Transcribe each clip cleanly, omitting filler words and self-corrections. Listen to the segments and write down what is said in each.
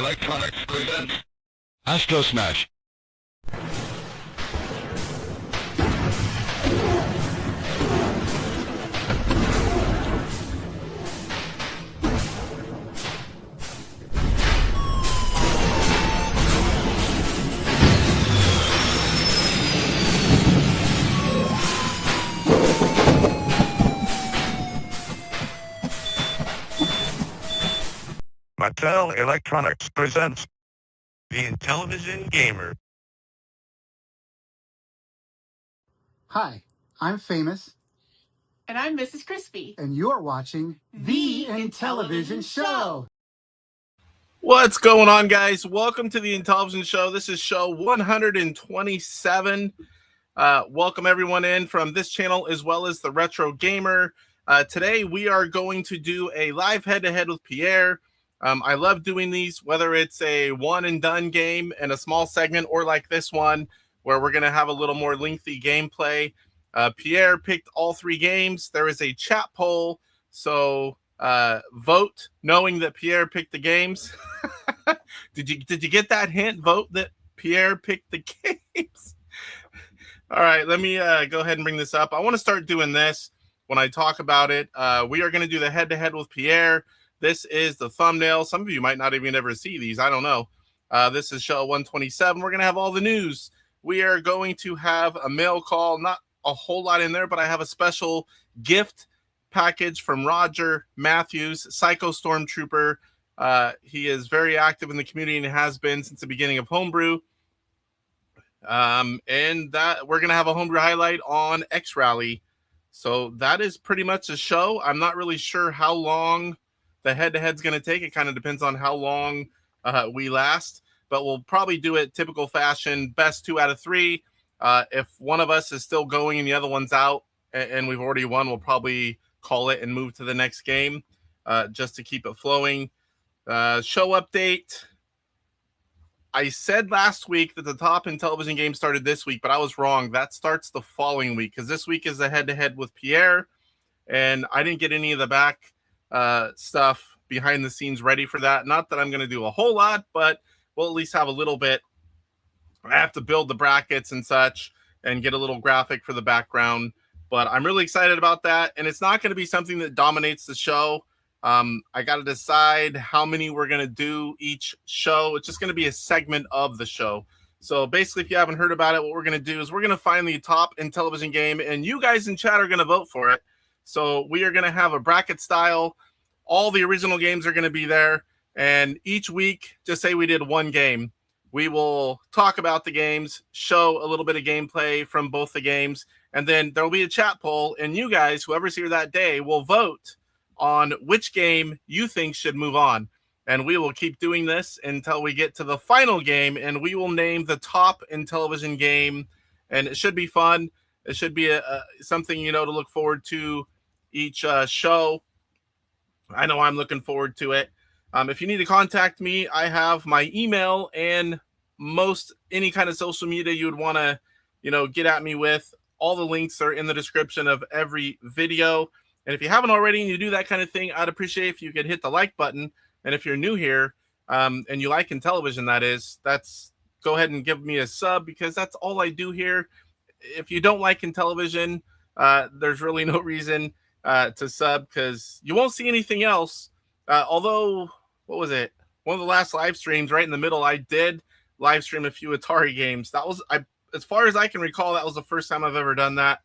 Electronics presents Astro Smash. Mattel Electronics presents the Intellivision Gamer. Hi, I'm Famous. And I'm Mrs. Crispy. And you're watching the Intellivision Show. What's going on, guys? Welcome to the Intellivision Show. This is show 127. Welcome everyone in from this channel as well as the Retro Gamer. Today we are going to do a live head-to-head with Pierre. I love doing these, whether it's a one-and-done game in a small segment or like this one, where we're going to have a little more lengthy gameplay. Pierre picked all three games. There is a chat poll, so vote knowing that Pierre picked the games. Did you get that hint? Vote that Pierre picked the games. All right, let me go ahead and bring this up. I want to start doing this when I talk about it. We are going to do the head-to-head with Pierre. This is the thumbnail. Some of you might not even ever see these. I don't know. This is show 127. We're going to have all the news. We are going to have a mail call. Not a whole lot in there, but I have a special gift package from Roger Matthews, Psycho Stormtrooper. He is very active in the community and has been since the beginning of Homebrew. And that we're going to have a Homebrew highlight on X Rally. So that is pretty much the show. I'm not really sure how long the head-to-head's going to take. It kind of depends on how long we last, but we'll probably do it typical fashion, best 2 out of 3. If one of us is still going and the other one's out and we've already won, we'll probably call it and move to the next game just to keep it flowing. Show update. I said last week that the top Intellivision game started this week, but I was wrong. That starts the following week because this week is the head-to-head with Pierre, and I didn't get any of the back stuff behind the scenes ready for that. Not that I'm going to do a whole lot, but we'll at least have a little bit. I have to build the brackets and such and get a little graphic for the background, but I'm really excited about that. And it's not going to be something that dominates the show. I got to decide how many we're going to do each show. It's just going to be a segment of the show. So basically, if you haven't heard about it, what we're going to do is we're going to find the top Intellivision game, and you guys in chat are going to vote for it. So we are going to have a bracket style. All the original games are going to be there. And each week, just say we did one game. We will talk about the games, show a little bit of gameplay from both the games, and then there will be a chat poll. And you guys, whoever's here that day, will vote on which game you think should move on. And we will keep doing this until we get to the final game, and we will name the top Intellivision game. And it should be fun. It should be something, to look forward to each show. I know I'm looking forward to it. If you need to contact me, I have my email and any kind of social media you would want to, get at me with. All the links are in the description of every video. And if you haven't already and you do that kind of thing, I'd appreciate if you could hit the like button. And if you're new here and you like Intellivision, go ahead and give me a sub, because that's all I do here. If you don't like Intellivision, there's really no reason to sub, because you won't see anything else. Although, what was it? One of the last live streams right in the middle, I did live stream a few Atari games. That was, as far as I can recall, that was the first time I've ever done that.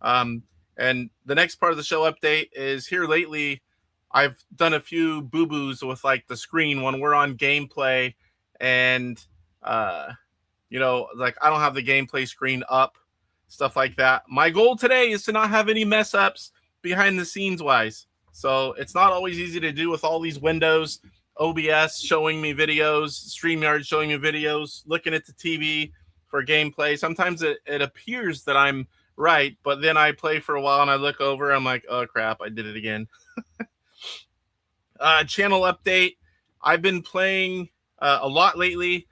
And the next part of the show update is here lately. I've done a few boo-boos with like the screen when we're on gameplay, and like I don't have the gameplay screen up, stuff like that. My goal today is to not have any mess ups behind the scenes wise. So it's not always easy to do with all these windows, OBS showing me videos, StreamYard showing me videos, looking at the TV for gameplay. Sometimes it appears that I'm right, but then I play for a while and I look over, I'm like, oh crap, I did it again. Channel update. I've been playing a lot lately.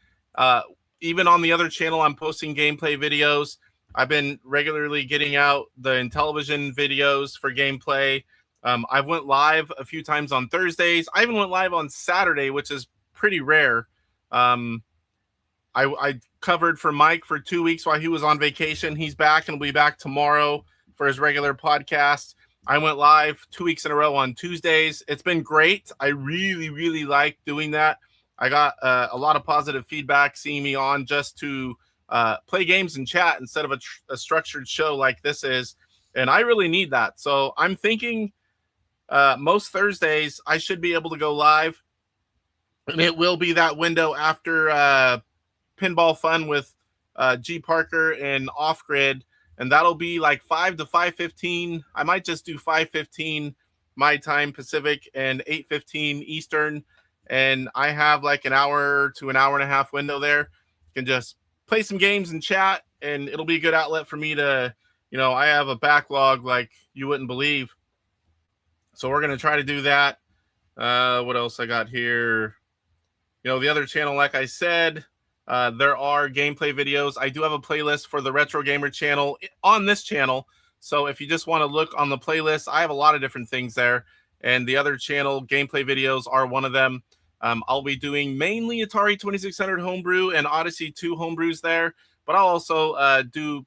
Even on the other channel, I'm posting gameplay videos. I've been regularly getting out the Intellivision videos for gameplay. I went live a few times on Thursdays. I even went live on Saturday, which is pretty rare. I covered for Mike for 2 weeks while he was on vacation. He's back and will be back tomorrow for his regular podcast. I went live 2 weeks in a row on Tuesdays. It's been great. I really, really like doing that. I got a lot of positive feedback seeing me on just to play games and chat instead of a structured show like this is. And I really need that. So I'm thinking most Thursdays I should be able to go live. And it will be that window after Pinball Fun with G Parker and Off Grid, and that'll be like 5 to 5:15. I might just do 5:15 my time Pacific and 8:15 Eastern, and I have like an hour to an hour and a half window there. You can just play some games and chat, and it'll be a good outlet for me to, I have a backlog like you wouldn't believe. So we're gonna try to do that. What else I got here? The other channel, like I said. There are gameplay videos. I do have a playlist for the Retro Gamer channel on this channel. So if you just want to look on the playlist, I have a lot of different things there. And the other channel, gameplay videos are one of them. I'll be doing mainly Atari 2600 Homebrew and Odyssey 2 Homebrews there. But I'll also do,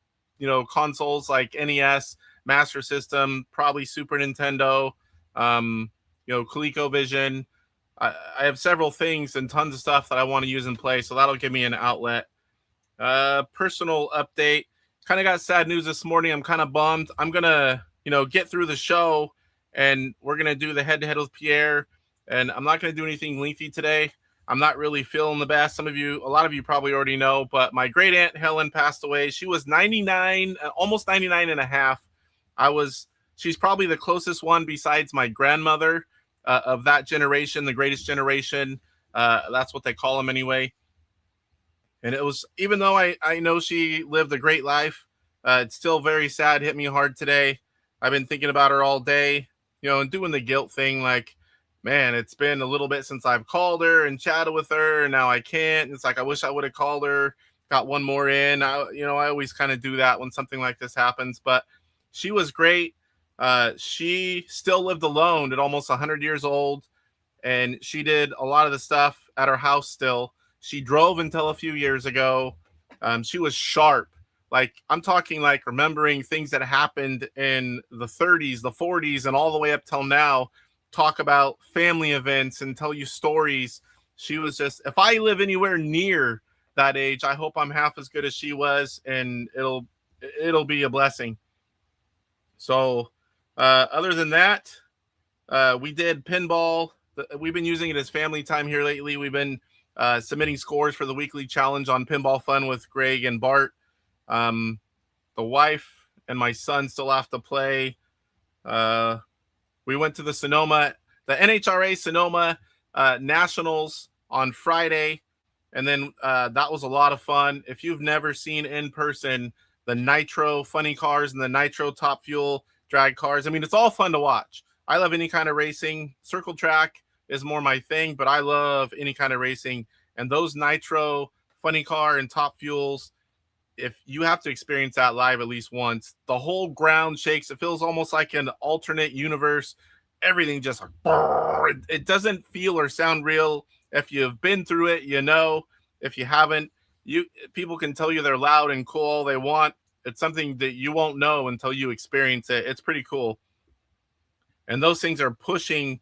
consoles like NES, Master System, probably Super Nintendo, ColecoVision. I have several things and tons of stuff that I want to use and play, so that'll give me an outlet. Personal update. Kind of got sad news this morning. I'm kind of bummed. I'm going to, get through the show, and we're going to do the head-to-head with Pierre, and I'm not going to do anything lengthy today. I'm not really feeling the best. A lot of you probably already know, but my great aunt Helen passed away. She was 99, almost 99 and a half. She's probably the closest one besides my grandmother. Of that generation, the greatest generation. That's what they call them anyway. And it was, even though I know she lived a great life, it's still very sad. Hit me hard today. I've been thinking about her all day, and doing the guilt thing. Like, man, it's been a little bit since I've called her and chatted with her, and now I can't. It's like, I wish I would have called her, got one more in. I always kind of do that when something like this happens, but she was great. She still lived alone at almost 100 years old, and she did a lot of the stuff at her house still. She drove until a few years ago. She was sharp. Like, I'm talking like remembering things that happened in the 30s, the 40s, and all the way up till now. Talk about family events and tell you stories. She was just, if I live anywhere near that age, I hope I'm half as good as she was, and it'll be a blessing. So, other than that, we did pinball. We've been using it as family time here lately. We've been submitting scores for the weekly challenge on Pinball Fun with Greg and Bart. The wife and my son still have to play. We went to the NHRA Sonoma Nationals on Friday, and then that was a lot of fun. If you've never seen in person the Nitro funny cars and the Nitro Top Fuel drag cars, it's all fun to watch. I love any kind of racing. Circle track is more my thing, but I love any kind of racing. And those Nitro funny car and Top Fuels, if you have to experience that live at least once, the whole ground shakes. It feels almost like an alternate universe. Everything just like, it doesn't feel or sound real. If you've been through it, if you haven't, people can tell you they're loud and cool all they want. It's something that you won't know until you experience it. It's pretty cool. And those things are pushing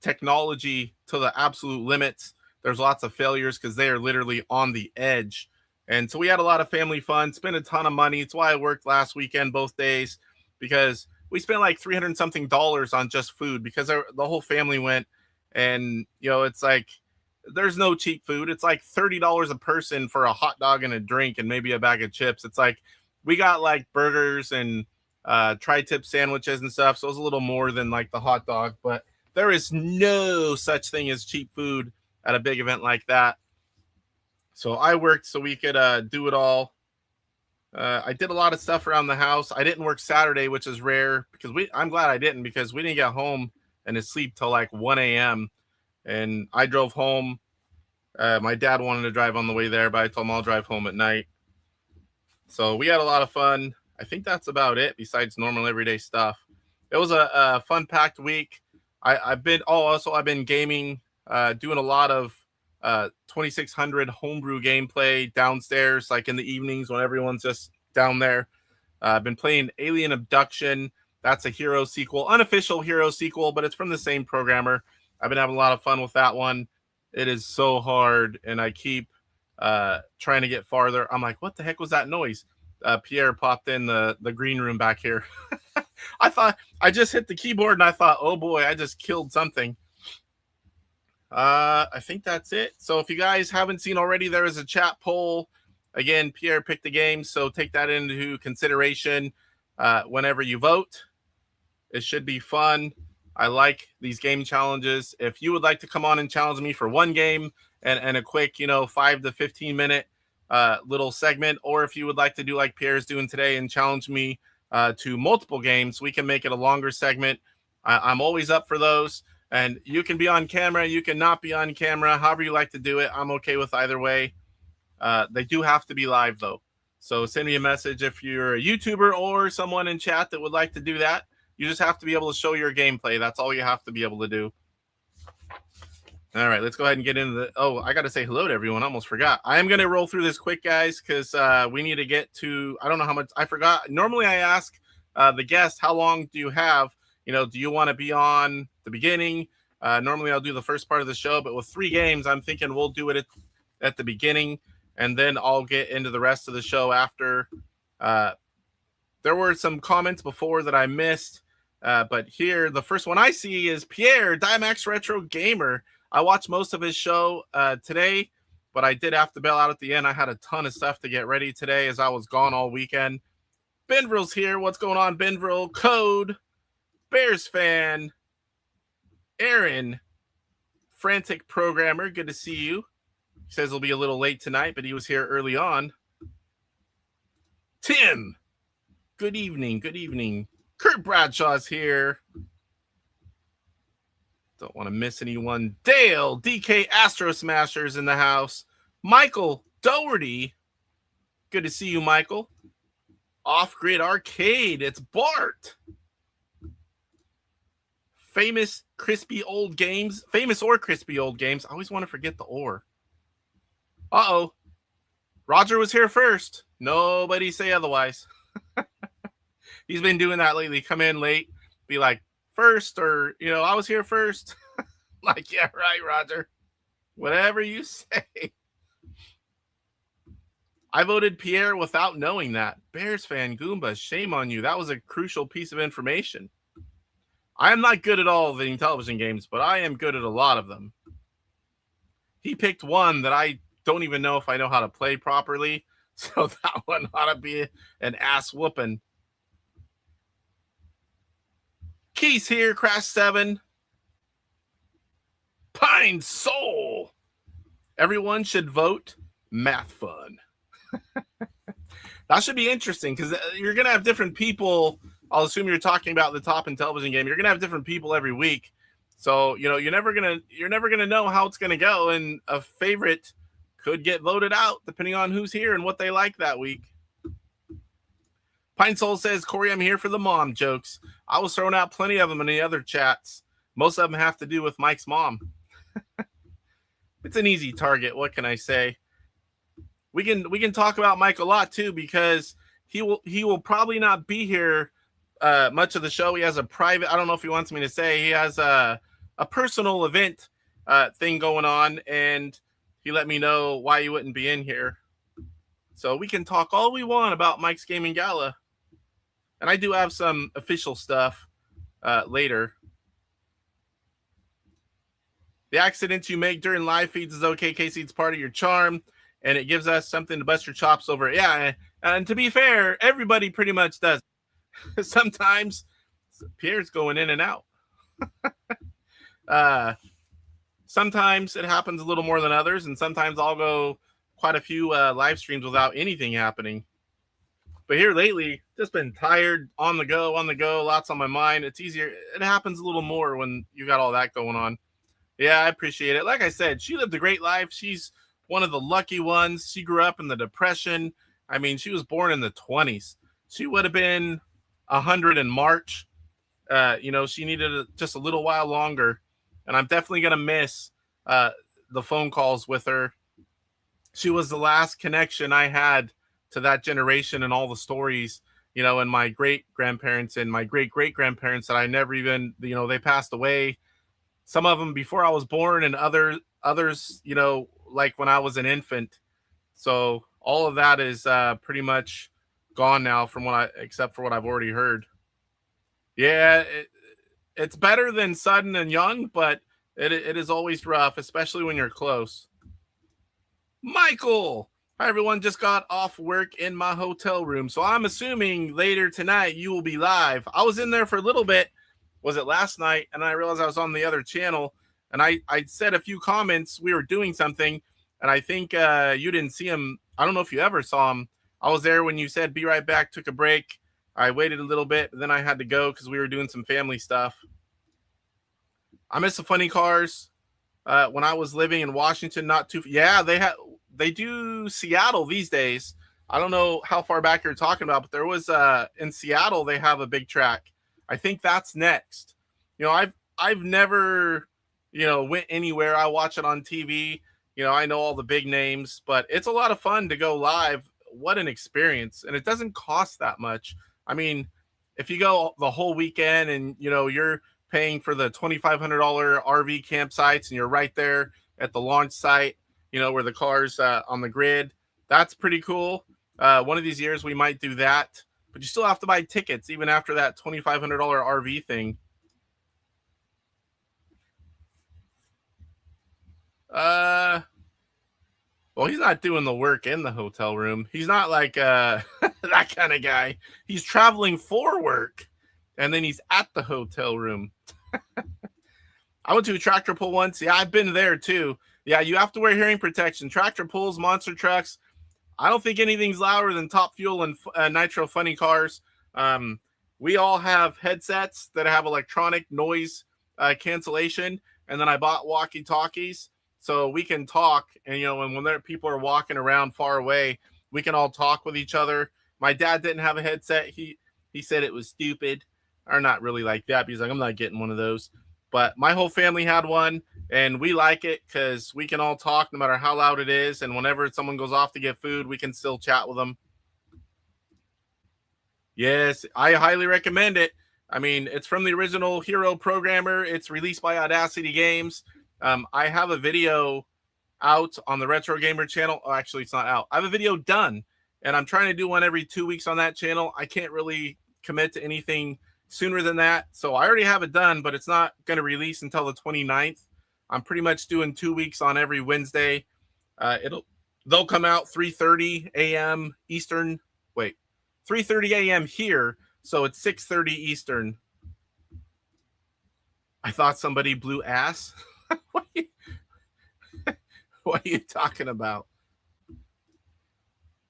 technology to the absolute limits. There's lots of failures because they are literally on the edge. And so we had a lot of family fun, spent a ton of money. It's why I worked last weekend, both days, because we spent like $300 something on just food, because the whole family went. And, it's like, there's no cheap food. It's like $30 a person for a hot dog and a drink and maybe a bag of chips. It's like, we got like burgers and tri-tip sandwiches and stuff. So it was a little more than like the hot dog, but there is no such thing as cheap food at a big event like that. So I worked so we could do it all. I did a lot of stuff around the house. I didn't work Saturday, which is rare, because I'm glad I didn't, because we didn't get home and sleep till like 1 a.m. And I drove home. My dad wanted to drive on the way there, but I told him I'll drive home at night. So we had a lot of fun. I think that's about it besides normal everyday stuff. It was a fun-packed week. I've been gaming doing a lot of 2600 homebrew gameplay downstairs, like in the evenings when everyone's just down there. I've been playing Alien Abduction. That's a hero sequel, unofficial hero sequel, but it's from the same programmer. I've been having a lot of fun with that one. It is so hard, and I keep trying to get farther. I'm like, what the heck was that noise? Pierre popped in the green room back here. I thought I just hit the keyboard, and I thought, oh boy, I just killed something. I think that's it. So if you guys haven't seen already, there is a chat poll. Again, Pierre picked the game, so take that into consideration whenever you vote. It should be fun. I like these game challenges. If you would like to come on and challenge me for one game and a quick, 5 to 15 minute little segment, or if you would like to do like Pierre's doing today and challenge me to multiple games, we can make it a longer segment. I'm always up for those. And you can be on camera, you can not be on camera, however you like to do it. I'm okay with either way. They do have to be live, though. So send me a message if you're a YouTuber or someone in chat that would like to do that. You just have to be able to show your gameplay. That's all you have to be able to do. All right, let's go ahead and get into the... Oh, I got to say hello to everyone. I almost forgot. I am going to roll through this quick, guys, because we need to get to... I don't know how much... I forgot. Normally, I ask the guest, how long do you have? Do you want to be on the beginning? Normally, I'll do the first part of the show, but with 3 games, I'm thinking we'll do it at the beginning, and then I'll get into the rest of the show after. There were some comments before that I missed, but here, the first one I see is Pierre, Diamax Retro Gamer. I watched most of his show today, but I did have to bail out at the end. I had a ton of stuff to get ready today as I was gone all weekend. Benville's here. What's going on, Benville? Code. Bears fan, Aaron, frantic programmer, good to see you. He says he'll be a little late tonight, but he was here early on. Tim, good evening, good evening. Kurt Bradshaw's here. Don't want to miss anyone. Dale, DK Astro Smashers in the house. Michael Doherty, good to see you, Michael. Off Grid Arcade, it's Bart. Famous or crispy old games. I always want to forget the or. Uh-oh. Roger was here first. Nobody say otherwise. He's been doing that lately. Come in late, be like, first, or, I was here first. Like, yeah, right, Roger. Whatever you say. I voted Pierre without knowing that. Bears fan Goomba, shame on you. That was a crucial piece of information. I am not good at all of the Intellivision games, but I am good at a lot of them. He picked one that I don't even know if I know how to play properly, so that one ought to be an ass whooping. Keys here, Crash 7. Pine Soul. Everyone should vote Math Fun. That should be interesting, because you're going to have different people. I'll assume you're talking about the top Intellivision game. You're gonna have different people every week, so you're never gonna know how it's gonna go, and a favorite could get voted out depending on who's here and what they like that week. Pine Soul says, Corey, I'm here for the mom jokes. I was throwing out plenty of them in the other chats. Most of them have to do with Mike's mom. It's an easy target. What can I say? We can talk about Mike a lot too, because he will probably not be here much of the show. He has a private, I don't know if he wants me to say, he has a personal event thing going on, and he let me know why he wouldn't be in here. So we can talk all we want about Mike's Gaming Gala. And I do have some official stuff later. The accidents you make during live feeds is okay, Casey. It's part of your charm, and it gives us something to bust your chops over. Yeah, and to be fair, everybody pretty much does. Sometimes Pierre's going in and out. Sometimes it happens a little more than others, and sometimes I'll go quite a few live streams without anything happening. But here lately, just been tired, on the go, lots on my mind. It's easier. It happens a little more when you got all that going on. Yeah, I appreciate it. Like I said, she lived a great life. She's one of the lucky ones. She grew up in the Depression. I mean, she was born in the 20s. She would have been 100 in March. She needed just a little while longer. And I'm definitely going to miss the phone calls with her. She was the last connection I had to that generation and all the stories, and my great grandparents and my great great grandparents that I never even, they passed away. Some of them before I was born, and others, like when I was an infant. So all of that is pretty much gone now except for what I've already heard. Yeah, it's better than sudden and young, but it is always rough, especially when you're close. Michael! Hi, everyone. Just got off work in my hotel room, so I'm assuming later tonight you will be live. I was in there for a little bit. Was it last night? And I realized I was on the other channel, and I said a few comments. We were doing something, and I think you didn't see him. I don't know if you ever saw him. I was there when you said be right back, took a break. I waited a little bit, but then I had to go because we were doing some family stuff. I miss the funny cars. When I was living in Washington, they do Seattle these days. I don't know how far back you're talking about, but there was in Seattle they have a big track. I think that's next. I've never went anywhere. I watch it on TV. I know all the big names, but it's a lot of fun to go live. What an experience. And it doesn't cost that much. I mean, if you go the whole weekend and you're paying for the $2,500 RV campsites and you're right there at the launch site, where the car's on the grid, that's pretty cool. One of these years we might do that, but you still have to buy tickets even after that $2,500 RV thing. Well, he's not doing the work in the hotel room. He's not like that kind of guy. He's traveling for work, and then he's at the hotel room. I went to a tractor pull once. Yeah, I've been there too. Yeah, you have to wear hearing protection. Tractor pulls, monster trucks. I don't think anything's louder than Top Fuel and Nitro Funny Cars. We all have headsets that have electronic noise cancellation, and then I bought walkie-talkies so we can talk. And when people are walking around far away, we can all talk with each other. My dad didn't have a headset. He said it was stupid, or not really like that. He's like, I'm not getting one of those. But my whole family had one, and we like it because we can all talk no matter how loud it is. And whenever someone goes off to get food, we can still chat with them. Yes, I highly recommend it. I mean, it's from the original Hero programmer. It's released by Audacity Games. I have a video out on the Retro Gamer channel. Oh, actually, it's not out. I have a video done, and I'm trying to do one every 2 weeks on that channel. I can't really commit to anything sooner than that. So I already have it done, but it's not going to release until the 29th. I'm pretty much doing 2 weeks on every Wednesday. They'll come out 3:30 a.m. Eastern. Wait, 3:30 a.m. here, so it's 6:30 Eastern. I thought somebody blew ass. What are you talking about?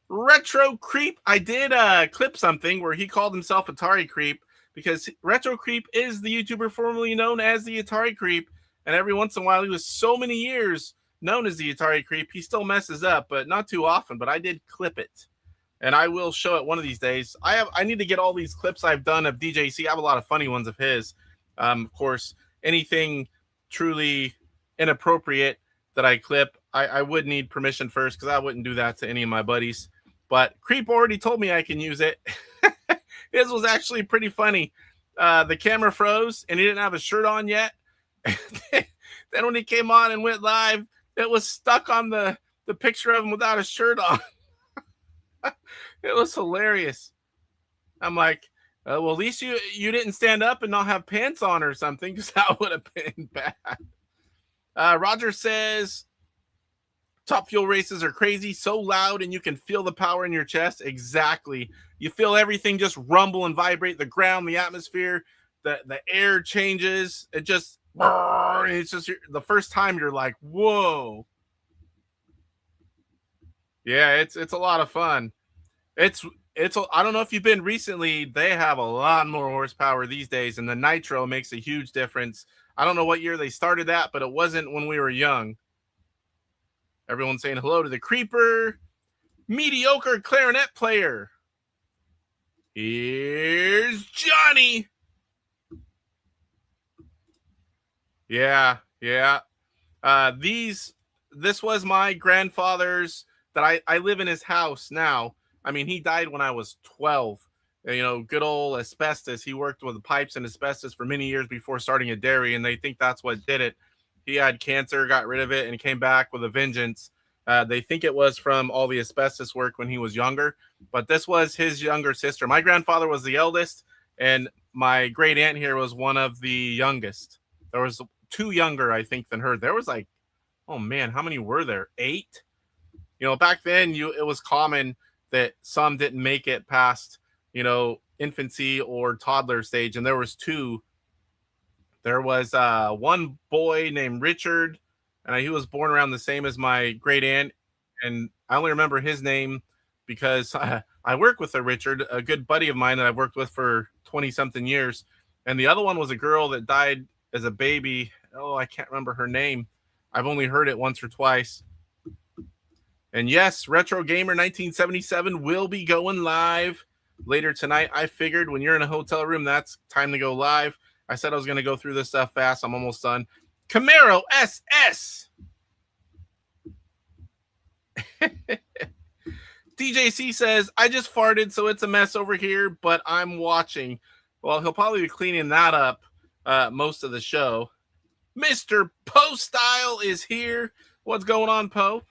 Retro Creep. I did clip something where he called himself Atari Creep because Retro Creep is the YouTuber formerly known as the Atari Creep. And every once in a while, he was so many years known as the Atari Creep. He still messes up, but not too often. But I did clip it, and I will show it one of these days. I need to get all these clips I've done of DJC. I have a lot of funny ones of his. Of course, anything truly inappropriate that I clip, I would need permission first because I wouldn't do that to any of my buddies. But Creep already told me I can use it. His was actually pretty funny. The camera froze, and he didn't have a shirt on yet. Then when he came on and went live, it was stuck on the picture of him without a shirt on. It was hilarious. I'm like, well, at least you didn't stand up and not have pants on or something, because that would have been bad. Roger says, Top Fuel races are crazy, so loud, and you can feel the power in your chest. Exactly. You feel everything just rumble and vibrate, the ground, the atmosphere, the air changes. It just, it's just the first time you're like, whoa. Yeah, it's a lot of fun. I don't know if you've been recently. They have a lot more horsepower these days, and the nitro makes a huge difference. I don't know what year they started that, but it wasn't when we were young. Everyone's saying hello to the Creeper. Mediocre clarinet player. Here's Johnny. Yeah. This was my grandfather's that I live in his house now. I mean, he died when I was 12. You know, good old asbestos. He worked with pipes and asbestos for many years before starting a dairy, and they think that's what did it. He had cancer, got rid of it, and came back with a vengeance. They think it was from all the asbestos work when he was younger, but this was his younger sister. My grandfather was the eldest, and my great aunt here was one of the youngest. There was 2 younger, I think, than her. There was like, oh man, how many were there? 8? You know, back then it was common that some didn't make it past, you know, infancy or toddler stage, and there was 2. There was one boy named Richard, and he was born around the same as my great aunt, and I only remember his name because I work with a Richard, a good buddy of mine that I've worked with for 20-something years, and the other one was a girl that died as a baby. Oh, I can't remember her name. I've only heard it once or twice. And yes, Retro Gamer 1977 will be going live later tonight. I figured when you're in a hotel room, that's time to go live. I said I was going to go through this stuff fast. I'm almost done. Camaro SS. DJC says, I just farted, so it's a mess over here, but I'm watching. Well, he'll probably be cleaning that up most of the show. Mr. Poe Style is here. What's going on, Poe?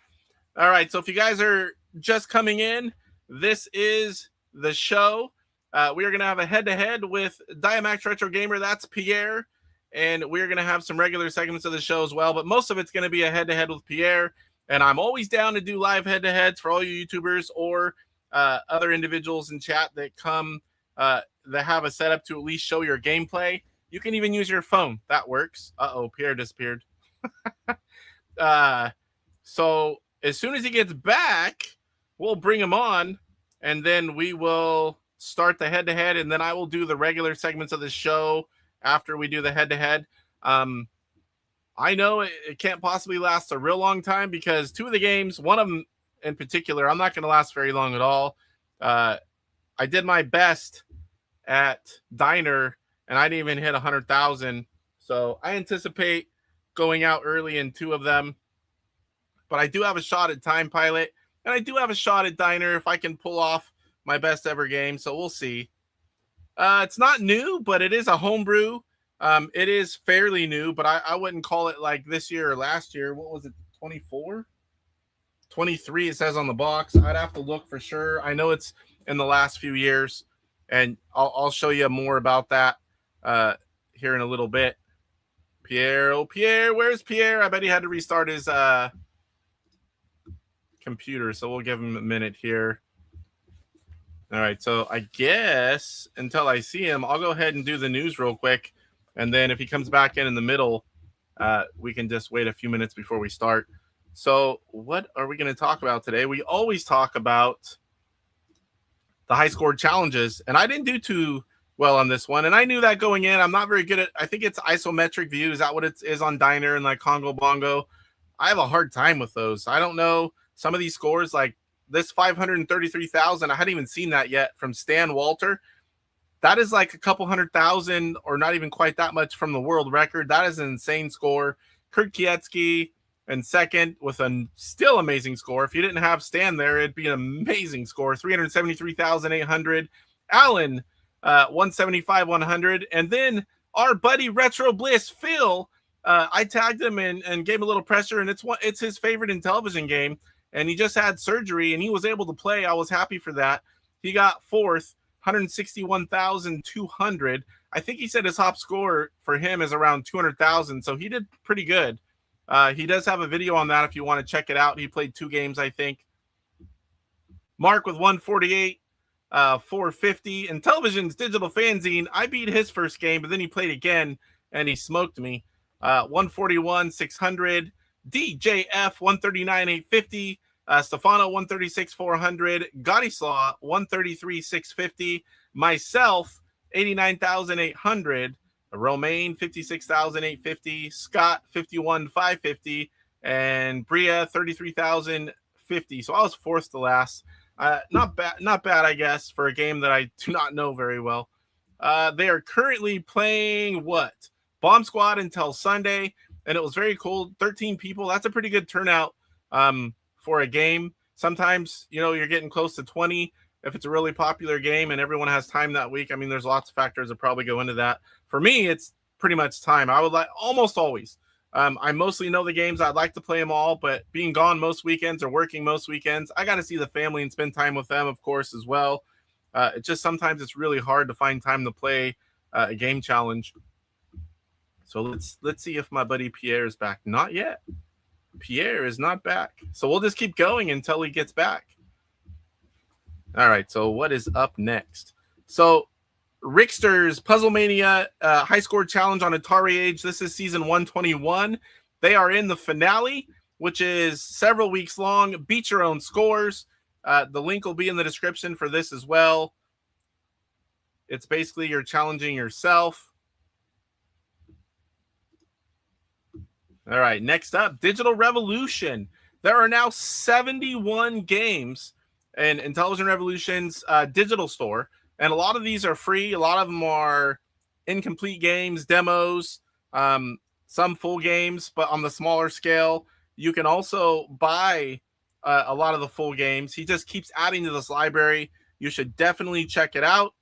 All right, so if you guys are just coming in, this is the show. We are going to have a head-to-head with Diamax Retro Gamer. That's Pierre. And we're going to have some regular segments of the show as well. But most of it's going to be a head-to-head with Pierre. And I'm always down to do live head-to-heads for all you YouTubers or other individuals in chat that come that have a setup to at least show your gameplay. You can even use your phone. That works. Uh-oh, Pierre disappeared. So as soon as he gets back, we'll bring him on. And then we will start the head-to-head. And then I will do the regular segments of the show after we do the head-to-head. I know it can't possibly last a real long time because 2 of the games, one of them in particular, I'm not going to last very long at all. I did my best at Diner, and I didn't even hit 100,000. So I anticipate going out early in 2 of them. But I do have a shot at Time Pilot, and I do have a shot at Diner if I can pull off my best ever game. So we'll see. It's not new, but it is a homebrew. It is fairly new, but I wouldn't call it like this year or last year. What was it, 24? 23 it says on the box. I'd have to look for sure. I know it's in the last few years, and I'll show you more about that here in a little bit. Pierre, oh Pierre, where's Pierre? I bet he had to restart his computer, so we'll give him a minute here. All right, so I guess until I see him, I'll go ahead and do the news real quick. And then if he comes back in the middle, we can just wait a few minutes before we start. So what are we going to talk about today? We always talk about the high score challenges. And I didn't do too well on this one. And I knew that going in. I'm not very good at, I think it's isometric view. Is that what it is on Diner and like Congo Bongo? I have a hard time with those. I don't know. Some of these scores, like this 533,000, I hadn't even seen that yet from Stan Walter. That is like a couple 100,000 or not even quite that much from the world record. That is an insane score. Kurt Kietsky in second with a still amazing score. If you didn't have Stan there, it'd be an amazing score. 373,800. Alan, 175,100. And then our buddy Retro Bliss, Phil, I tagged him and gave him a little pressure, and it's his favorite Intellivision game. And he just had surgery, and he was able to play. I was happy for that. He got 4th. 161,200. I think he said his top score for him is around 200,000. So he did pretty good. He does have a video on that if you want to check it out. He played 2 games, I think. Mark with 148, 450. Intellivision's Digital Fanzine. I beat his first game, but then he played again and he smoked me. 141, 600. DJF 139, 850. Stefano 136 400, Godislaw 133 650, myself 89,800, Romaine 56,850, Scott 51 550, and Bria 33,050. So I was 4th to last. Not bad, I guess, for a game that I do not know very well. They are currently playing what? Bomb Squad until Sunday. and it was very cool. 13 people, that's a pretty good turnout for a game. Sometimes, you're getting close to 20 if it's a really popular game and everyone has time that week. I mean, there's lots of factors that probably go into that. For me, it's pretty much time. I would like almost always. I mostly know the games. I'd like to play them all, but being gone most weekends or working most weekends, I got to see the family and spend time with them, of course, as well. It just sometimes it's really hard to find time to play a game challenge. So let's see if my buddy Pierre is back. Not yet. Pierre is not back. So we'll just keep going until he gets back. All right. So what is up next? So Rickster's Puzzle Mania High Score Challenge on AtariAge. This is season 121. They are in the finale, which is several weeks long. Beat your own scores. The link will be in the description for this as well. It's basically you're challenging yourself. All right, next up, Digital Revolution. There are now 71 games in Intellivision Revolution's digital store, and a lot of these are free. A lot of them are incomplete games, demos, some full games, but on the smaller scale. You can also buy a lot of the full games. He just keeps adding to this library. You should definitely check it out.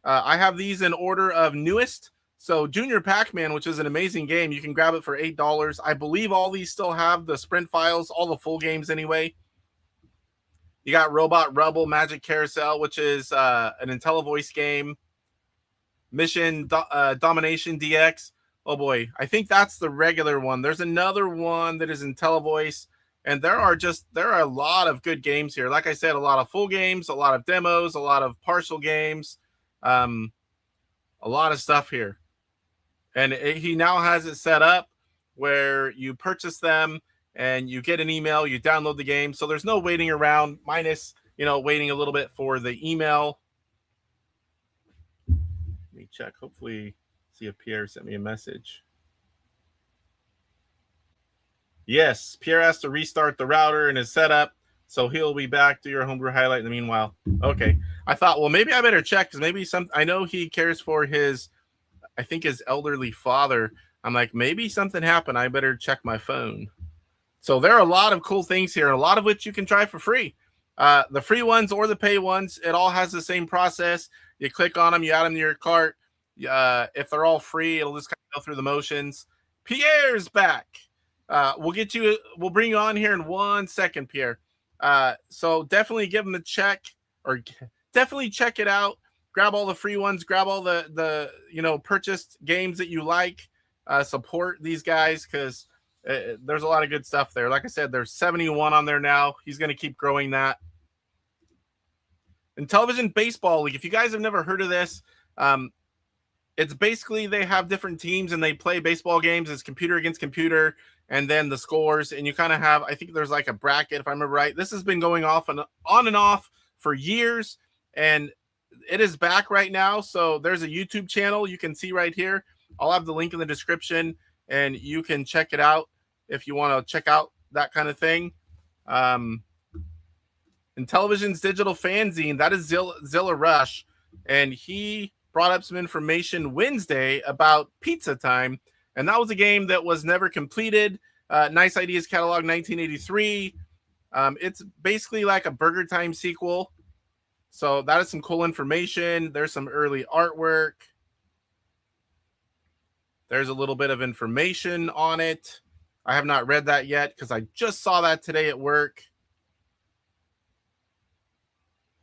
I have these in order of newest. So Junior Pac-Man, which is an amazing game, you can grab it for $8. I believe all these still have the sprint files, all the full games anyway. You got Robot Rubble, Magic Carousel, which is an Intellivoice game. Mission Domination DX. Oh boy, I think that's the regular one. There's another one that is Intellivoice, and there are a lot of good games here. Like I said, a lot of full games, a lot of demos, a lot of partial games, a lot of stuff here. And he now has it set up where you purchase them and you get an email, you download the game. So there's no waiting around, minus, waiting a little bit for the email. Let me check. Hopefully, see if Pierre sent me a message. Yes, Pierre has to restart the router and his setup. So he'll be back to your Homebrew highlight in the meanwhile. Okay. I thought, well, maybe I better check because maybe I know he cares for his elderly father. I'm like, maybe something happened. I better check my phone. So there are a lot of cool things here, a lot of which you can try for free. The free ones or the pay ones, it all has the same process. You click on them, you add them to your cart. If they're all free, it'll just kind of go through the motions. Pierre's back. We'll bring you on here in 1 second, Pierre. So definitely give them a check, or definitely check it out. Grab all the free ones, grab all the purchased games that you like. Support these guys because there's a lot of good stuff there. Like I said, there's 71 on there now. He's going to keep growing that. Intellivision Baseball League. If you guys have never heard of this, it's basically they have different teams and they play baseball games. It's computer against computer, and then the scores. And you kind of have, I think there's like a bracket, if I remember right. This has been going on and off for years, and it is back right now. So there's a YouTube channel you can see right here. I'll have the link in the description, and you can check it out if you want to check out that kind of thing. Intellivision's digital fanzine, that is Zilla Rush, and he brought up some information Wednesday about Pizza Time, and that was a game that was never completed. Nice Ideas Catalog 1983. It's basically like a Burger Time sequel. So that is some cool information. There's some early artwork. There's a little bit of information on it. I have not read that yet because I just saw that today at work.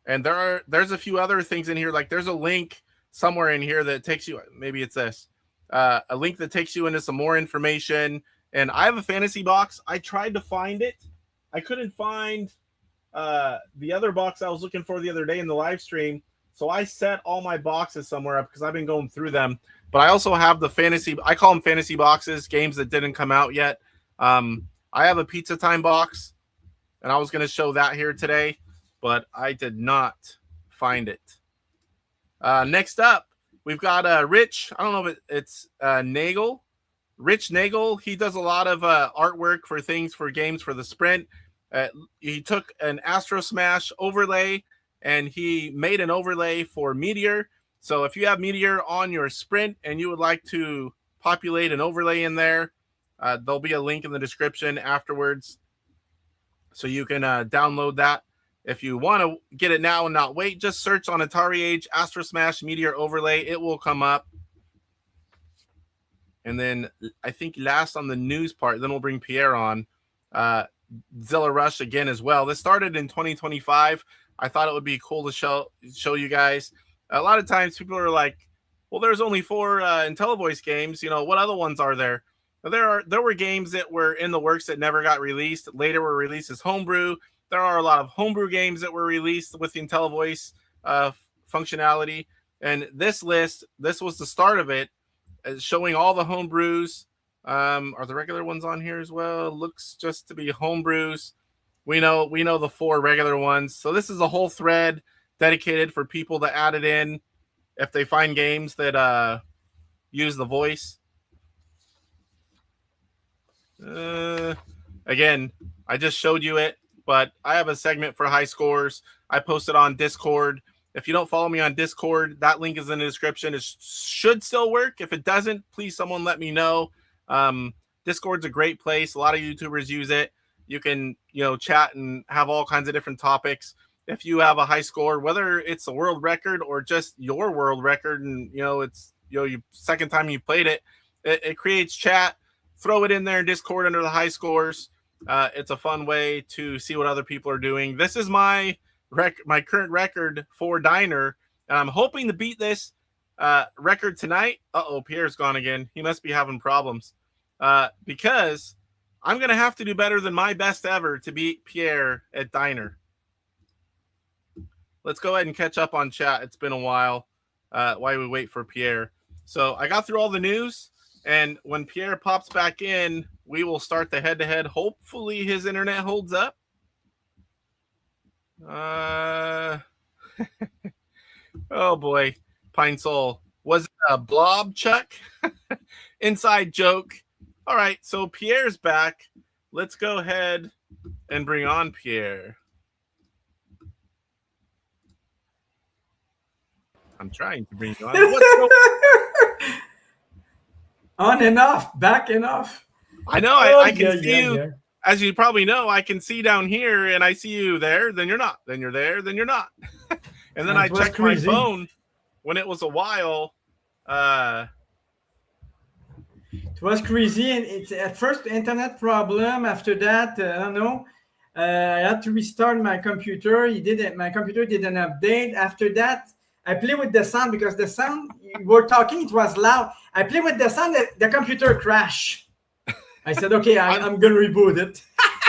And there's a few other things in here. Like there's a link somewhere in here that takes you, maybe it's this, a link that takes you into some more information. And I have a fantasy box. I tried to find it. I couldn't find the other box I was looking for the other day in the live stream. So I set all my boxes somewhere up because I've been going through them. But I also have the fantasy, I call them fantasy boxes, games that didn't come out yet. I have a Pizza Time box, and I was going to show that here today, but I did not find it. Next up, we've got Rich. I don't know if it's Nagel. Rich Nagel. He does a lot of artwork for things for games for the Sprint. He took an Astro Smash overlay, and he made an overlay for Meteor. So if you have Meteor on your Sprint and you would like to populate an overlay in there, There'll be a link in the description afterwards, so you can download that. If you want to get it now and not wait, just search on AtariAge Astro Smash Meteor Overlay. It will come up. And then I think last on the news part, then we'll bring Pierre on. Zilla Rush again as well. This started in 2025. I thought it would be cool to show you guys. A lot of times people are like, well, there's only 4 Intellivoice games. You know, what other ones are there? There were games that were in the works that never got released. Later were released as Homebrew. There are a lot of Homebrew games that were released with the Intellivoice functionality. And this list, this was the start of it, showing all the Homebrews. Are the regular ones on here as well? Looks just to be Homebrews. We know the 4 regular ones. So this is a whole thread dedicated for people to add it in if they find games that use the voice. Again, I just showed you it, but I have a segment for high scores. I posted on Discord. If you don't follow me on Discord, that link is in the description. It should still work. If it doesn't, please someone let me know. Discord's a great place. A lot of YouTubers use it. You can, chat and have all kinds of different topics. If you have a high score, whether it's a world record or just your world record, and it's you second time you played it, it creates chat. Throw it in there in Discord under the high scores. It's a fun way to see what other people are doing. This is my current record for Diner, and I'm hoping to beat this record tonight. Pierre's gone again. He must be having problems because I'm going to have to do better than my best ever to beat Pierre at Diner. Let's go ahead and catch up on chat. It's been a while while we wait for Pierre. So I got through all the news. And when Pierre pops back in, we will start the head-to-head. Hopefully his internet holds up. Oh, boy. Pine Soul. Was it a blob, Chuck? Inside joke. All right, so Pierre's back. Let's go ahead and bring on Pierre. I'm trying to bring you on. On and off, back and off. I know. I can see you. Yeah. As you probably know, I can see down here, and I see you there. Then you're not. Then you're there. Then you're not. And then I checked my phone when it was a while. It was crazy, and it's at first internet problem. After that, I don't know. I had to restart my computer. My computer did an update. After that, I play with the sound because the sound you were talking, it was loud. I play with the sound, the computer crashed. I said, okay, I'm going to reboot it.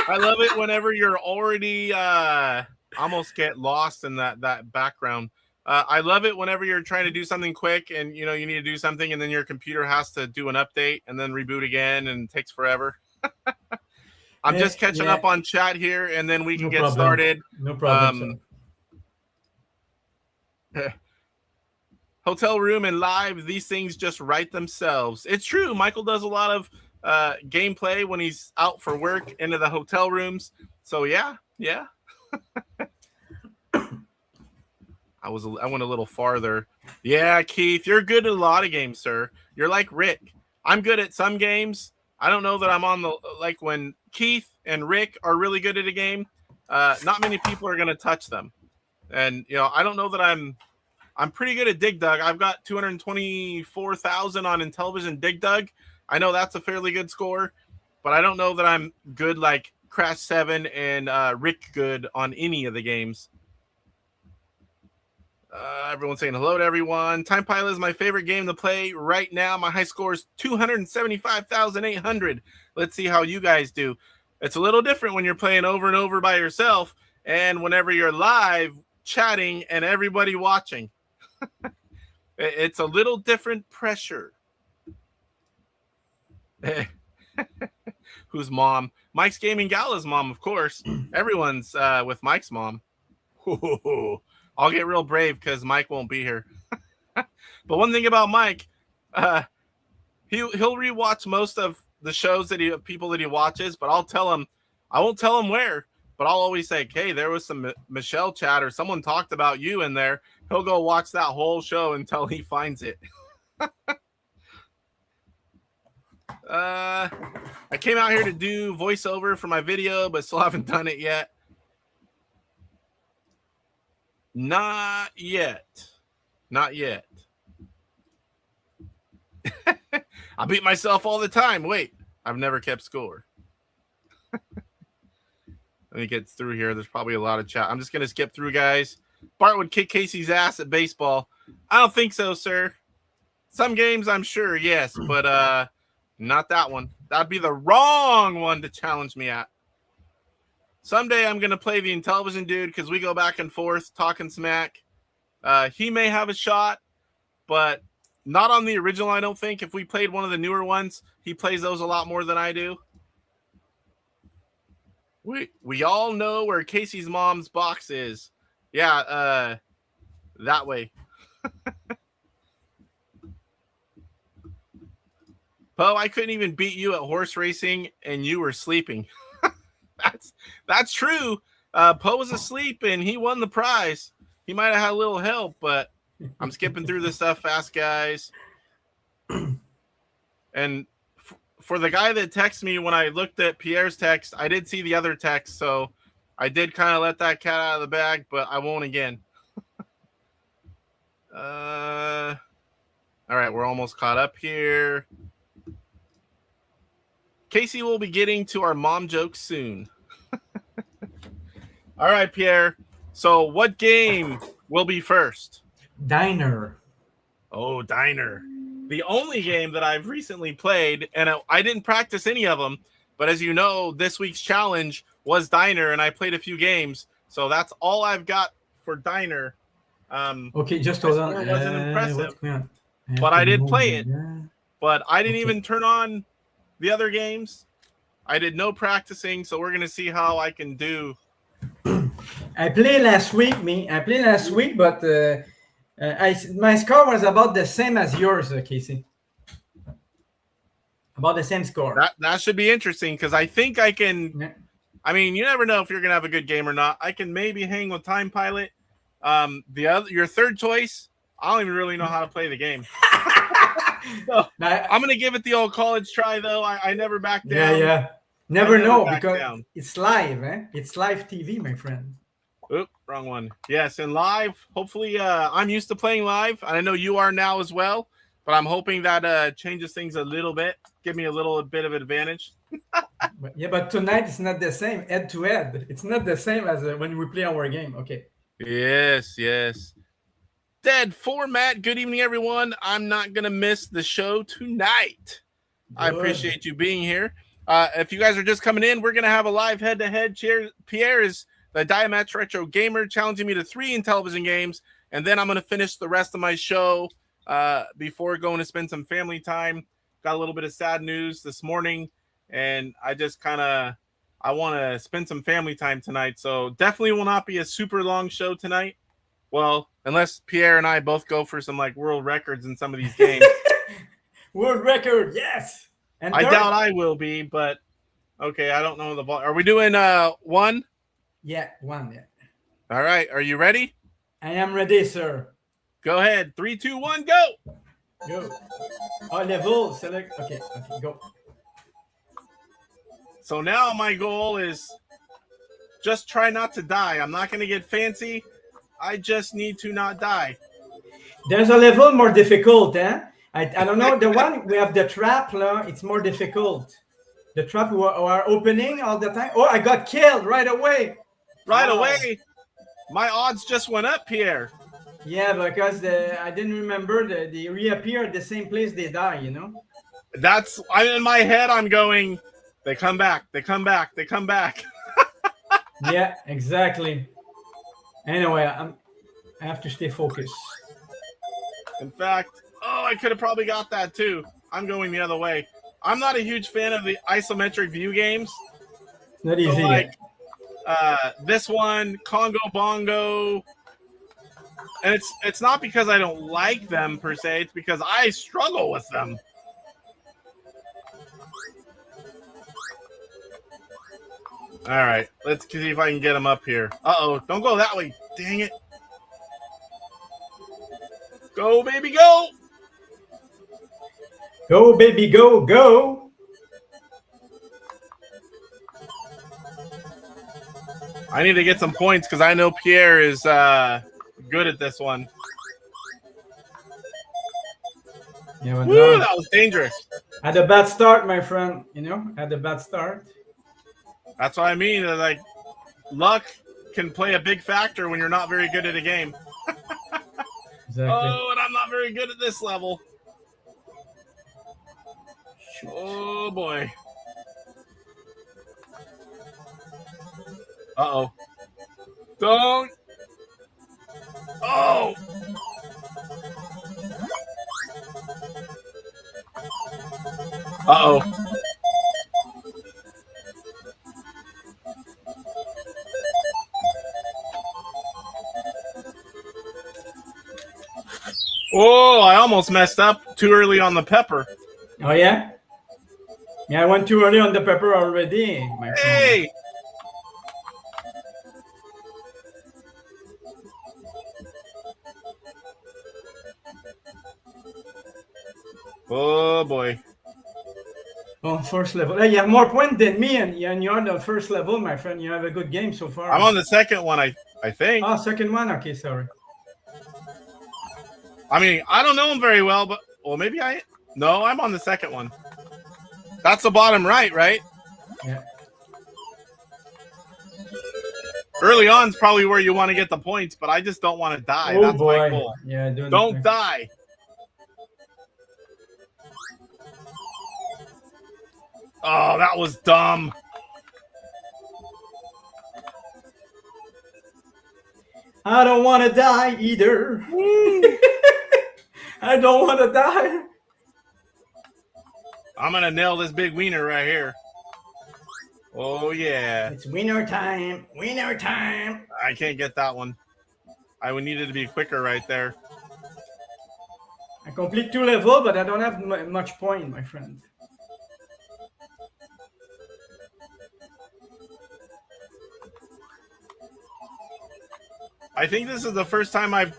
I love it whenever you're already almost get lost in that background. I love it whenever you're trying to do something quick and, you need to do something and then your computer has to do an update and then reboot again and it takes forever. I'm just catching up on chat here and then we can get started. No problem. Hotel room and live, these things just write themselves. It's true. Michael does a lot of gameplay when he's out for work into the hotel rooms. So yeah. I went a little farther. Yeah, Keith, you're good at a lot of games, sir. You're like Rick. I'm good at some games. I don't know that I'm on the when Keith and Rick are really good at a game. Not many people are gonna touch them, and I don't know that I'm pretty good at Dig Dug. I've got 224,000 on Intellivision Dig Dug. I know that's a fairly good score, but I don't know that I'm good like Crash 7 and Rick good on any of the games. Everyone's saying hello to everyone. Time Pilot is my favorite game to play right now. My high score is 275,800. Let's see how you guys do. It's a little different when you're playing over and over by yourself and whenever you're live chatting and everybody watching. It's a little different pressure. Whose mom? Mike's Gaming Gala's mom, of course. Everyone's with Mike's mom. I'll get real brave because Mike won't be here. But one thing about Mike, he'll rewatch most of the shows that people that he watches. But I won't tell him where. But I'll always say, hey, there was some Michelle chat or someone talked about you in there. He'll go watch that whole show until he finds it. I came out here to do voiceover for my video, but still haven't done it yet. Not yet. Not yet. I beat myself all the time. Wait, I've never kept score. Let me get through here. There's probably a lot of chat. I'm just going to skip through, guys. Bart would kick Casey's ass at baseball. I don't think so, sir. Some games, I'm sure, yes, but not that one. That'd be the wrong one to challenge me at. Someday I'm going to play the Intellivision dude because we go back and forth talking smack. He may have a shot, but not on the original, I don't think. If we played one of the newer ones, he plays those a lot more than I do. We all know where Casey's mom's box is. Yeah, that way. Poe, I couldn't even beat you at horse racing, and you were sleeping. That's true. Poe was asleep, and he won the prize. He might have had a little help, but I'm skipping through this stuff fast, guys. And for the guy that texted me when I looked at Pierre's text, I did see the other text, so I did kind of let that cat out of the bag, but I won't again. All right, we're almost caught up here. Casey will be getting to our mom jokes soon. All right, Pierre. So what game will be first? Diner. Oh, Diner. The only game that I've recently played, and I didn't practice any of them, but as you know, this week's challenge was Diner, and I played a few games. So that's all I've got for Diner. Okay, just hold on. It wasn't impressive, but I did play it. But I didn't even turn on the other games. I did no practicing, so we're going to see how I can do. I played last week, but my score was about the same as yours, Casey. About the same score. That should be interesting because I think I can. Yeah. I mean, you never know if you're gonna have a good game or not. I can maybe hang with Time Pilot. Your third choice, I don't even really know how to play the game. So, I'm gonna give it the old college try though. I never back down. Yeah. Never know because it's live, It's live TV, my friend. Oop, wrong one. Yes, and live. Hopefully, I'm used to playing live. I know you are now as well, but I'm hoping that changes things a little bit. Give me a little bit of advantage. but tonight it's not the same head to head. It's not the same as when we play our game. Okay. Yes. Dead format. Good evening, everyone. I'm not gonna miss the show tonight. Good. I appreciate you being here. If you guys are just coming in, we're gonna have a live head-to-head. Pierre is the Diamax Retro Gamer challenging me to 3 Intellivision games, and then I'm gonna finish the rest of my show before going to spend some family time. Got a little bit of sad news this morning, and I just I want to spend some family time tonight. So definitely will not be a super long show tonight. Well, unless Pierre and I both go for some like world records in some of these games. World record, yes. And I doubt I will be, but okay, I don't know the ball. Are we doing one? Yeah, one. Yeah. All right, are you ready? I am ready, sir. Go ahead. 3, 2, 1, go. Go. Oh, level select. Okay, go. So now my goal is just try not to die. I'm not going to get fancy. I just need to not die. There's a level more difficult, I don't know. The one we have the trap, it's more difficult. The trap we are opening all the time. Oh, I got killed right away. Right away? My odds just went up, Pierre. Yeah, because I didn't remember they reappear at the same place they die, you know? I'm in my head, I'm going, they come back. Yeah, exactly. Anyway, I have to stay focused. In fact, I could have probably got that too. I'm going the other way. I'm not a huge fan of the isometric view games. Not easy. So like this one, Congo Bongo. And it's not because I don't like them per se. It's because I struggle with them. All right, let's see if I can get them up here. Uh-oh, don't go that way. Dang it. Go, baby, go. Go, baby, go. I need to get some points because I know Pierre is good at this one. Yeah, but Woo, no, that was dangerous. had a bad start, my friend. You know, had a bad start. That's what I mean. Like, luck can play a big factor when you're not very good at a game. Exactly. Oh, and I'm not very good at this level. Shoot. Oh, boy. Uh-oh. Don't. Oh. Uh-oh. Oh, I almost messed up too early on the pepper. Oh yeah. Yeah, I went too early on the pepper already, my friend. Hey. Oh, boy. Oh, first level. Hey, you have more points than me, and you're on the first level, my friend. You have a good game so far. I'm on the second one, I think. Oh, second one? Okay, sorry. I mean, I don't know him very well, but... Well, maybe I... No, I'm on the second one. That's the bottom right, right? Yeah. Early on is probably where you want to get the points, but I just don't want to die. Oh, That's boy. my goal. Yeah, Don't die. Oh, that was dumb. I don't want to die either. I don't want to die. I'm going to nail this big wiener right here. Oh, yeah. It's winner time. Winner time. I can't get that one. I would need it to be quicker right there. I complete 2 levels, but I don't have much point, my friend. I think this is the first time I've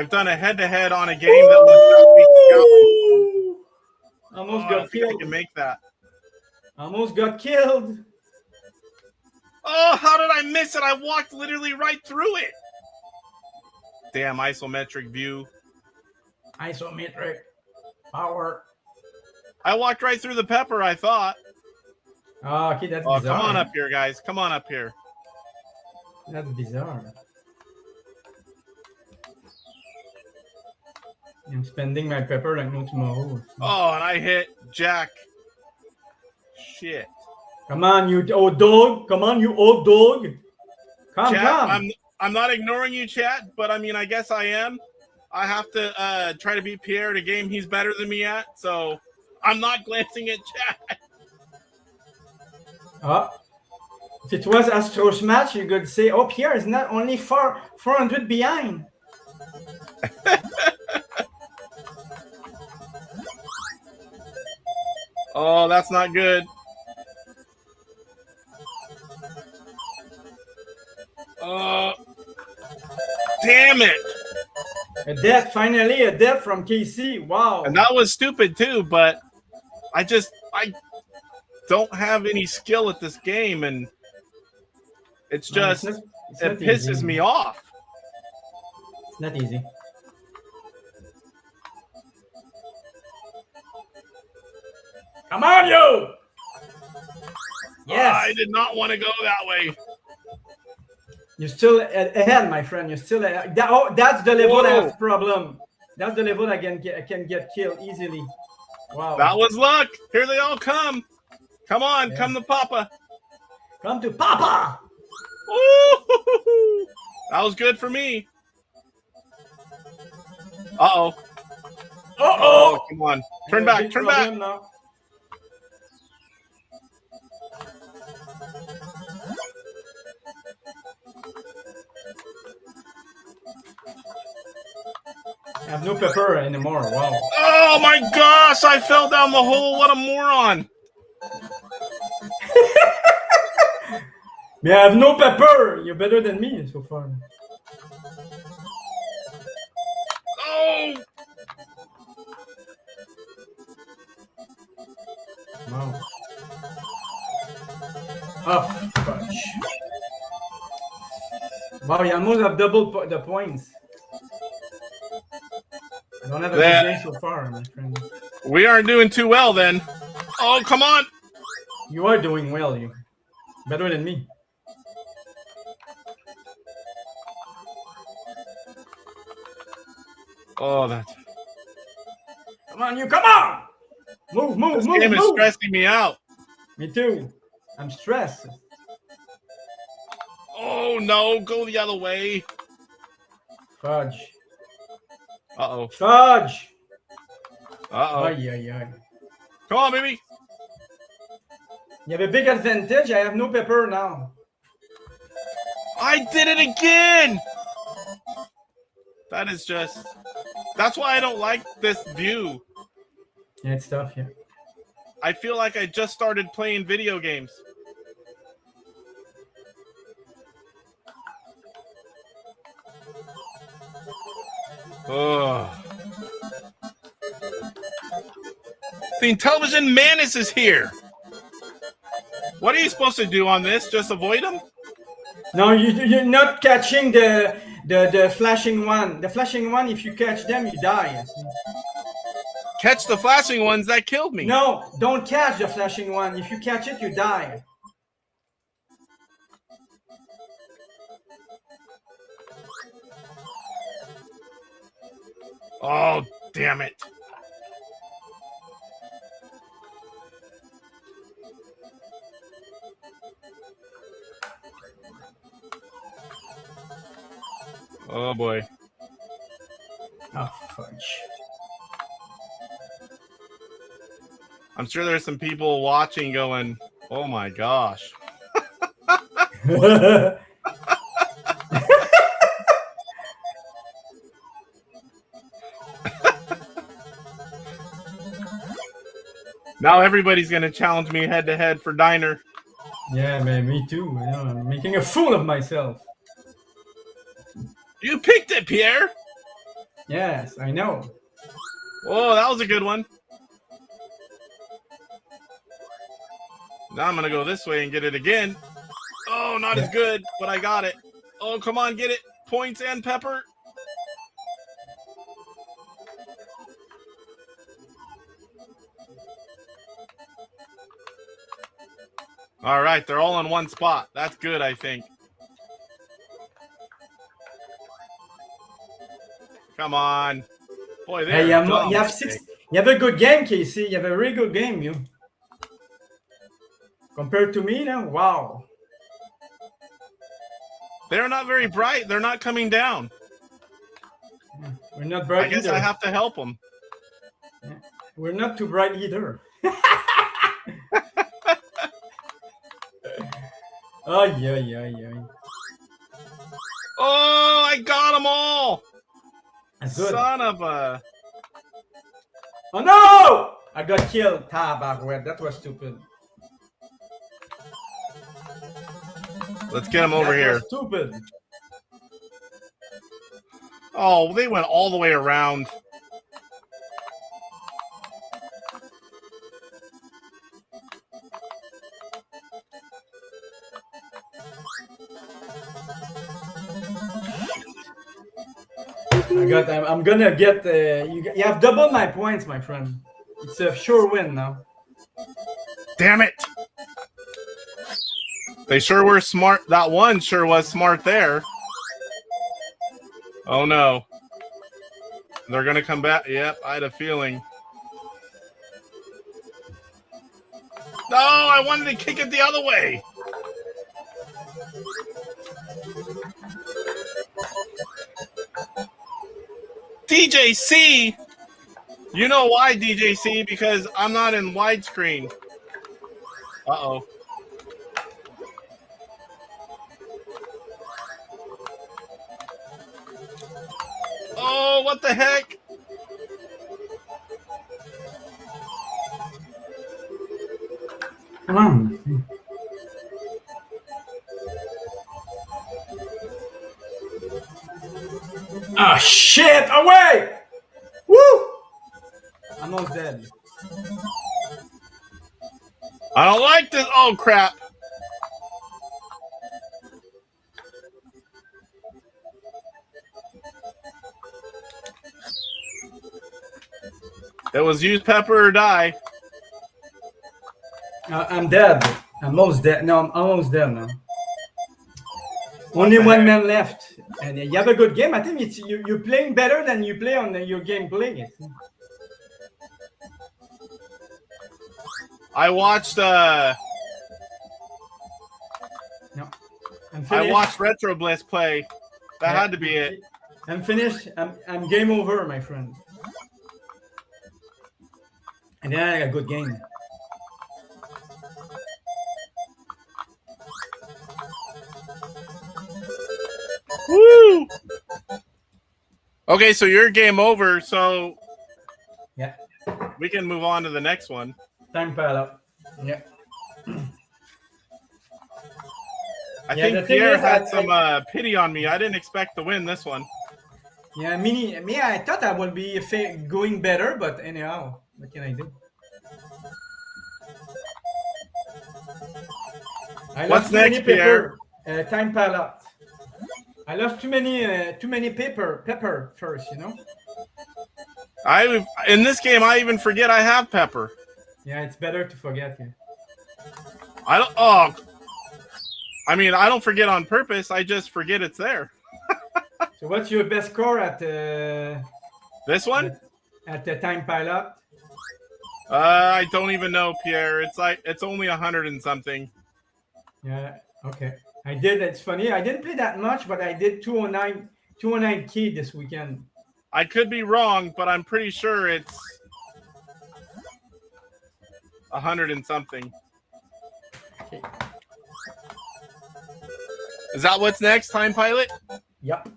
done a head-to-head on a game that was Almost I got think I killed. can make that. Almost got killed. Oh, how did I miss it? I walked literally right through it. Damn, isometric view. Isometric power. I walked right through the pepper, I thought. Oh, okay, that's Oh, bizarre. come on up here, guys. Come on up here. That's bizarre. I'm spending my pepper like no tomorrow. Oh, and I hit Jack. Shit. Come on, you old dog. Come on, you old dog. Come, Chat, come. I'm not ignoring you, chat, but I mean, I guess I am. I have to try to beat Pierre at a game he's better than me at, so I'm not glancing at chat. Oh. If it was Astro's match, you could say, oh, Pierre is not only 400 behind. Oh, that's not good. Damn it. A death, finally, a death from KC. Wow. And that was stupid too, but I don't have any skill at this game, and it's just, it's it not pisses easy. me off. It's not easy. Come on, you! Yes. I did not want to go that way. You're still ahead, my friend. You're still ahead. That's the level I Whoa. have problem. That's the level I can get killed easily. Wow. That was luck. Here they all come. Come on, Yeah. come to Papa. Come to Papa. Ooh, that was good for me. Uh-oh. Oh, come on. Turn back, turn back. Now. I have no pepper anymore. Wow. Oh my gosh, I fell down the hole. What a moron. Yeah, I have no pepper. You're better than me so far. Oh, Wow. Oh, fudge. Wow, you almost have double the points. I don't have a good game so far, my friend. We aren't doing too well then. Oh, come on. You are doing well, you. Better than me. Oh, that's... Come on, you. Come on. Move. This game is stressing me out. Me too. I'm stressed. Oh, no. Go the other way. Fudge. Uh-oh. Fudge. Uh-oh. Ay. Come on, baby. You have a big advantage. I have no pepper now. I did it again. That is just... That's why I don't like this view. Yeah, it's tough, yeah. I feel like I just started playing video games. Oh. The Intellivision Menace is here. What are you supposed to do on this? Just avoid him? No, you're not catching the flashing one. The flashing one, if you catch them, you die. Catch the flashing ones that killed me. No, don't catch the flashing one. If you catch it, you die. Oh, damn it. Oh, boy. Oh, fudge. I'm sure there's some people watching going, oh, my gosh. Now everybody's going to challenge me head-to-head for Diner. Yeah, man, me too. You know, I'm making a fool of myself. You picked it, Pierre. Yes, I know. Oh, that was a good one. Now I'm going to go this way and get it again. Oh, not as good, but I got it. Oh, come on, get it. Points and pepper. All right, they're all in one spot. That's good, I think. Come on. Boy, Hey, you have six. You have a good game, Casey. You have a really good game, you. Compared to me, now, wow. They're not very bright. They're not coming down. We're not bright. I guess either. I have to help them. Yeah. We're not too bright either. Oh, yeah. Oh, I got them all. That's good. Son of a... Oh, no! I got killed. That was stupid. Let's get him over here. Stupid. Oh, they went all the way around. I'm gonna get. You have double my points, my friend. It's a sure win now. Damn it! They sure were smart. That one sure was smart there. Oh no. They're gonna come back. Yep, I had a feeling. No, I wanted to kick it the other way. DJC! You know why, DJC? Because I'm not in widescreen. Uh-oh. Oh, what the heck? Come on. Ah, shit! Away! Woo! I'm almost dead. I don't like this. Oh, crap. It was use pepper or die. I'm dead. I'm almost dead. No, I'm almost dead now. Only one man left. And you have a good game. I think you're playing better than you play on your gameplay. I watched No. I watched Retro Bliss play. That had to be it. I'm finished. I'm game over, my friend. And then I got a good game. Woo! Okay, so you're game over, so yeah, we can move on to the next one. Time pile up. Yeah. I think Pierre had some pity on me. I didn't expect to win this one. Yeah, me, I thought I would be going better, but anyhow, what can I do? What's next, Pierre? Time pile up. I lost too many pepper first, you know. In this game, I even forget I have pepper. Yeah, it's better to forget. Yeah. I don't. Oh, I mean, I don't forget on purpose. I just forget it's there. So, what's your best score at this one? At the time pile up? I don't even know, Pierre. It's only 100 and something. Yeah. Okay. I did. It's funny. I didn't play that much, but I did 209 key this weekend. I could be wrong, but I'm pretty sure it's 100 and something. Okay. Is that what's next, Time Pilot? Yep.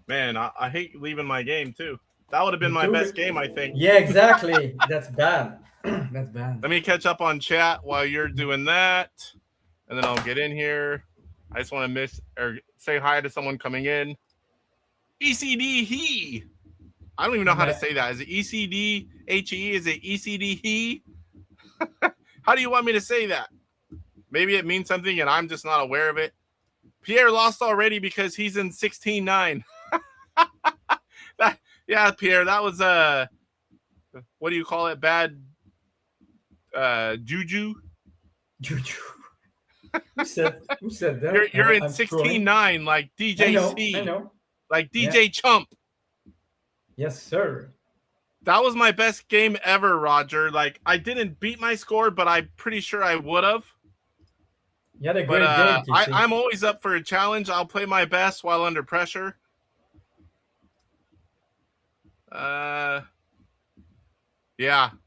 Man, I hate leaving my game too. That would have been my best game, I think. Yeah, exactly. That's bad. That's bad. Let me catch up on chat while you're doing that, and then I'll get in here. I just want to say hi to someone coming in. ECD he. I don't even know how to say that. Is it ECD HE? Is it ECD he? How do you want me to say that? Maybe it means something and I'm just not aware of it. Pierre lost already because he's in 16-9. Yeah, Pierre, that was what do you call it? Bad juju. Juju. Who said that? You're in 16-9 like DJ C. I know. Like DJ Chump. Yes, sir. That was my best game ever, Roger. Like, I didn't beat my score, but I'm pretty sure I would have. You had a great game. I'm always up for a challenge. I'll play my best while under pressure. Yeah,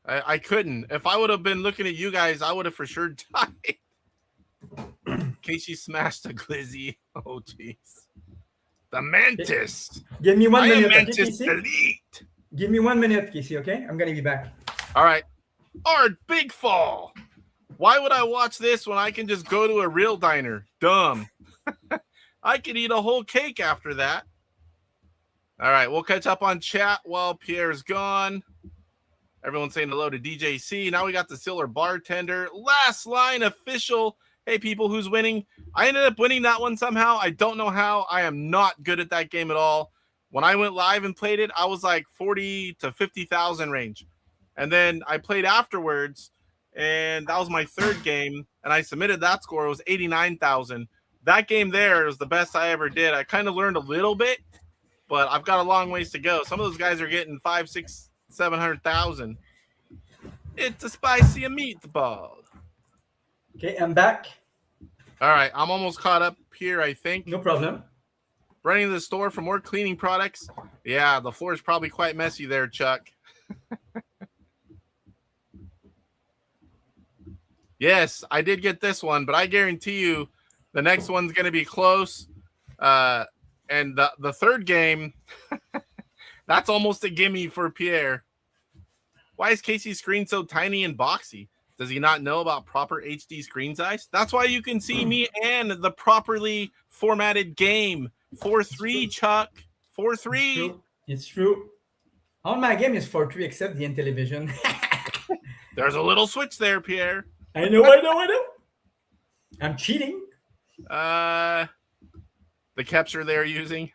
I couldn't. If I would have been looking at you guys, I would have for sure died. Casey smashed a glizzy. Oh, jeez. The Mantis. Give me 1 minute. Mantis delete. Give me 1 minute, Casey, okay? I'm going to be back. All right. Art Big Fall. Why would I watch this when I can just go to a real diner? Dumb. I could eat a whole cake after that. All right. We'll catch up on chat while Pierre's gone. Everyone's saying hello to DJ C. Now we got the Silver Bartender. Last line official. Hey, people, who's winning? I ended up winning that one somehow. I don't know how. I am not good at that game at all. When I went live and played it, I was like 40 to 50,000 range. And then I played afterwards, and that was my third game, and I submitted that score. It was 89,000. That game there was the best I ever did. I kind of learned a little bit, but I've got a long ways to go. Some of those guys are getting 5, 6, 700,000. It's a spicy meatball. Okay, I'm back. All right, I'm almost caught up here, I think. No problem. Running to the store for more cleaning products. Yeah, the floor is probably quite messy there, Chuck. Yes, I did get this one, but I guarantee you the next one's going to be close. And the third game, that's almost a gimme for Pierre. Why is Casey's screen so tiny and boxy? Does he not know about proper HD screen size? That's why you can see me and the properly formatted game. 4-3, Chuck. 4-3. It's true. All my game is 4-3 except the Intellivision. There's a little switch there, Pierre. I know. I'm cheating. The capture they're using.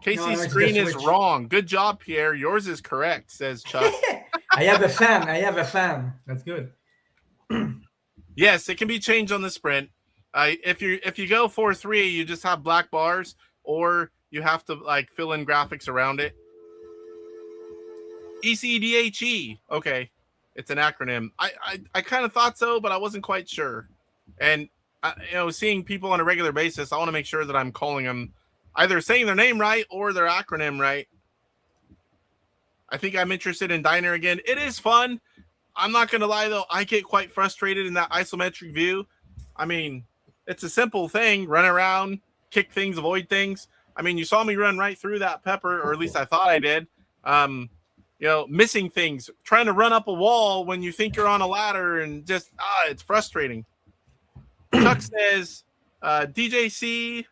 Casey's it's screen the is Switch. wrong. Good job, Pierre. Yours is correct, says Chuck. I have a fan. That's good. Yes, it can be changed on the Sprint. If you go 4-3, you just have black bars, or you have to like fill in graphics around it. ECDHE. Okay, it's an acronym. I kind of thought so, but I wasn't quite sure. And seeing people on a regular basis, I want to make sure that I'm calling them either saying their name right or their acronym right. I think I'm interested in Diner again. It is fun. I'm not going to lie, though. I get quite frustrated in that isometric view. I mean, it's a simple thing. Run around, kick things, avoid things. I mean, you saw me run right through that pepper, or at least I thought I did. Missing things, trying to run up a wall when you think you're on a ladder, and just, it's frustrating. Chuck says, DJC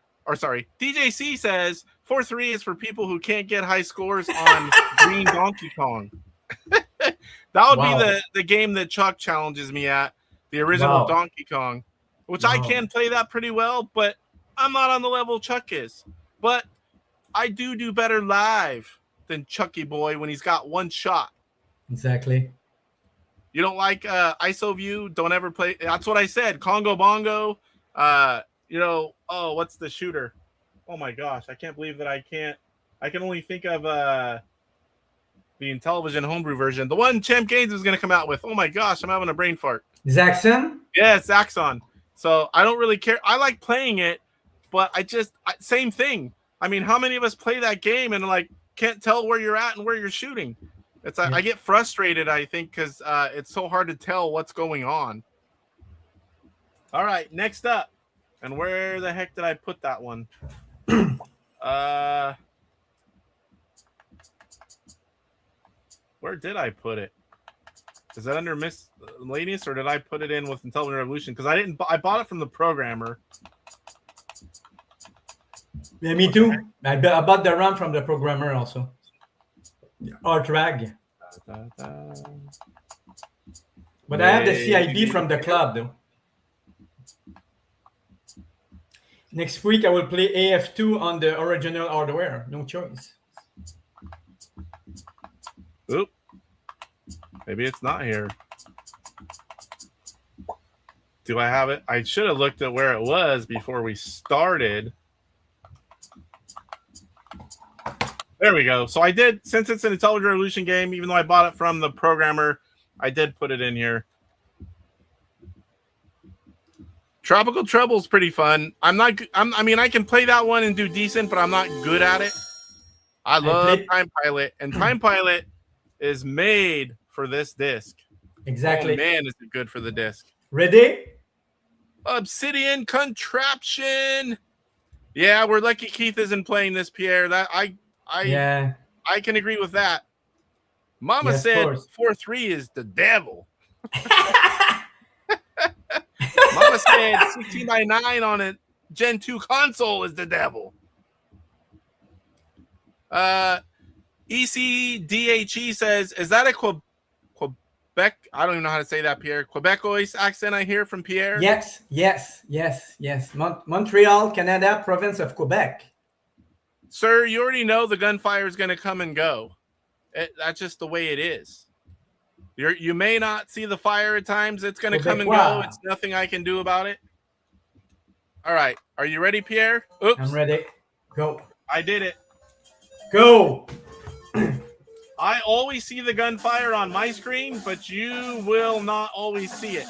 says, 4-3 is for people who can't get high scores on Green Donkey Kong. That would be the game that Chuck challenges me at, the original Donkey Kong, which I can play that pretty well, but I'm not on the level Chuck is. But I do better live than Chucky Boy when he's got one shot. Exactly. You don't like ISO view? Don't ever play. That's what I said. Congo Bongo. What's the shooter? Oh my gosh, I can't believe that I can only think of the Intellivision Homebrew version. The one Champ Gaines was going to come out with. Oh my gosh, I'm having a brain fart. Zaxxon? Yeah, it's Zaxxon. So I don't really care. I like playing it, but same thing. I mean, how many of us play that game and like can't tell where you're at and where you're shooting? I get frustrated, I think, because it's so hard to tell what's going on. All right, next up. And where the heck did I put that one? Where did I put it? Is that under miscellaneous, or did I put it in with Intellivision Revolution? Because I bought it from the programmer. Yeah, me too. I bought the ROM from the programmer also. AtariAge. But I have the CIB from the club, though. Next week, I will play AF2 on the original hardware. No choice. Oop. Maybe it's not here. Do I have it? I should have looked at where it was before we started. There we go. So I did, since it's an Intellivision Revolution game, even though I bought it from the programmer, I did put it in here. Tropical Trouble's pretty fun. I can play that one and do decent, but I'm not good at it. I love Time Pilot, and Time Pilot is made for this disc. Exactly. Oh, man, is it good for the disc. Ready? Obsidian Contraption. Yeah, we're lucky Keith isn't playing this, Pierre. I can agree with that. Mama said 4-3 is the devil. Mama said 16x9 on a Gen 2 console is the devil. ECDHE says, is that a Quebec? I don't even know how to say that, Pierre. Quebecois accent I hear from Pierre? Yes. Montreal, Canada, province of Quebec. Sir, you already know the gunfire is going to come and go. That's just the way it is. You may not see the fire at times. It's going to come and go. It's nothing I can do about it. All right. Are you ready, Pierre? Oops. I'm ready. Go. I did it. Go. I always see the gunfire on my screen, but you will not always see it.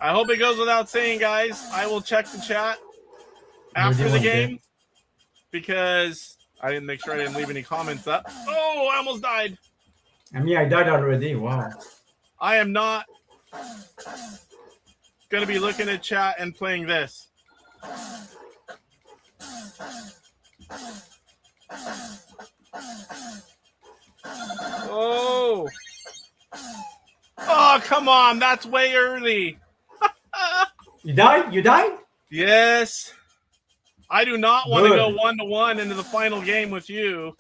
I hope it goes without saying, guys. I will check the chat after the game because I didn't make sure I didn't leave any comments up. Oh, I almost died. I died already. Wow. I am not going to be looking at chat and playing this. Oh. Oh, come on. That's way early. You died? Yes. I do not want to go 1-1 into the final game with you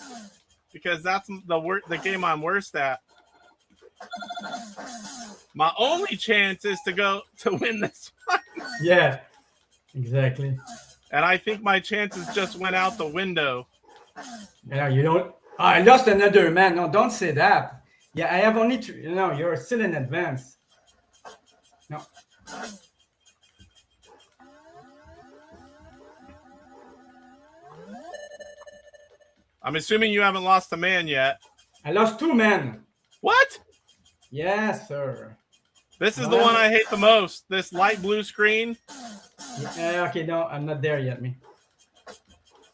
because that's the game I'm worst at. My only chance is to win this one. Yeah. Exactly. And I think my chances just went out the window. Yeah, you don't. Oh, I lost another man. No, don't say that. Yeah, I have only two. No, you're still in advance. No. I'm assuming you haven't lost a man yet. I lost 2 men. What? Yes, sir. This is the one I hate the most. This light blue screen. Yeah, okay, no, I'm not there yet, me.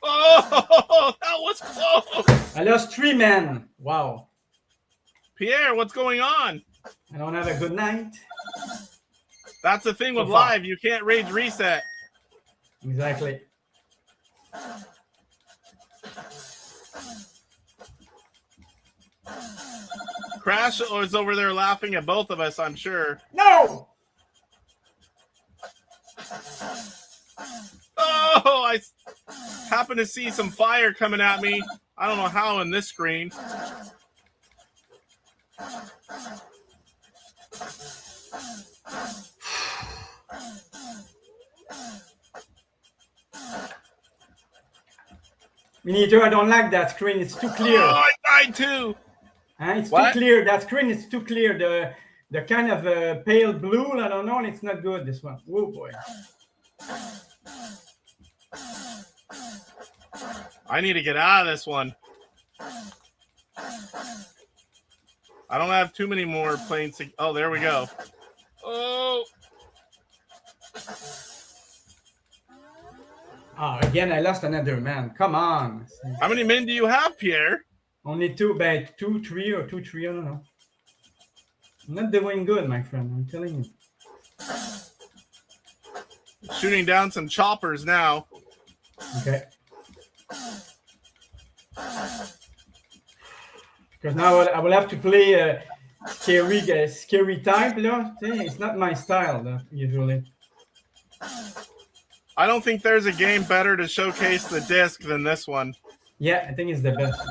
Oh, that was close. I lost 3 men. Wow. Pierre, what's going on? I don't have a good night. That's the thing with So far. live. You can't rage reset. Exactly. Crash is over there laughing at both of us, I'm sure. No! Oh, I happen to see some fire coming at me. I don't know how in this screen. Meteor, I don't like that screen. It's too clear. Oh, I died too. It's What? too clear. That screen is too clear. The kind of pale blue, I don't know, and it's not good, this one. Oh, boy. I need to get out of this one. I don't have too many more planes. Oh, there we go. Oh. Oh, again, I lost another man. Come on. How many men do you have, Pierre? Only 2, but 2, 3, or 2, 3, I don't know. I'm not doing good, my friend. I'm telling you. Shooting down some choppers now. Okay. Because now I will have to play scary type, it's not my style, usually. I don't think there's a game better to showcase the disc than this one. Yeah, I think it's the best.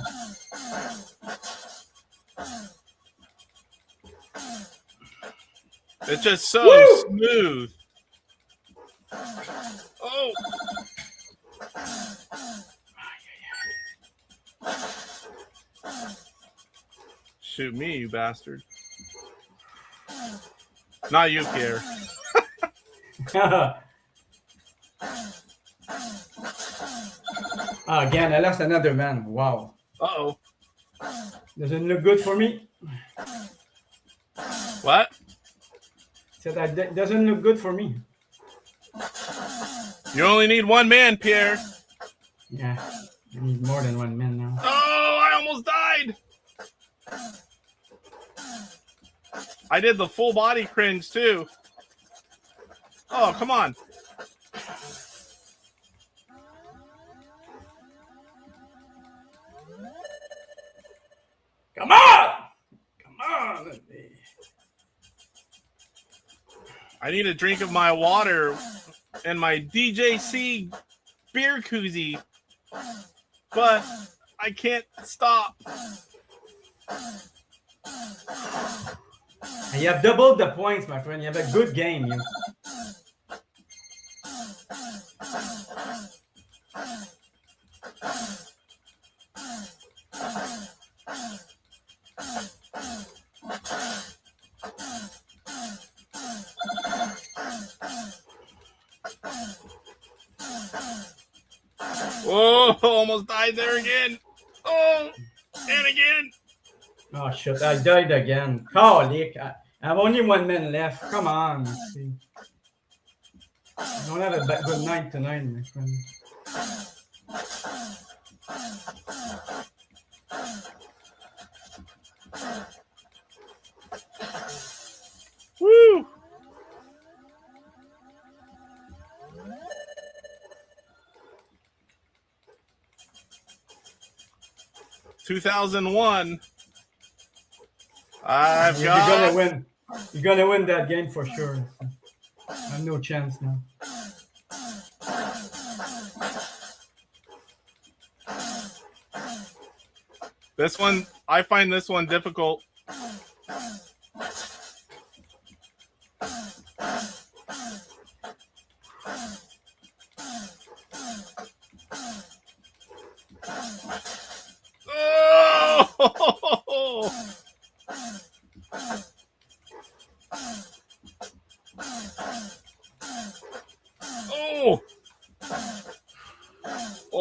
It's just so smooth. Oh. Shoot me, you bastard. Not you, Pierre. Again, I lost another man. Wow. Uh-oh. Doesn't look good for me. What? Said that doesn't look good for me. You only need 1 man, Pierre. Yeah, I need more than 1 man now. Oh, I almost died. I did the full body cringe, too. Oh, come on. Come on! Come on! I need a drink of my water and my DJC beer koozie, but I can't stop. You have doubled the points, my friend. You have a good game. You. Whoa, almost died there again. Oh, and again. Oh, shit. I died again. Holy, I have only 1 man left. Come on. Let's see. I don't have a good night tonight, my friend. Woo! (2001). You're gonna win. You're gonna win that game for sure. I have no chance now. This one, I find this one difficult.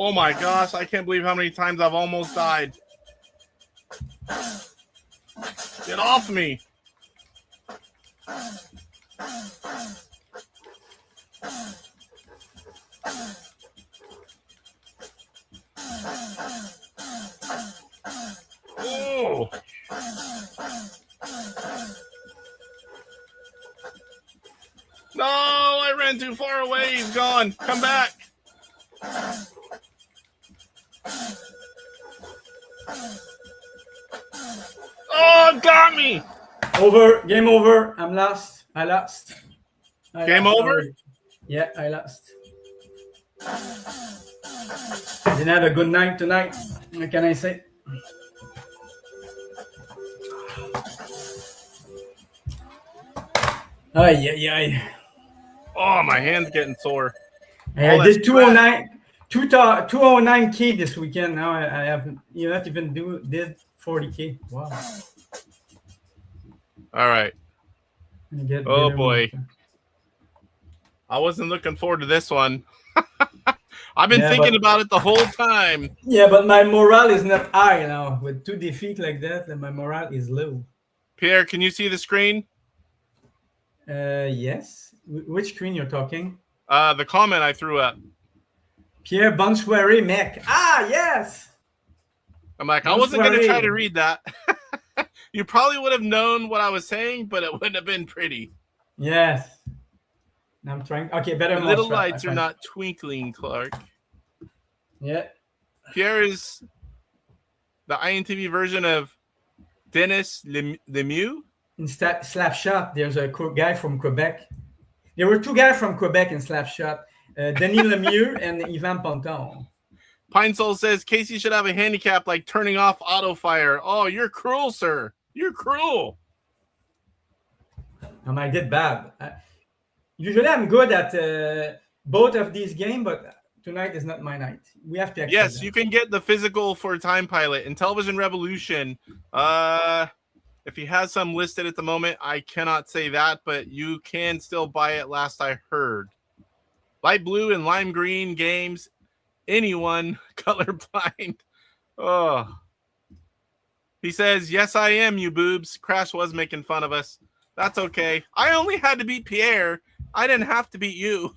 Oh my gosh, I can't believe how many times I've almost died. Get off me. Oh. No, I ran too far away. He's gone. Come back. Oh, got me. Over. Game over. I'm lost. I lost. Game over? Already. Yeah, I lost. I didn't have a good night tonight. What can I say? Ay. Oh, my hand's getting sore. Hey, I did 209K this weekend. Now I haven't. You not even did 40K. Wow. All right. Oh boy. I wasn't looking forward to this one. I've been thinking about it the whole time. Yeah, but my morale is not high now. With 2 defeats like that, and my morale is low. Pierre, can you see the screen? Yes. Which screen you're talking? The comment I threw up. Pierre Bonsoiré mec. Ah, yes. I'm like, I wasn't going to try to read that. You probably would have known what I was saying, but it wouldn't have been pretty. Yes. I'm trying. Okay, better. The little lights are not twinkling, Clark. Yeah. Pierre is the INTV version of Dennis Lemieux. In Slapshot, there's a guy from Quebec. There were 2 guys from Quebec in Slapshot. Denis Lemieux and Ivan Ponton. Pine Soul says Casey should have a handicap like turning off auto fire. Oh, you're cruel, sir. You're cruel. I did bad. Usually I'm good at both of these games, but tonight is not my night. We have to. Yes, you can get the physical for Time Pilot in Intellivision Revolution. If he has some listed at the moment, I cannot say that, but you can still buy it. Last I heard. Light blue and lime green games. Anyone colorblind. Oh. He says, yes, I am, you boobs. Crash was making fun of us. That's okay. I only had to beat Pierre. I didn't have to beat you.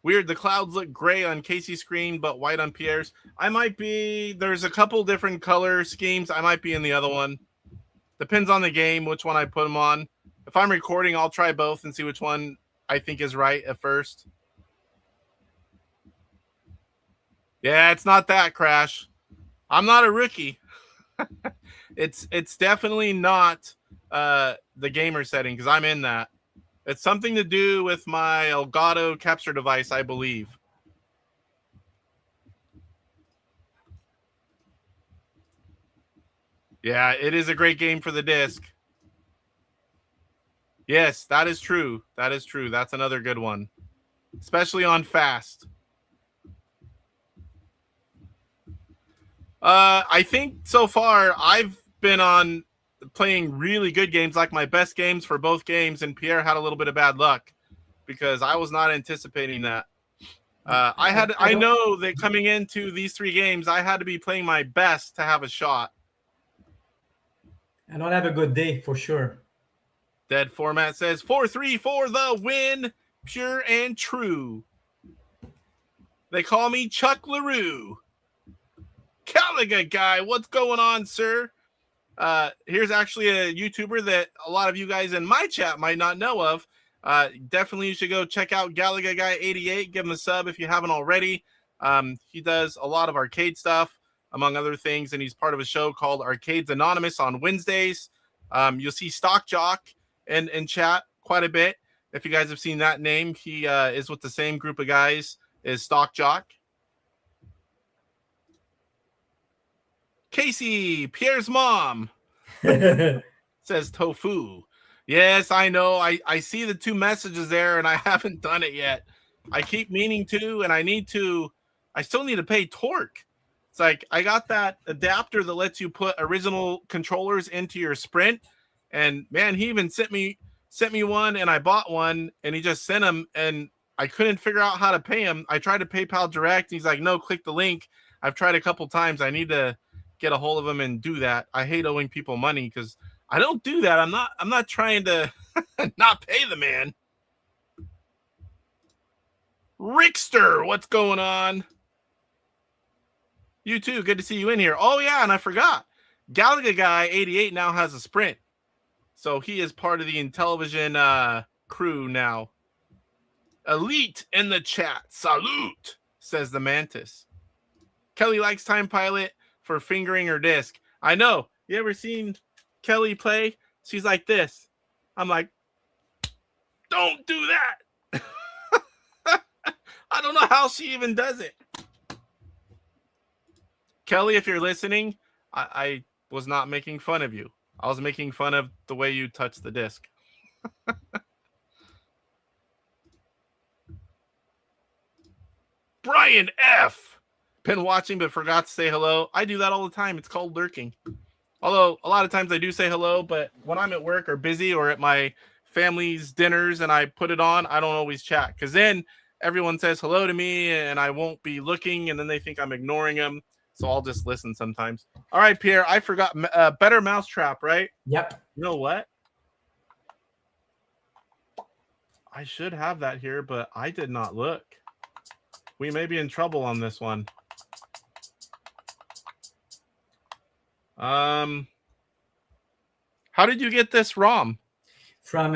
Weird. The clouds look gray on Casey's screen, but white on Pierre's. I might be. There's a couple different color schemes. I might be in the other one. Depends on the game, which one I put them on. If I'm recording, I'll try both and see which one I think is right at first. Yeah, it's not that, Crash. I'm not a rookie. It's definitely not the gamer setting because I'm in that. It's something to do with my Elgato capture device, I believe. Yeah, it is a great game for the disc. Yes, that is true. That is true. That's another good one, especially on fast. I think so far I've been on playing really good games, like my best games for both games, and Pierre had a little bit of bad luck because I was not anticipating that. I know that coming into these 3 games, I had to be playing my best to have a shot. I don't have a good day for sure. Dead Format says 4-3 for the win, pure and true. They call me Chuck LaRue. Gallagher guy, what's going on, sir? Here's actually a YouTuber that a lot of you guys in my chat might not know of. Definitely you should go check out Gallagher guy 88. Give him a sub if you haven't already. He does a lot of arcade stuff, among other things, and he's part of a show called Arcades Anonymous on Wednesdays. You'll see Stock Jock in chat quite a bit. If you guys have seen that name, he is with the same group of guys as Stock Jock. Casey, Pierre's mom, says Tofu. Yes, I know. I see the 2 messages there, and I haven't done it yet. I keep meaning to, and I still need to pay Torque. It's like I got that adapter that lets you put original controllers into your Sprint, and man, he even sent me sent me one and I bought one and he just sent them and I couldn't figure out how to pay him. I tried to PayPal direct. He's like, no, click the link. I've tried a couple times. I need to get a hold of him and do that. I hate owing people money because I don't do that. I'm not trying to not pay the man. Rickster, what's going on? You too. Good to see you in here. Oh, yeah, and I forgot. Galaga Guy 88 now has a sprint. So he is part of the Intellivision crew now. Elite in the chat. Salute, says the Mantis. Kelly likes Time Pilot for fingering her disc. I know. You ever seen Kelly play? She's like this. I'm like, don't do that. I don't know how she even does it. Kelly, if you're listening, I was not making fun of you. I was making fun of the way you touch the disc. Brian F. Been watching but forgot to say hello. I do that all the time. It's called lurking. Although a lot of times I do say hello, but when I'm at work or busy or at my family's dinners and I put it on, I don't always chat. Because then everyone says hello to me and I won't be looking and then they think I'm ignoring them. So I'll just listen sometimes. All right, Pierre, I forgot. Better Mousetrap, right? Yep. You know what? I should have that here, but I did not look. We may be in trouble on this one. How did you get this ROM? From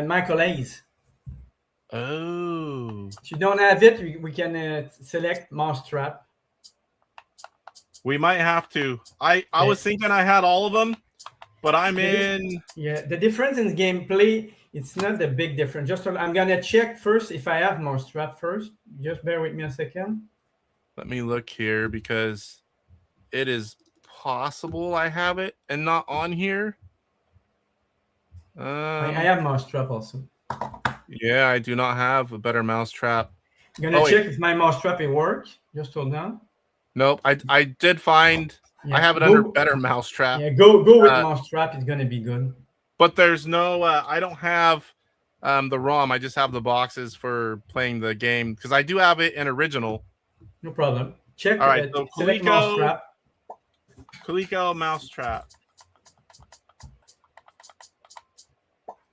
Michael Hayes. Oh. If you don't have it, we can select Mousetrap. We might have to. I was thinking I had all of them, but I'm in. Yeah, the difference in gameplay, it's not the big difference. I'm gonna check first if I have Mousetrap first. Just bear with me a second. Let me look here because it is possible I have it and not on here. I have Mousetrap also. Yeah, I do not have a Better Mousetrap. I'm gonna check if my Mousetrap it works. Just hold on. Nope, I did find I have it under Better Mousetrap. Yeah, go with Mousetrap. It's gonna be good. But there's no. I don't have the ROM. I just have the boxes for playing the game because I do have it in original. No problem. Check. All right, so select Mousetrap. Coleco Mousetrap.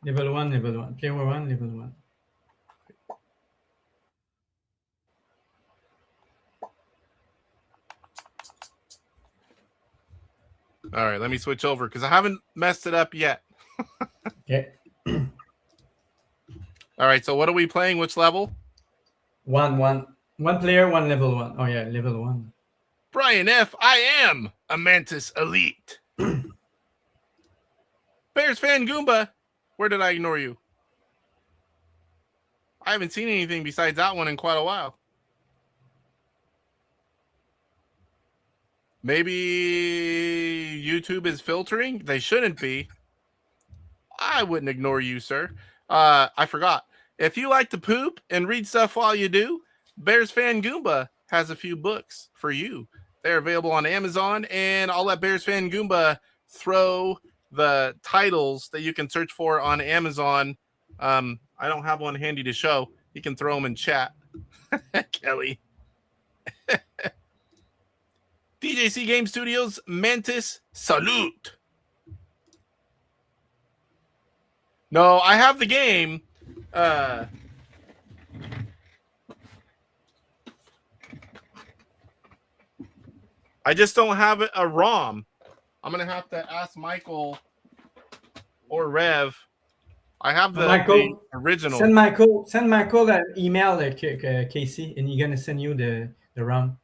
Level 1, level 1. Player 1, level 1. All right, let me switch over because I haven't messed it up yet. Okay. All right, so what are we playing? Which level? 1. One player, 1 level 1. Oh, yeah, level 1. Brian F., I am a Mantis Elite. Bears fan Goomba, where did I ignore you? I haven't seen anything besides that one in quite a while. Maybe YouTube is filtering? They shouldn't be. I wouldn't ignore you, sir. I forgot. If you like to poop and read stuff while you do, Bears Fan Goomba has a few books for you. They're available on Amazon, and I'll let Bears Fan Goomba throw the titles that you can search for on Amazon. I don't have one handy to show. You can throw them in chat. Kelly. DJC Game Studios, Mantis, salute. No, I have the game. I just don't have a ROM. I'm going to have to ask Michael or Rev. I have the original. Send Michael an email to Casey, and he's going to send you the ROM.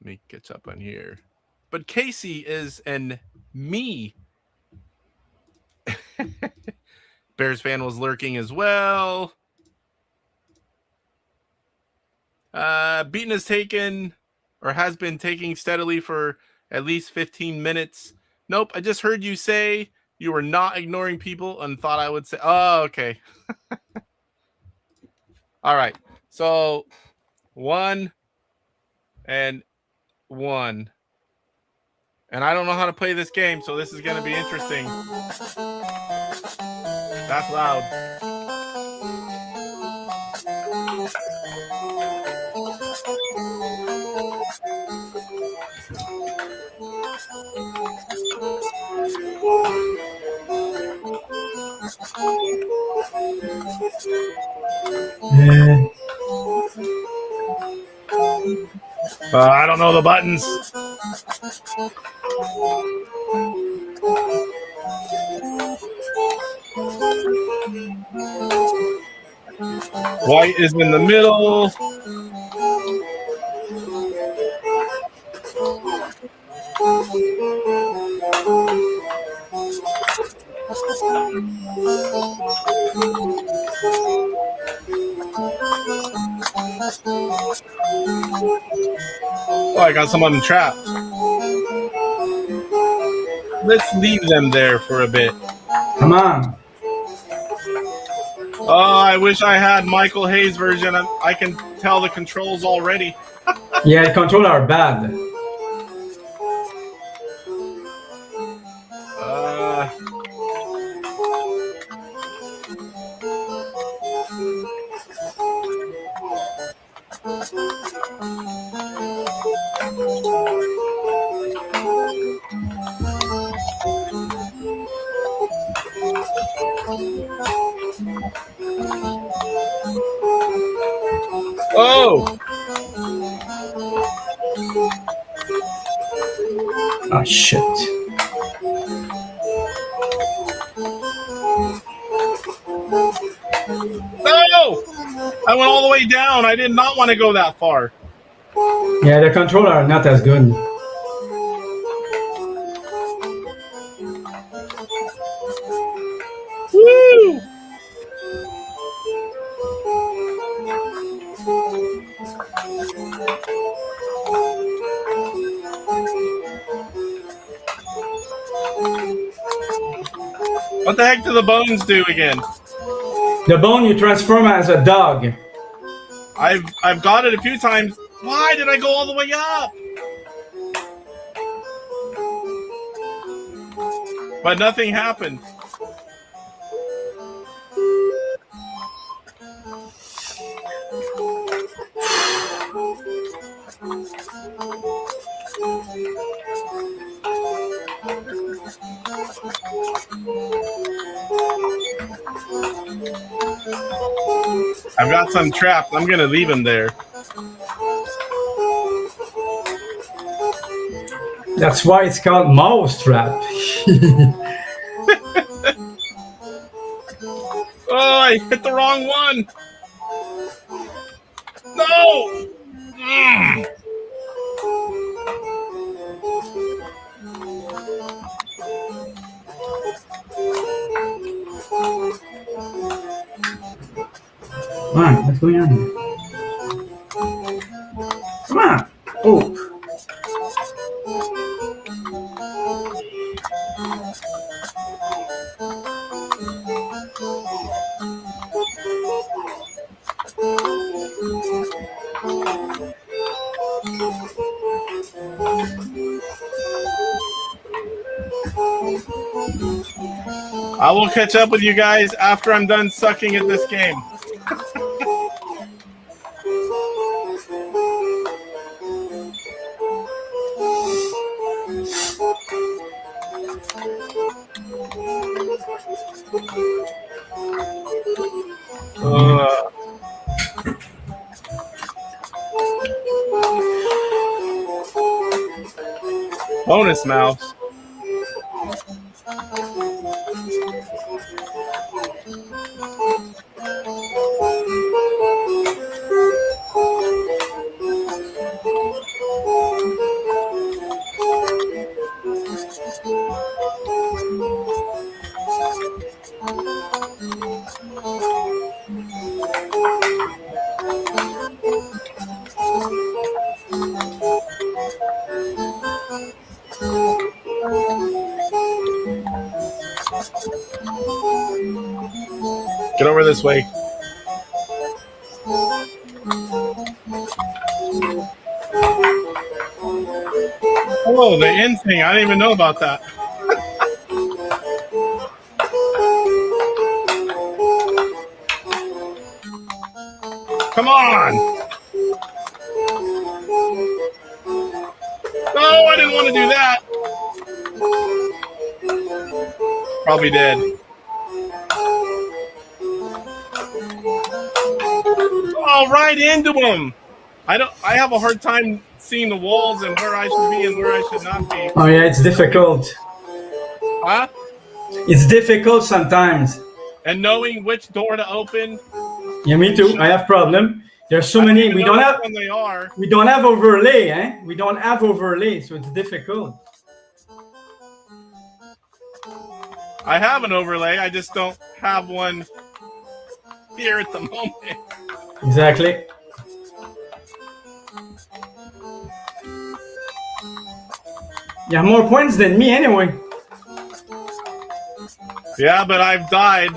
Let me get up on here. But Casey is an me. Bears fan was lurking as well. Beaton has taken or has been taking steadily for at least 15 minutes. Nope, I just heard you say you were not ignoring people and thought I would say, oh, okay. All right. So 1 and 1. And I don't know how to play this game, so this is going to be interesting. That's loud. Yeah. I don't know the buttons. White is in the middle. Oh, I got someone trapped. Let's leave them there for a bit. Come on. Oh, I wish I had Michael Hayes version. I can tell the controls already. Yeah, the controls are bad. Oh! Oh, shit. No! I went all the way down. I did not want to go that far. Yeah, the controls are not as good. Woo! What the heck do the bones do again? The bone you transform as a dog. I've got it a few times. Why did I go all the way up? But nothing happened. I've got some trapped. I'm going to leave him there. That's why it's called mouse trap. Oh, I hit the wrong one. No! Mm. Come on, what's going on here? Come on! Oh! I will catch up with you guys after I'm done sucking at this game. Bonus mouse. Get over this way. Oh, the end thing. I didn't even know about that. Come on! No, I didn't want to do that. Probably did. Oh, right into him. I have a hard time seeing the walls and where I should be and where I should not be. Oh yeah, it's difficult. Huh? It's difficult sometimes. And knowing which door to open. Yeah, me too. I have problem. There's so many. We don't have. When they are. We don't have overlay, eh? We don't have overlay, so it's difficult. I have an overlay. I just don't have one here at the moment. Exactly. You have more points than me anyway. Yeah, but I've died.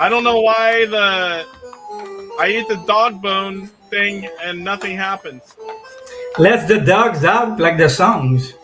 I don't know why I eat the dog bone thing and nothing happens. Let the dogs out like the songs.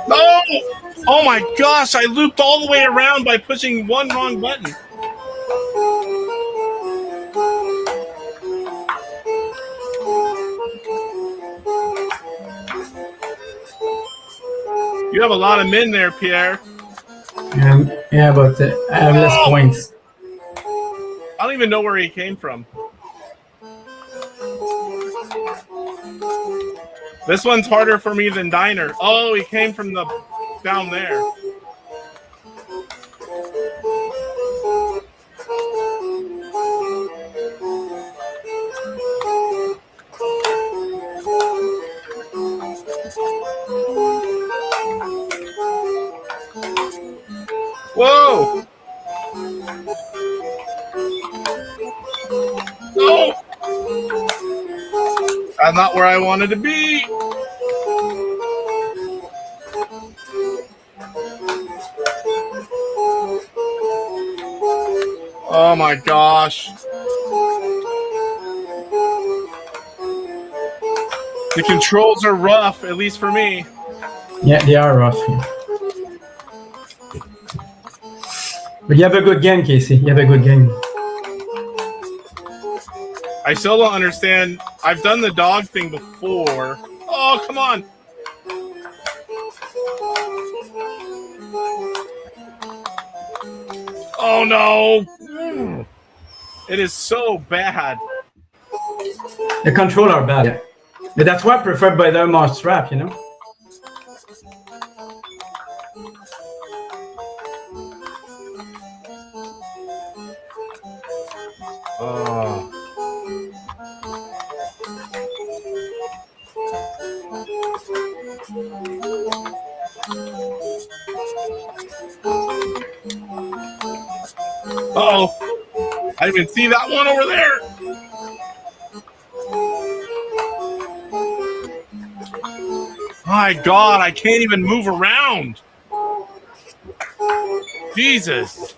No! Oh my gosh, I looped all the way around by pushing one wrong button. You have a lot of men there, Pierre. Yeah, but I have less points. I don't even know where he came from. This one's harder for me than Diner. Oh, he came from the down there. Whoa! No! That's not where I wanted to be. Oh my gosh. The controls are rough, at least for me. Yeah, they are rough. Yeah. But you have a good game, Casey. You have a good game. I still don't understand. I've done the dog thing before. Oh, come on. Oh, no. It is so bad. The controls are bad. Yeah. But that's why I prefer by the mouse strap, you know? Uh-oh. I didn't even see that one over there. My God, I can't even move around. Jesus.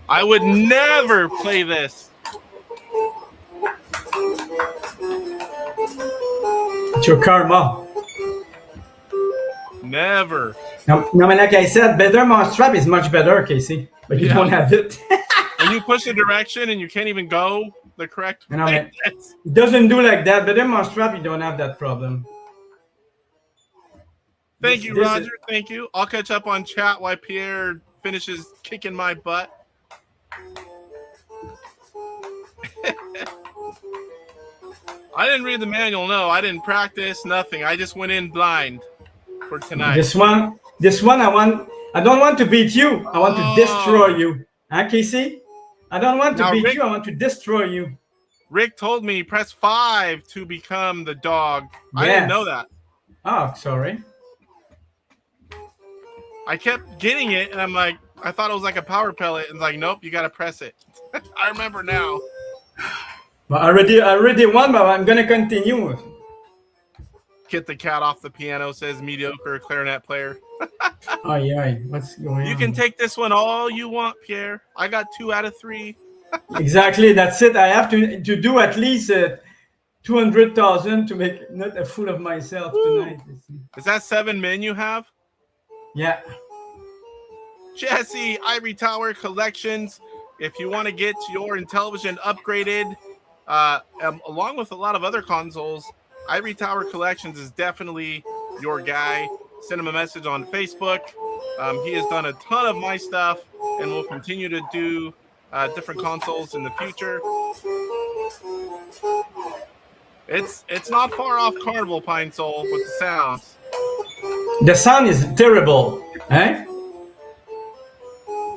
I would never play this. It's your karma. Never. No, but like I said, better mouse strap is much better, Casey. But you don't have it. When you push the direction and you can't even go the correct way. It doesn't do like that. Better mouse strap, you don't have that problem. Thank you, Roger. Thank you. I'll catch up on chat while Pierre finishes kicking my butt. I didn't read the manual. No, I didn't practice. Nothing. I just went in blind for tonight. This one, I don't want to beat you. I want to destroy you. Huh, Casey? I don't want to beat you. I want to destroy you. Rick told me press 5 to become the dog. I didn't know that. Oh, sorry. I kept getting it, and I'm like, I thought it was like a power pellet, and it's like, nope, you got to press it. I remember now. Well, I already won, but I'm gonna continue. Get the cat off the piano, says mediocre clarinet player. Oh yeah, what's going on? You can take this one all you want, Pierre. I got 2 out of 3. Exactly, that's it. I have to do at least 200,000 to make not a fool of myself tonight. Is that 7 men you have? Yeah. Jesse, Ivory Tower Collections. If you want to get your Intellivision upgraded, along with a lot of other consoles, Ivory Tower Collections is definitely your guy. Send him a message on Facebook. He has done a ton of my stuff and will continue to do different consoles in the future. It's not far off Carnival, Pine Soul, with the sounds. The sound is terrible, eh?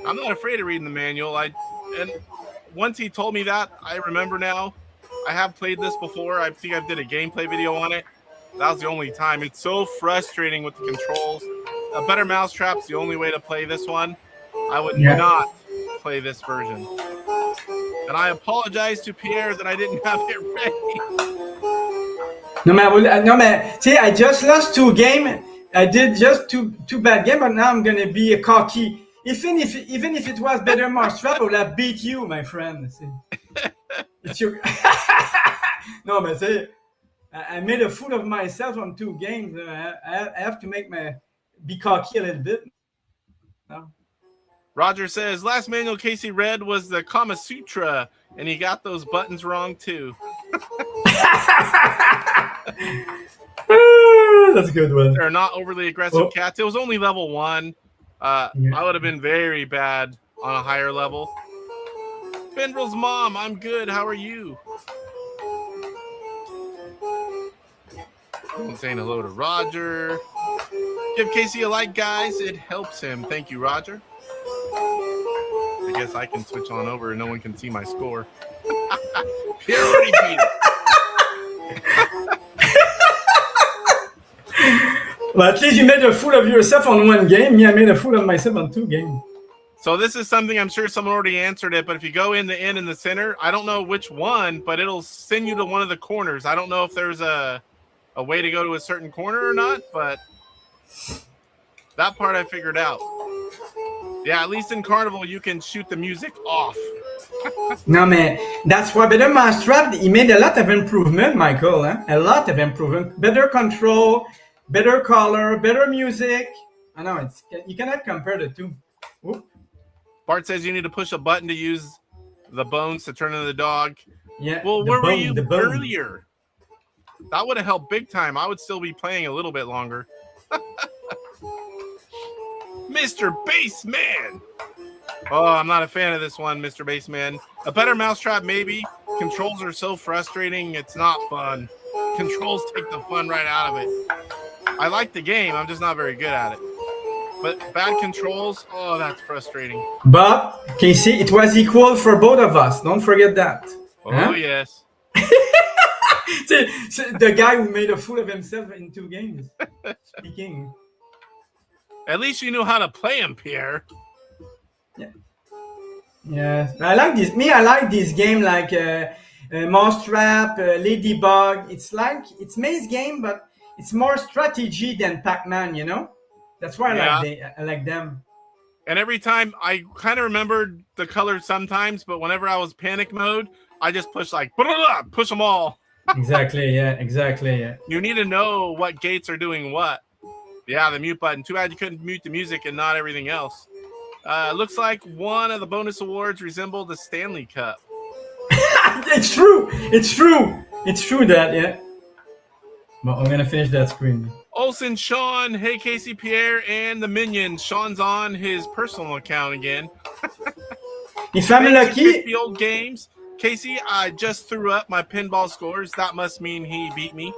I'm not afraid of reading the manual. And once he told me that, I remember now. I have played this before. I think I did a gameplay video on it. That was the only time. It's so frustrating with the controls. A better mousetrap's the only way to play this one. I would not play this version. And I apologize to Pierre that I didn't have it ready. No man. See, I just lost 2 games. I did just two bad games, but now I'm gonna be a cocky. Even if it was better mousetrap, I would have beat you, my friend. See. It's your no, but see, I made a fool of myself on 2 games. I have to be cocky a little bit. No. Roger says, last manual Casey read was the Kama Sutra, and he got those buttons wrong too. That's a good one. They're not overly aggressive cats. It was only level 1. I would have been very bad on a higher level. Bendral's mom, I'm good. How are you? I'm saying hello to Roger. Give Casey a like, guys. It helps him. Thank you, Roger. I guess I can switch on over and no one can see my score. Pierre already beat it. Well, at least you made a fool of yourself on 1 game. Me, I made a fool of myself on 2 games. So this is something I'm sure someone already answered it, but if you go in the end in the center, I don't know which one, but it'll send you to one of the corners. I don't know if there's a way to go to a certain corner or not, but that part I figured out. Yeah, at least in Carnival, you can shoot the music off. No, man, that's why better mousetrap, he made a lot of improvement, Michael. A lot of improvement. Better control, better color, better music. I know, you cannot compare the 2. Oop. Bart says you need to push a button to use the bones to turn into the dog. Yeah. Well, where were you earlier? That would have helped big time. I would still be playing a little bit longer. Mr. Bassman. Oh, I'm not a fan of this one, Mr. Bassman. A better mousetrap, maybe. Controls are so frustrating. It's not fun. Controls take the fun right out of it. I like the game. I'm just not very good at it. But bad controls, oh, that's frustrating. But, Casey, it was equal for both of us. Don't forget that. Oh, yes. See, the guy who made a fool of himself in 2 games. Speaking. At least you knew how to play him, Pierre. Yeah. I like this. I like this game like Mousetrap, Ladybug. It's Maze game, but it's more strategy than Pac-Man, you know? That's why I like them. And every time I kind of remembered the colors sometimes, but whenever I was panic mode, I just push like, push them all. Exactly, yeah. You need to know what gates are doing what. Yeah, the mute button. Too bad you couldn't mute the music and not everything else. Looks like one of the bonus awards resembled the Stanley Cup. It's true that, yeah. But I'm going to finish that screen. Olsen Sean, hey Casey, Pierre, and the Minions. Sean's on his personal account again. If I'm lucky... The old games. Casey, I just threw up my pinball scores. That must mean he beat me.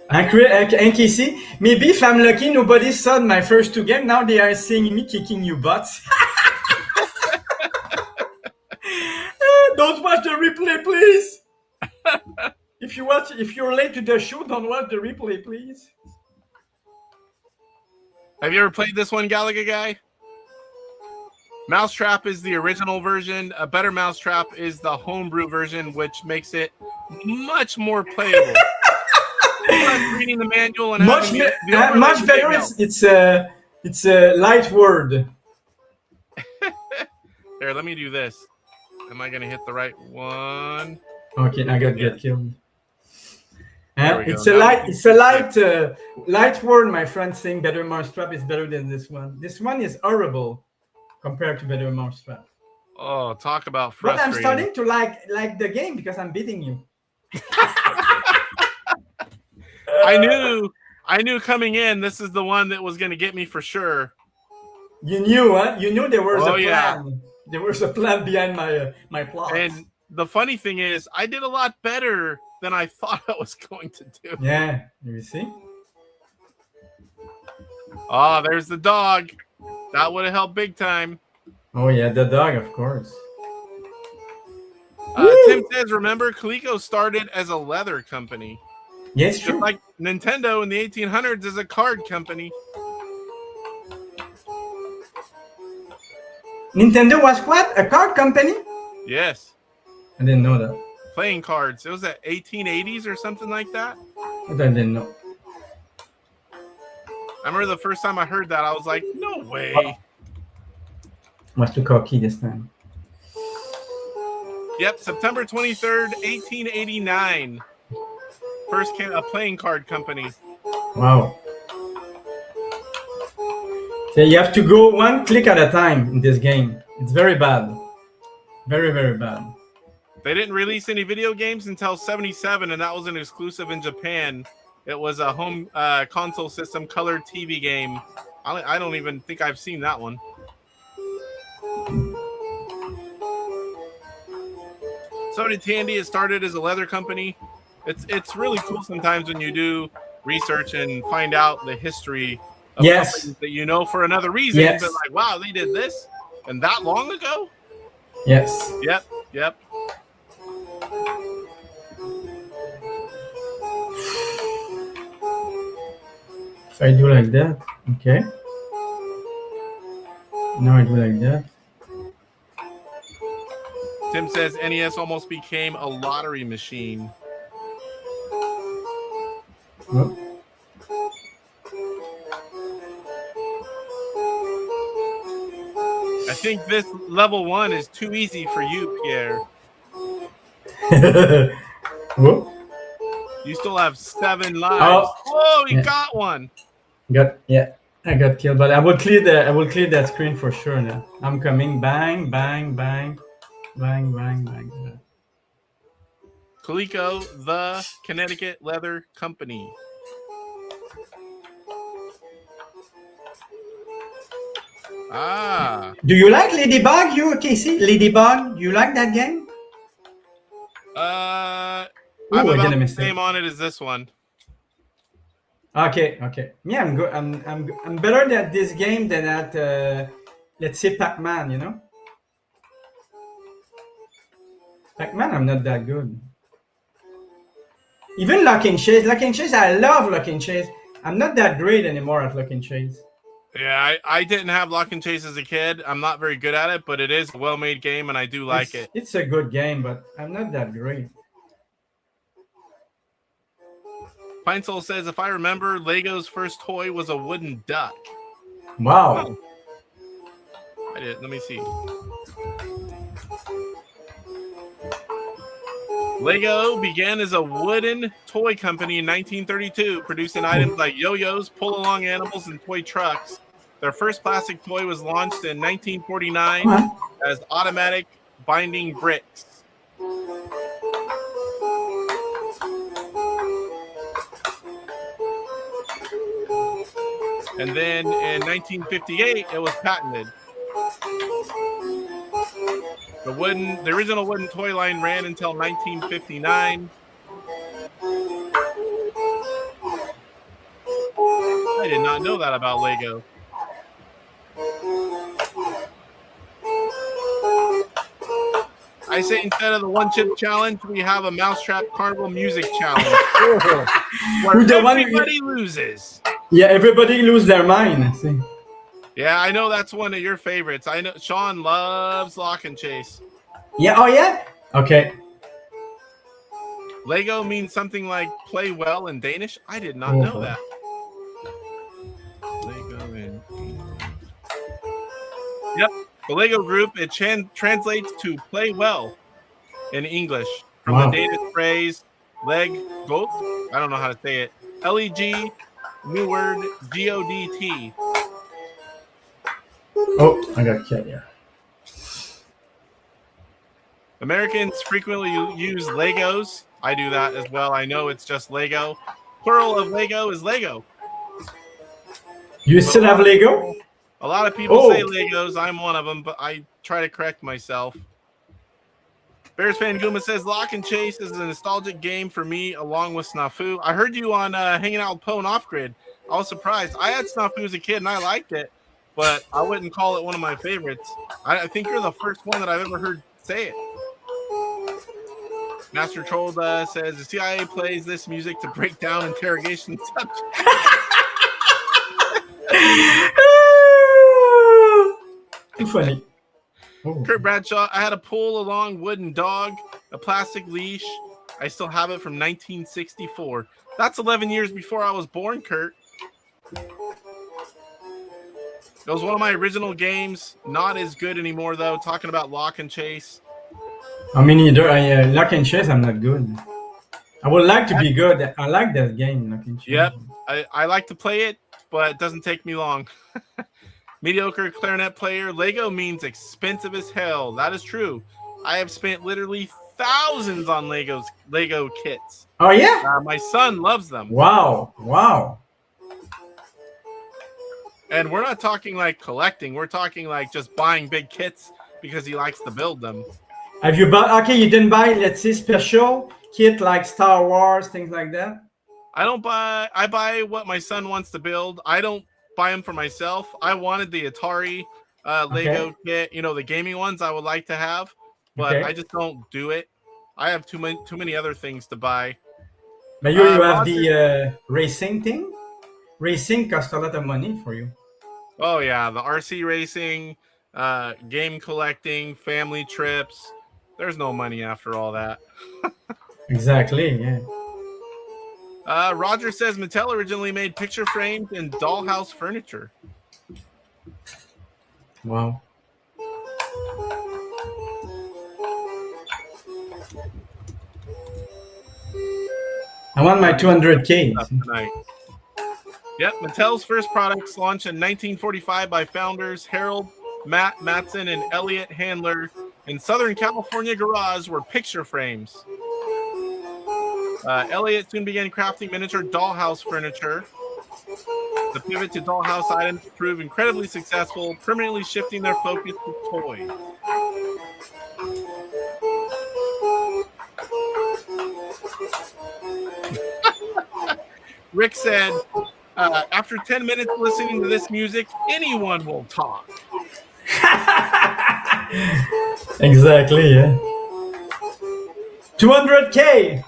And Casey, maybe if I'm lucky, nobody saw my first 2 games. Now they are seeing me kicking you butts. Don't watch the replay, please. If you're late to the show, don't watch the replay, please. Have you ever played this one, Galaga Guy? Mousetrap is the original version. A better Mousetrap is the homebrew version, which makes it much more playable. Reading the manual and much better. It's a light word. There, let me do this. Am I gonna hit the right one? Okay, I got get killed. It's a light word. My friend saying better Mousetrap is better than this one. This one is horrible compared to better Mousetrap. Oh, talk about frustrating. But I'm starting to like the game because I'm beating you. I knew coming in this is the one that was going to get me for sure. You knew, huh? You knew there was a plan. Yeah. There was a plan behind my plot. And the funny thing is, I did a lot better than I thought I was going to do. Yeah, you see? Oh, there's the dog. That would have helped big time. Oh yeah, the dog, of course. Tim says, remember, Coleco started as a leather company. Yes, Just true. like Nintendo in the 1800s is a card company. Nintendo was what? A card company? Yes. I didn't know that. Playing cards. It was at 1880s or something like that. I didn't know. I remember the first time I heard that, I was like, no way. Was too cocky this time. Yep, September 23rd, 1889. First a playing card company. Wow. So you have to go one click at a time in this game. It's very bad. Very, very bad. They didn't release any video games until 77, and that was an exclusive in Japan. It was a home console system colored TV game. I don't even think I've seen that one. So did Tandy. It started as a leather company. It's really cool sometimes when you do research and find out the history of companies that you know for another reason. Yes. But like, wow, they did this and that long ago? Yes. Yep. If I do like that, okay. Now I do like that. Tim says NES almost became a lottery machine. Oh. I think this level 1 is too easy for you, Pierre. Whoa. You still have 7 lives. Oh, he got one. I got killed, but I will clear that screen for sure now. I'm coming. Bang, bang, bang, bang, bang, bang, bang. Coleco, the Connecticut Leather Company. Ah. Do you like Ladybug, you Casey? Ladybug, you like that game? I'm I about get a the mistake. same on it as this one. Okay. Yeah, I'm good. I'm better at this game than at let's say Pac-Man. You know, Pac-Man, I'm not that good. Even Lock and Chase, I love Lock and Chase. I'm not that great anymore at Lock and Chase. Yeah, I didn't have Lock and Chase as a kid. I'm not very good at it, but it is a well-made game, and I do like it. It's a good game, but I'm not that great. Pine Soul says, if I remember, Lego's first toy was a wooden duck. Wow. I did. Let me see. Lego began as a wooden toy company in 1932, producing items like yo-yos, pull-along animals, and toy trucks. Their first plastic toy was launched in 1949 as automatic binding bricks. And then in 1958, it was patented. The original wooden toy line ran until 1959. I did not know that about Lego. I say instead of the one chip challenge, we have a Mousetrap Carnival music challenge. Where everybody loses. Yeah, everybody lose their mind. See? Yeah, I know that's one of your favorites. I know Sean loves Lock and Chase. Yeah. Oh yeah. Okay. Lego means something like play well in Danish. I did not Oh, know boy. that. Lego in. Yep, the Lego group, it translates to play well in English from Wow. the Danish phrase leg goat. I don't know how to say it. Leg, new word GODT. Oh, I got killed here. Americans frequently use Legos. I do that as well. I know it's just Lego. Plural of Lego is Lego. You still have Lego? A lot of people Oh. say Legos. I'm one of them, but I try to correct myself. Bears fan Guma says Lock and Chase is a nostalgic game for me, along with Snafu. I heard you on Hanging Out with Poe and Off Grid. I was surprised. I had Snafu as a kid and I liked it, but I wouldn't call it one of my favorites. I think you're the first one that I've ever heard say it. Master Troll says the CIA plays this music to break down interrogation subjects. Too funny. Oh. Kurt Bradshaw, I had a pull-along wooden dog, a plastic leash. I still have it from 1964. That's 11 years before I was born, Kurt. It was one of my original games. Not as good anymore, though. Talking about Lock and Chase. I mean, either Lock and Chase, I'm not good. I would like to be good. I like that game, Lock and Chase. Yep. I like to play it, but it doesn't take me long. Mediocre clarinet player. Lego means expensive as hell. That is true. I have spent literally thousands on Lego kits. Oh yeah. My son loves them. Wow. Wow. And we're not talking like collecting. We're talking like just buying big kits because he likes to build them. Have you bought? Okay, you didn't buy, let's say, special kit like Star Wars, things like that. I buy what my son wants to build. I don't buy them for myself. I wanted the Atari Lego kit, the gaming ones I would like to have, but I just don't do it. I have too many other things to buy. But you have the racing thing. Racing costs a lot of money for you. Oh yeah, the RC racing, game collecting, family trips. There's no money after all that. Exactly. Yeah. Roger says Mattel originally made picture frames and dollhouse furniture. Wow. I want my 200K. Tonight. Yep, Mattel's first products launched in 1945 by founders Harold Matson and Elliot Handler in Southern California garage were picture frames. Elliot soon began crafting miniature dollhouse furniture. The pivot to dollhouse items proved incredibly successful, permanently shifting their focus to toys. Rick said, after 10 minutes listening to this music, anyone will talk. Exactly, yeah. 200K.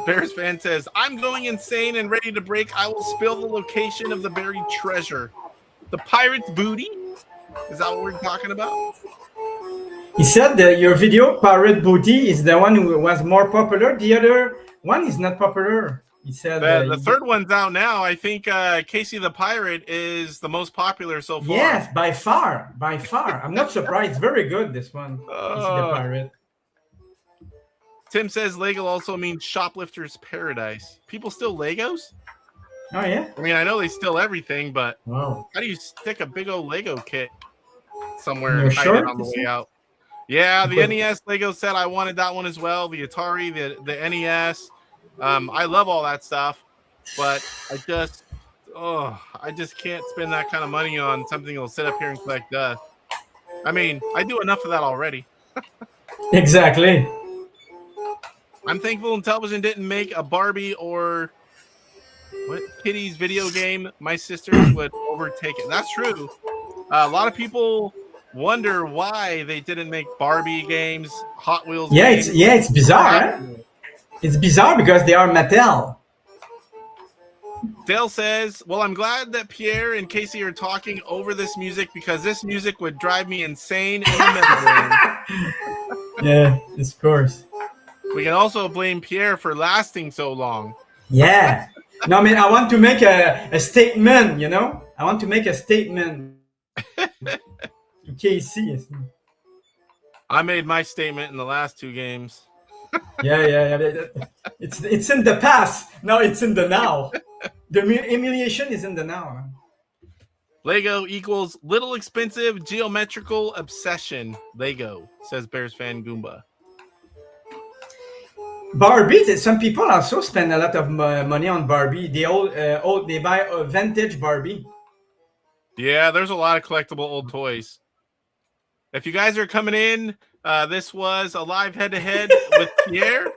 Bears fan says, I'm going insane and ready to break. I will spill the location of the buried treasure. The pirate's booty? Is that what we're talking about? He said that your video, Pirate Booty, is the one who was more popular. The other one is not popular. He said the third one's out now. I think Casey the Pirate is the most popular so far. Yes, by far. By far. I'm not surprised. It's very good, this one. Casey the Pirate. Tim says Lego also means shoplifter's paradise. People steal Legos? Oh, yeah? I mean, I know they steal everything, but Wow. how do you stick a big old Lego kit somewhere You're and hide sure? it on the way out? Yeah, the NES Lego set, I wanted that one as well. The Atari, the NES. I love all that stuff, but I just can't spend that kind of money on something that'll sit up here and collect dust. I mean, I do enough of that already. Exactly. I'm thankful Intellivision didn't make a Barbie or Kitty's video game. My sisters would overtake it. That's true. A lot of people wonder why they didn't make Barbie games, Hot Wheels games. It's bizarre, right? It's bizarre because they are Mattel. Dale says, well, I'm glad that Pierre and Casey are talking over this music because this music would drive me insane in the membrane. Yeah, of course. We can also blame Pierre for lasting so long. Yeah. No, I mean, I want to make a statement, you know? I want to make a statement to Casey. I made my statement in the last 2 games. Yeah. It's in the past. Now it's in the now. The emulation is in the now. Lego equals little expensive geometrical obsession. Lego, says Bears fan Goomba. Barbie. Some people also spend a lot of money on Barbie. They buy a vintage Barbie. Yeah, there's a lot of collectible old toys. If you guys are coming in, this was a live head-to-head with Pierre.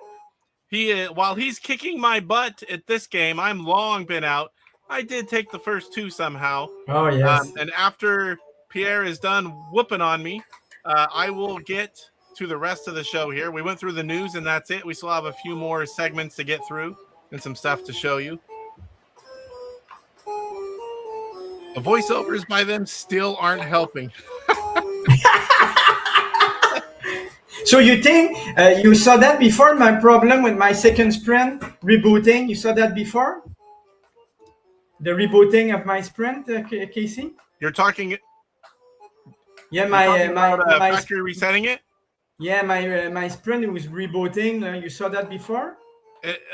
While he's kicking my butt at this game, I'm long been out. I did take the first 2 somehow. Oh, yes. And after Pierre is done whooping on me, I will get to the rest of the show here. We went through the news, and that's it. We still have a few more segments to get through and some stuff to show you. The voiceovers by them still aren't helping. So you think you saw that before? My problem with my second sprint rebooting. You saw that before? The rebooting of my sprint, Casey? You're talking. Yeah, about factory resetting it. Yeah, my sprint was rebooting. You saw that before?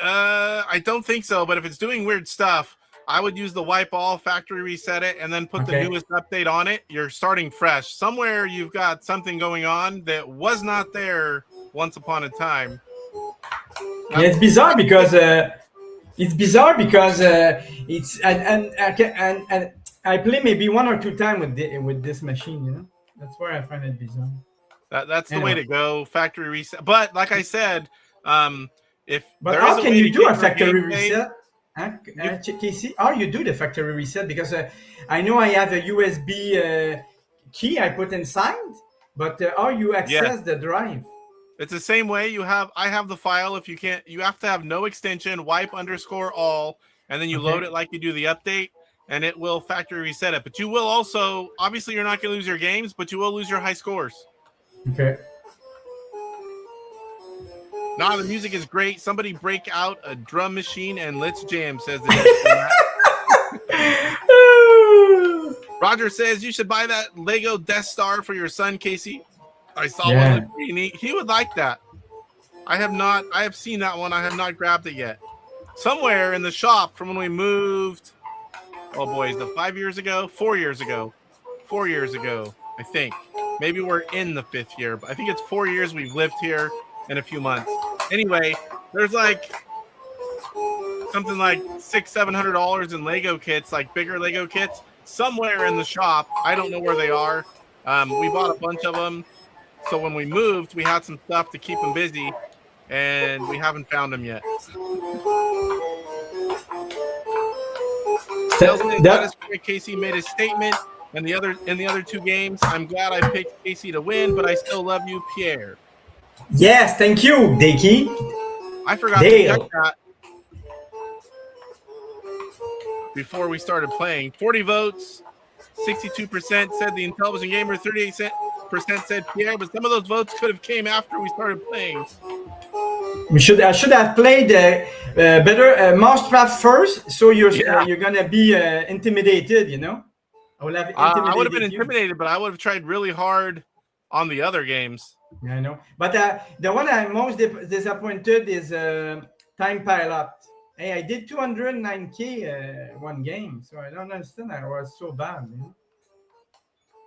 I don't think so. But if it's doing weird stuff, I would use the wipe all, factory reset it, and then put the newest update on it. You're starting fresh. Somewhere you've got something going on that was not there once upon a time. Yeah, it's bizarre because it's and I play maybe 1 or 2 times with this machine. You know, that's why I find it bizarre. That's the way to go. Factory reset. But like I said, how can you do a factory reset? Casey, how you do the factory reset? Because I know I have a USB key I put inside, but how you access the drive? It's the same way. I have the file. If you can't, you have to have no extension, wipe_all, and then you load it like you do the update, and it will factory reset it. But you will also, obviously, you're not going to lose your games, but you will lose your high scores. Okay. No, the music is great. Somebody break out a drum machine and let's jam, says the Roger says you should buy that Lego Death Star for your son, Casey. I saw one that looked pretty neat. He would like that. I have seen that one. I have not grabbed it yet. Somewhere in the shop from when we moved. Oh boy, is it 5 years ago? 4 years ago. 4 years ago, I think. Maybe we're in the 5th year, but I think it's 4 years we've lived here. In a few months. Anyway, there's like something like $600-700 in Lego kits, like bigger Lego kits, somewhere in the shop. I don't know where they are. We bought a bunch of them, so when we moved, we had some stuff to keep them busy, and we haven't found them yet. Casey made a statement, and in the other 2 games, I'm glad I picked Casey to win, but I still love you, Pierre. Yes, thank you, Dickie. I forgot to check that before we started playing. 40 votes, 62% said the Intellivision Gamer, 38% said Pierre, but some of those votes could have came after we started playing. I should have played better Mousetrap first, so you're gonna be intimidated. You know, I would have been intimidated, but I would have tried really hard on the other games. Yeah, I know. But the one I'm most disappointed is Time Pilot. Hey, I did 209K one game, so I don't understand. I was so bad. You know?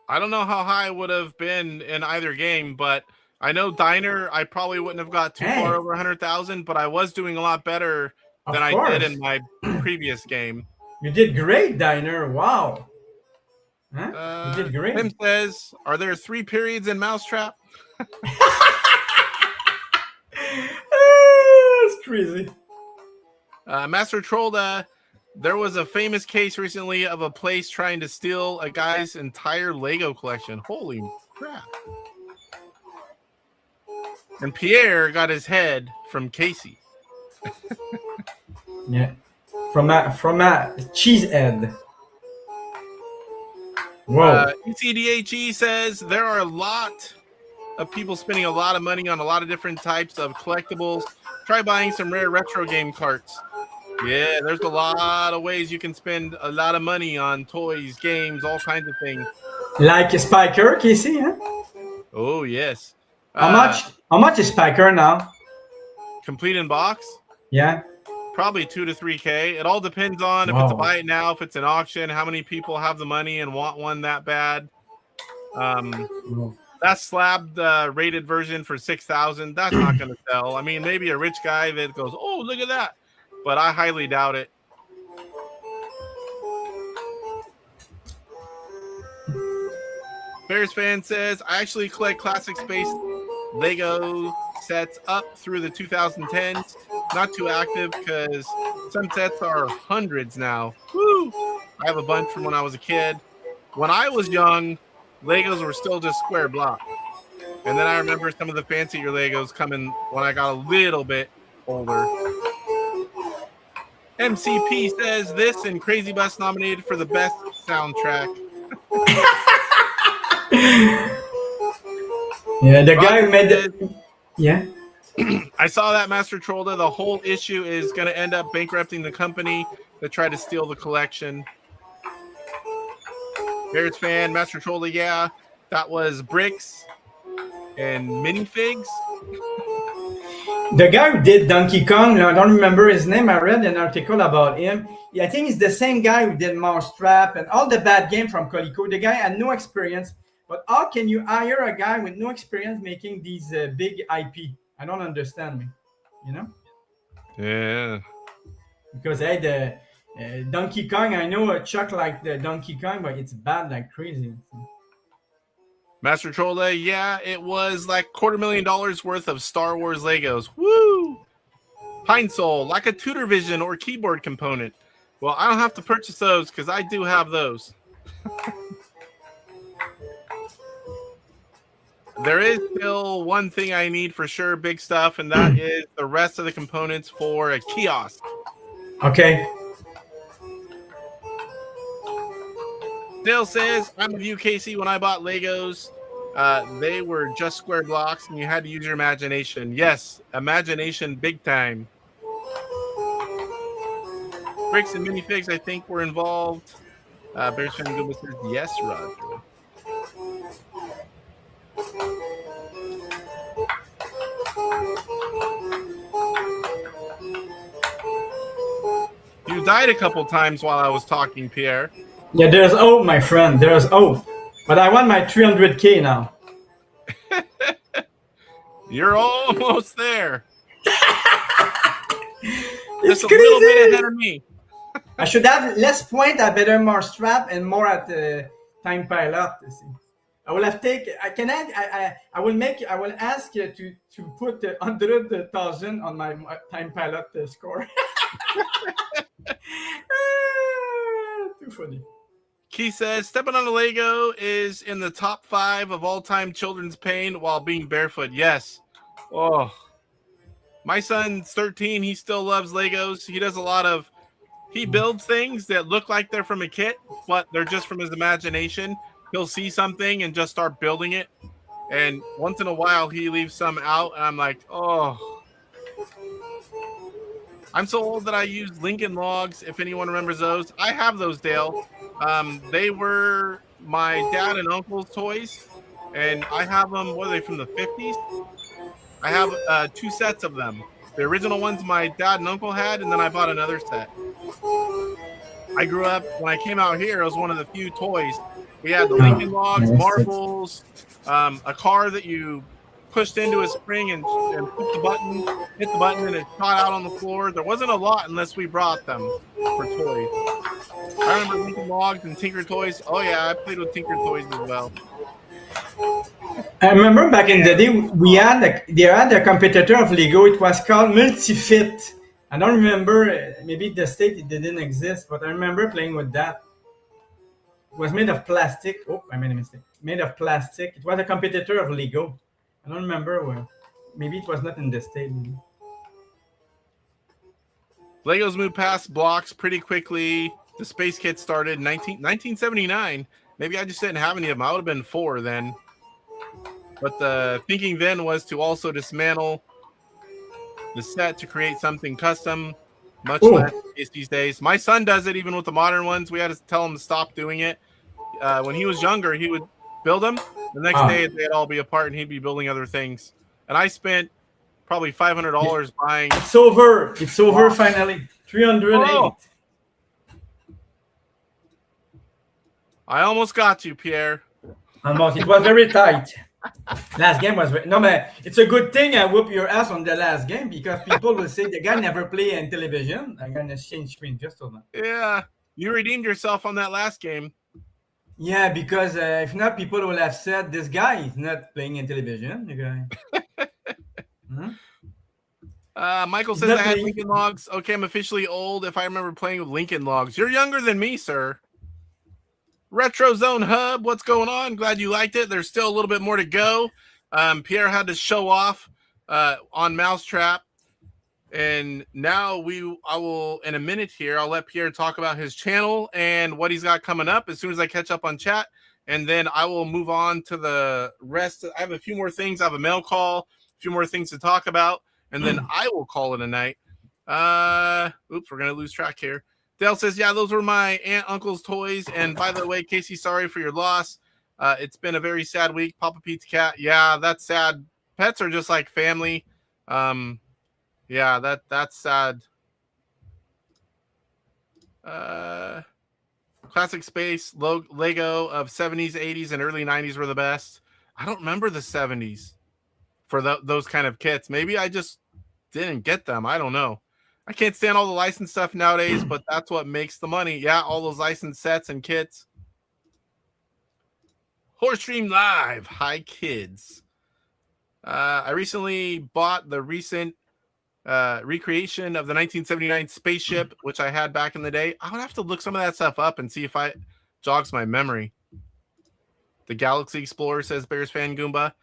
I don't know how high I would have been in either game, but I know Diner, I probably wouldn't have got too far over 100,000, but I was doing a lot better than I did in my previous game. You did great, Diner. Wow. Huh? You did great. Tim says, are there 3 periods in Mousetrap? It's crazy. Master Trolda, there was a famous case recently of a place trying to steal a guy's entire Lego collection. Holy crap. And Pierre got his head from Casey. Yeah. from a cheesehead. Whoa. ECDHE says there are a lot of people spending a lot of money on a lot of different types of collectibles. Try buying some rare retro game carts. Yeah, there's a lot of ways you can spend a lot of money on toys, games, all kinds of things. Like a Spiker, Casey, huh? Oh, yes. How much is Spiker now? Complete in box? Yeah. Probably 2 to 3K. It all depends on if it's a buy it now, if it's an auction, how many people have the money and want one that bad. That slabbed rated version for 6,000. That's not going to sell. I mean, maybe a rich guy that goes, oh, look at that. But I highly doubt it. Bears fan says, I actually collect classic space Lego sets up through the 2010s. Not too active because some sets are hundreds now. Woo! I have a bunch from when I was a kid. When I was young, Legos were still just square block. And then I remember some of the fancier Legos coming when I got a little bit older. MCP says this and Crazy Bus nominated for the best soundtrack. Yeah, the guy who made it. Yeah. I saw that, Master Trolda. The whole issue is going to end up bankrupting the company that tried to steal the collection. Bears fan, Master Trolda, yeah. That was bricks and minifigs. The guy who did Donkey Kong, I don't remember his name. I read an article about him. I think it's the same guy who did Mousetrap and all the bad games from Coleco. The guy had no experience. But how can you hire a guy with no experience making these big IP? I don't understand me, you know? Yeah. Because hey, the Donkey Kong, I know Chuck like the Donkey Kong, but it's bad like crazy. Master Trolla, yeah, it was like $250,000 worth of Star Wars Legos. Woo! Pine Soul, like a Tutor Vision or keyboard component. Well, I don't have to purchase those because I do have those. There is still one thing I need for sure, big stuff, and that is the rest of the components for a kiosk. Okay. Dale says, I'm with you, Casey. When I bought Legos, they were just square blocks, and you had to use your imagination. Yes, imagination big time. Bricks and minifigs, I think, were involved. Bears fan Goodness says, yes, Roger. You died a couple times while I was talking, Pierre. Yeah, there's hope, my friend. There's hope. But I want my 300K now. You're almost there. It's Just a little bit ahead of me. I should have less point at better Mousetrap and more at Time Pilot. I will have take. I will ask you to put 100,000 on my Time Pilot score. Too funny. Key says, stepping on a Lego is in the top 5 of all-time children's pain while being barefoot. Yes. Oh. My son's 13. He still loves Legos. He does a lot of... He builds things that look like they're from a kit, but they're just from his imagination. He'll see something and just start building it. And once in a while, he leaves some out, and I'm like, oh... I'm so old that I use Lincoln Logs, if anyone remembers those. I have those, Dale. They were my dad and uncle's toys, and I have them, what are they, from the 50s? I have 2 sets of them. The original ones my dad and uncle had, and then I bought another set. I grew up, when I came out here, it was one of the few toys. We had the Lincoln Logs, marbles, a car that you pushed into a spring and hit the button, and it shot out on the floor. There wasn't a lot unless we brought them for toys. I remember Lincoln Logs and Tinker Toys. Oh yeah, I played with Tinker Toys as well. I remember back in the day, they had a competitor of Lego. It was called Multifit. I don't remember. Maybe the state it didn't exist, but I remember playing with that. It was made of plastic. Oh, I made a mistake. Made of plastic. It was a competitor of Lego. I don't remember where. Maybe it was not in the state. Legos move past blocks pretty quickly. The space kit started 1979. Maybe I just didn't have any of them. I would have been 4 then. But the thinking then was to also dismantle the set to create something custom, much less these days. My son does it even with the modern ones. We had to tell him to stop doing it. When he was younger, he would build them. The next day, they'd all be apart, and he'd be building other things. And I spent probably $500 buying. It's over. It's over finally. 308. Oh. I almost got you, Pierre. Almost. It was very tight. Last game was no, man. It's a good thing I whoop your ass on the last game because people will say the guy never play in television. I'm gonna change screen just a moment. Yeah, you redeemed yourself on that last game. Yeah, because if not, people will have said this guy is not playing in television. The guy. Michael says I had Lincoln Logs. Okay, I'm officially old if I remember playing with Lincoln Logs. You're younger than me, sir. Retro Zone Hub, what's going on? Glad you liked it. There's still a little bit more to go. Pierre had to show off on Mousetrap. And now I will, in a minute here, I'll let Pierre talk about his channel and what he's got coming up as soon as I catch up on chat. And then I will move on to the rest. I have a few more things. I have a mail call, a few more things to talk about. And then I will call it a night. Oops, we're going to lose track here. Dale says, yeah, those were my aunt, uncle's toys. And by the way, Casey, sorry for your loss. It's been a very sad week. Papa Pete's cat. Yeah, that's sad. Pets are just like family. Yeah, that's sad. Classic Space, Lego of 70s, 80s, and early 90s were the best. I don't remember the 70s for those kind of kits. Maybe I just didn't get them. I don't know. I can't stand all the licensed stuff nowadays, but that's what makes the money. Yeah, all those licensed sets and kits. Horse Stream Live. Hi, kids. I recently bought the recent recreation of the 1979 spaceship, which I had back in the day. I would have to look some of that stuff up and see if it jogs my memory. The Galaxy Explorer, says Bears fan Goomba.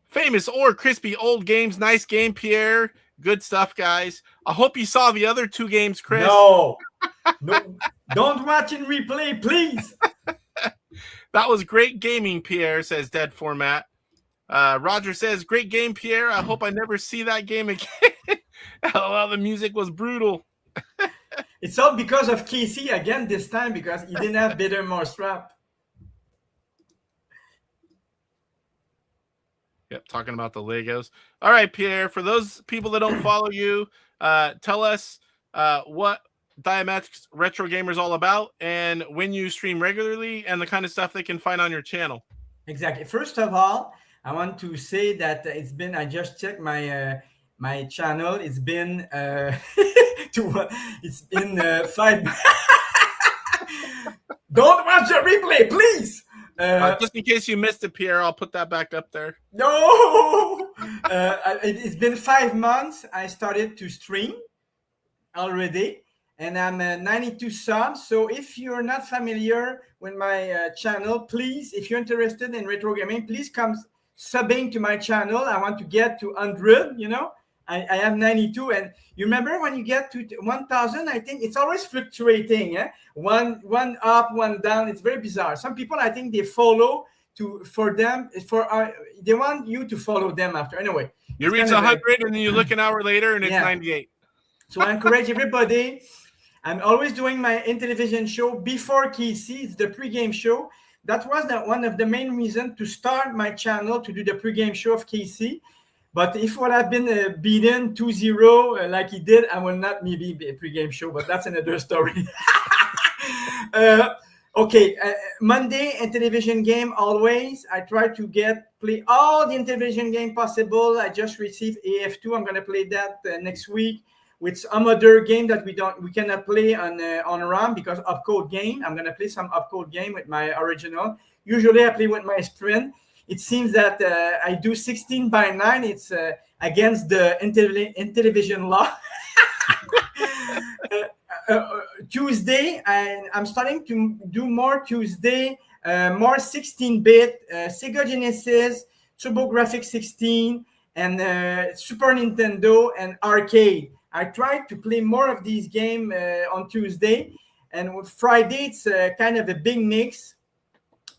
Famous or crispy old games. Nice game, Pierre. Good stuff, guys. I hope you saw the other 2 games, Chris. No. Don't watch in replay, please. That was great gaming, Pierre, says Dead Format. Roger says, great game, Pierre. I hope I never see that game again. LOL, the music was brutal. It's all because of Casey again this time because he didn't have better Mousetrap. Yep, talking about the Legos. All right, Pierre, for those people that don't follow you, tell us what Diamax Retro Gamer is all about and when you stream regularly and the kind of stuff they can find on your channel. Exactly. First of all, I want to say that I just checked my my channel. It's been 5 Don't watch the replay, please. Just in case you missed it, Pierre, I'll put that back up there. No, it's been 5 months. I started to stream already, and I'm 92 subs. So if you're not familiar with my channel, please, if you're interested in retro gaming, please come subbing to my channel. I want to get to 100. You know, I have 92, and you remember when you get to 1,000, I think it's always fluctuating. Eh? One up, one down. It's very bizarre. Some people, I think, they follow they want you to follow them after. Anyway, you reach 100, and then you look an hour later, and it's 98. So I encourage everybody. I'm always doing my Intellivision show before Casey. It's the pregame show. That was one of the main reasons to start my channel to do the pregame show of Casey. But if what I've been beaten 2-0 like he did, I will not maybe be a pregame show, but that's another story. Okay, Monday, Intellivision game always. I try to play all the Intellivision game possible. I just received AF2. I'm going to play that next week with some other game that we cannot play on RAM because upcode game. I'm going to play some upcode game with my original. Usually I play with my sprint. It seems that I do 16:9. It's against the Intellivision law. Tuesday, I'm starting to do more Tuesday, more 16-bit, Sega Genesis, TurboGrafx 16, and Super Nintendo and arcade. I tried to play more of these games on Tuesday, and with Friday it's kind of a big mix.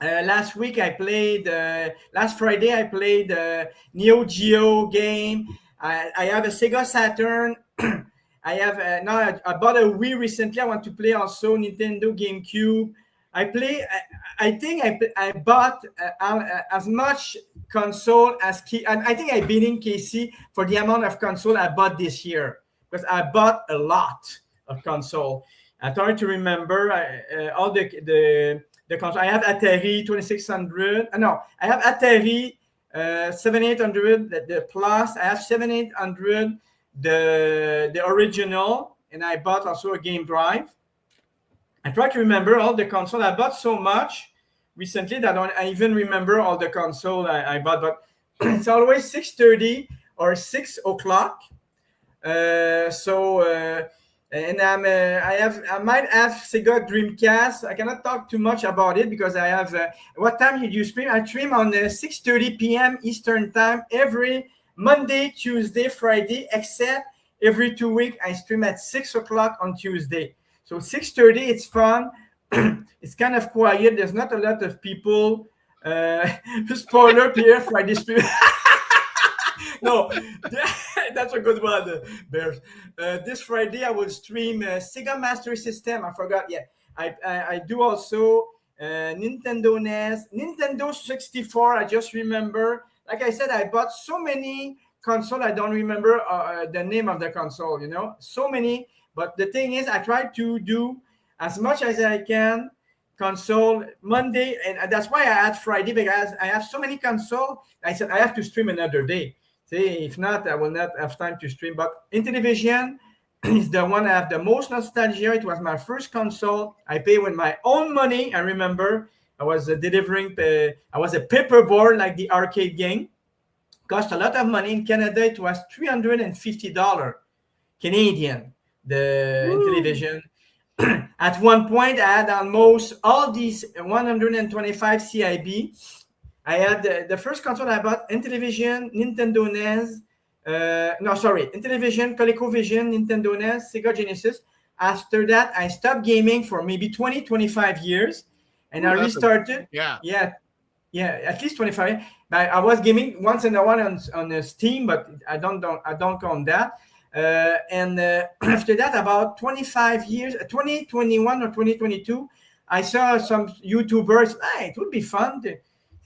Last Friday I played Neo Geo game. I have a Sega Saturn. I have now I bought a Wii recently. I want to play also Nintendo GameCube. I think I bought as much console as I think I beating Casey for the amount of console I bought this year, because I bought a lot of console. I try to remember all the console. I have Atari 2600. No, I have Atari 7800 the Plus. I have 7800 the original, and I bought also a game drive. I try to remember all the console. I bought so much recently that I even remember all the console I bought, but it's always 6:30 or 6 o'clock. And I might have Sega Dreamcast. I cannot talk too much about it because I have. What time did you stream? I stream on 6:30 p.m. Eastern time every Monday, Tuesday, Friday, except every 2 weeks I stream at 6 o'clock on Tuesday. So 6:30, it's fun. It's kind of quiet. There's not a lot of people. Spoiler here, Friday stream. No, that's a good one, Bears. This Friday I will stream Sega Master System. I forgot. Yeah, I do also Nintendo NES, Nintendo 64. I just remember. Like I said, I bought so many console. I don't remember the name of the console. So many. But the thing is, I try to do as much as I can console Monday, and that's why I had Friday, because I have so many console. I said I have to stream another day. See, if not, I will not have time to stream. But Intellivision is the one I have the most nostalgia. It was my first console. I paid with my own money. I remember I was delivering. I was a paperboard like the arcade game. Cost a lot of money in Canada. It was $350 Canadian. The Intellivision. At one point, I had almost all these 125 CIB. I had the first console I bought, Intellivision, Nintendo NES. Intellivision, ColecoVision, Nintendo NES, Sega Genesis. After that, I stopped gaming for maybe 20, 25 years. And I restarted. Yeah, at least 25. I was gaming once in a while on Steam, but I don't count that. After that, about 25 years, 2021 or 2022, I saw some YouTubers. It would be fun.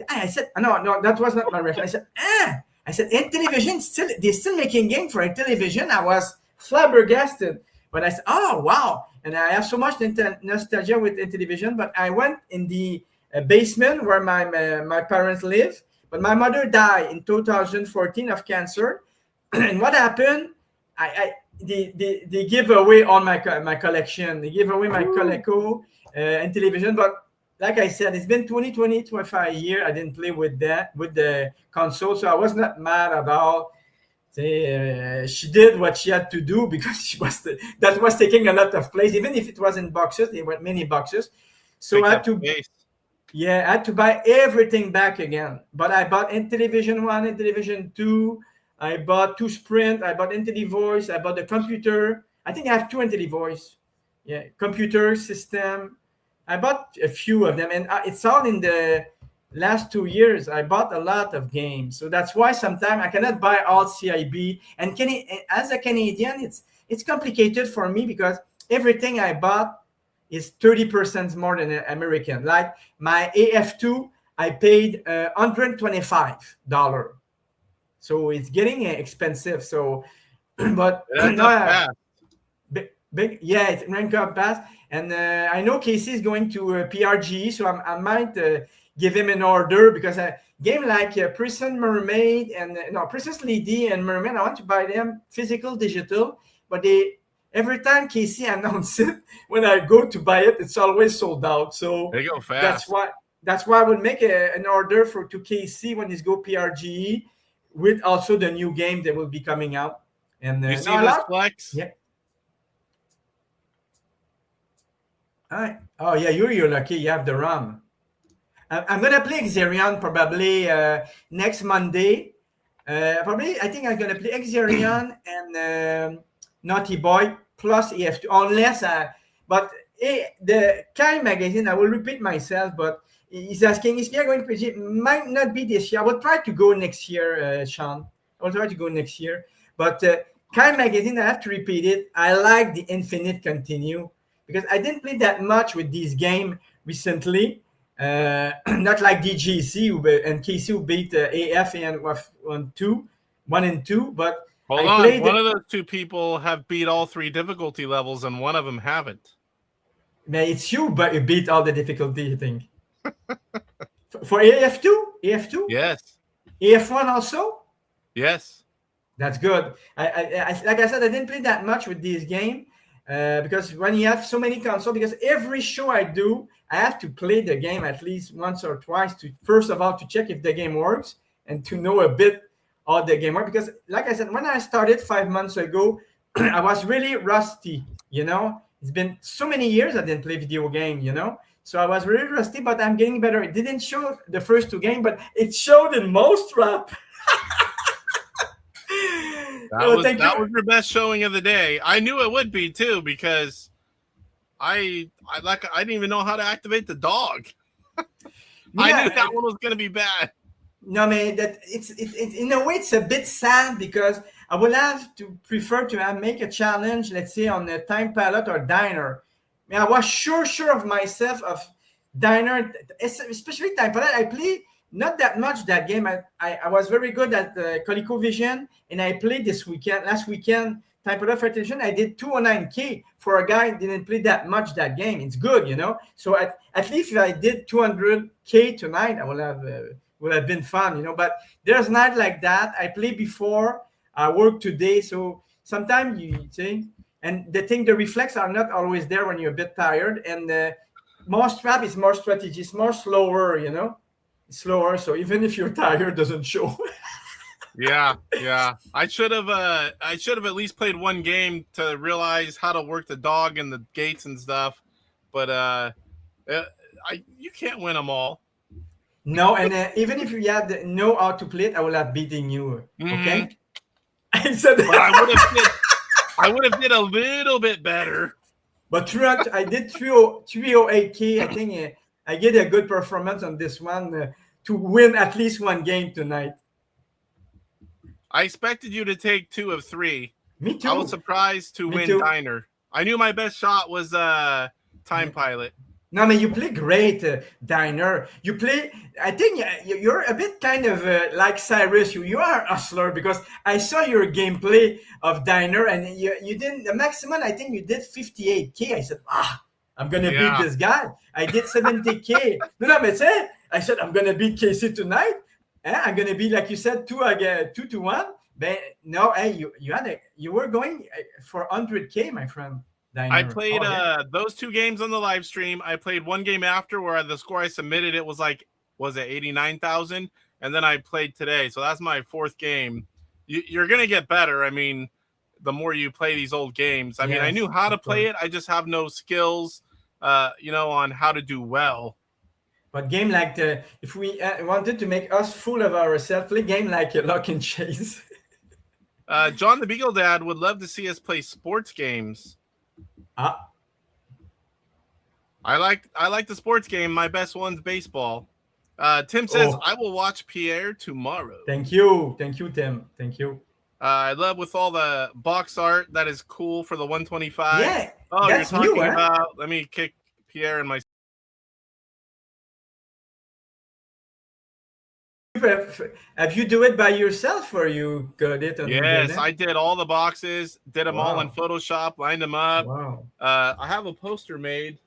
I said, no, that was not my reference. I said, Intellivision, they're still making games for Intellivision. I was flabbergasted. But I said, oh, wow. And I have so much nostalgia with Intellivision. But I went in the basement where my parents live. But my mother died in 2014 of cancer. And what happened? They give away all my collection. They give away my Coleco Intellivision. But like I said, it's been 25 years. I didn't play with the console, so I was not mad about. She did what she had to do because that was taking a lot of place. Even if it was in boxes, there were many boxes. So I had to. I had to buy everything back again. But I bought Intellivision 1, Intellivision 2. I bought 2 Sprint. I bought Intellivoice. I bought the computer. I think I have 2 Intellivoice. Yeah, computer system. I bought a few of them, and it's all in the last 2 years. I bought a lot of games, so that's why sometimes I cannot buy all CIB. And as a Canadian, it's complicated for me because everything I bought is 30% more than American. Like my AF2, I paid $125. So it's getting expensive. So, but now it's rank up fast. And I know Casey is going to PRGE, so I might give him an order because a game like Princess Mermaid and Princess Lady and Mermaid, I want to buy them physical, digital. But every time Casey announces it, when I go to buy it, it's always sold out. So they go fast. That's why I would make an order to Casey when he's go PRGE with also the new game that will be coming out. And you see this flex? Yeah. All right. Oh yeah, you're lucky. You have the ROM. I'm gonna play Xerion probably next Monday. I think I'm gonna play Xerion and Naughty Boy plus AF2, unless the Kai magazine, I will repeat myself, but he's asking, is Pierre going to PG? Might not be this year. I will try to go next year, Sean. I will try to go next year. But Kai magazine, I have to repeat it. I like the Infinite Continue because I didn't play that much with this game recently. Not like DGC and KC who beat AF and 1 and 2, but hold on. One of those two people have beat all 3 difficulty levels, and one of them haven't. Man, it's you, but you beat all the difficulty, you think. For AF2? AF2? Yes. AF1 also? Yes. That's good. I like I said, I didn't play that much with this game because when you have so many consoles, because every show I do, I have to play the game at least once or twice to, first of all, to check if the game works and to know a bit how the game works. Because like I said, when I started 5 months ago, I was really rusty, you know. It's been so many years I didn't play video game, you know. So I was really rusty, but I'm getting better. It didn't show the first 2 games, but it showed in most rap. That was your best showing of the day. I knew it would be too because I didn't even know how to activate the dog. I knew that one was going to be bad. No, man, that it's in a way it's a bit sad because I would have to prefer to make a challenge, let's say on a Time Pilot or Diner. I mean, I was sure of myself of Diner, especially Time Pilot. I play not that much that game. I was very good at ColecoVision, and I played last weekend, Time Pilot for Television. I did 209K for a guy who didn't play that much that game. It's good, you know. So at least if I did 200K tonight, I would have been fun, you know. But there's not like that. I played before. I work today, so sometimes you see, and the reflex are not always there when you're a bit tired. And more strap is more strategy, it's more slower, you know, it's slower. So even if you're tired, it doesn't show. Yeah. I should have at least played one game to realize how to work the dog and the gates and stuff. But you can't win them all. No, and even if you had know how to play it, I would have beaten you. Okay. Mm-hmm. I would have did a little bit better. But throughout, I did 308K. I think I get a good performance on this one to win at least one game tonight. I expected you to take 2 of 3. Me too. I was surprised to win Diner. I knew my best shot was Time Pilot. No, I mean, you play great, Diner. You play, I think you're a bit kind of like Cyrus. You are a hustler because I saw your gameplay of Diner and you didn't, the maximum, I think you did 58K. I said, I'm going to beat this guy. I did 70K. No, but I said, I'm going to beat Casey tonight. I'm going to be, like you said, 2-1. But no, you were going for 100K, my friend. Diner. I played those 2 games on the live stream. I played one game after where the score I submitted, it was like, was it 89,000? And then I played today. So that's my 4th game. You're going to get better. I mean, the more you play these old games. I mean, I knew how to play it. I just have no skills, on how to do well. But game like if we wanted to make us fool of ourselves, play game like Lock and Chase. John the Beagle Dad would love to see us play sports games. I like the sports game. My best one's baseball. Tim says, I will watch Pierre tomorrow. Thank you, Tim. Thank you. I love with all the box art. That is cool for the 125. Yeah, oh, that's you're talking about. Let me kick Pierre in my. Have you do it by yourself or you got it on the internet? I did all the boxes, did them all in Photoshop, lined them up. Wow. I have a poster made.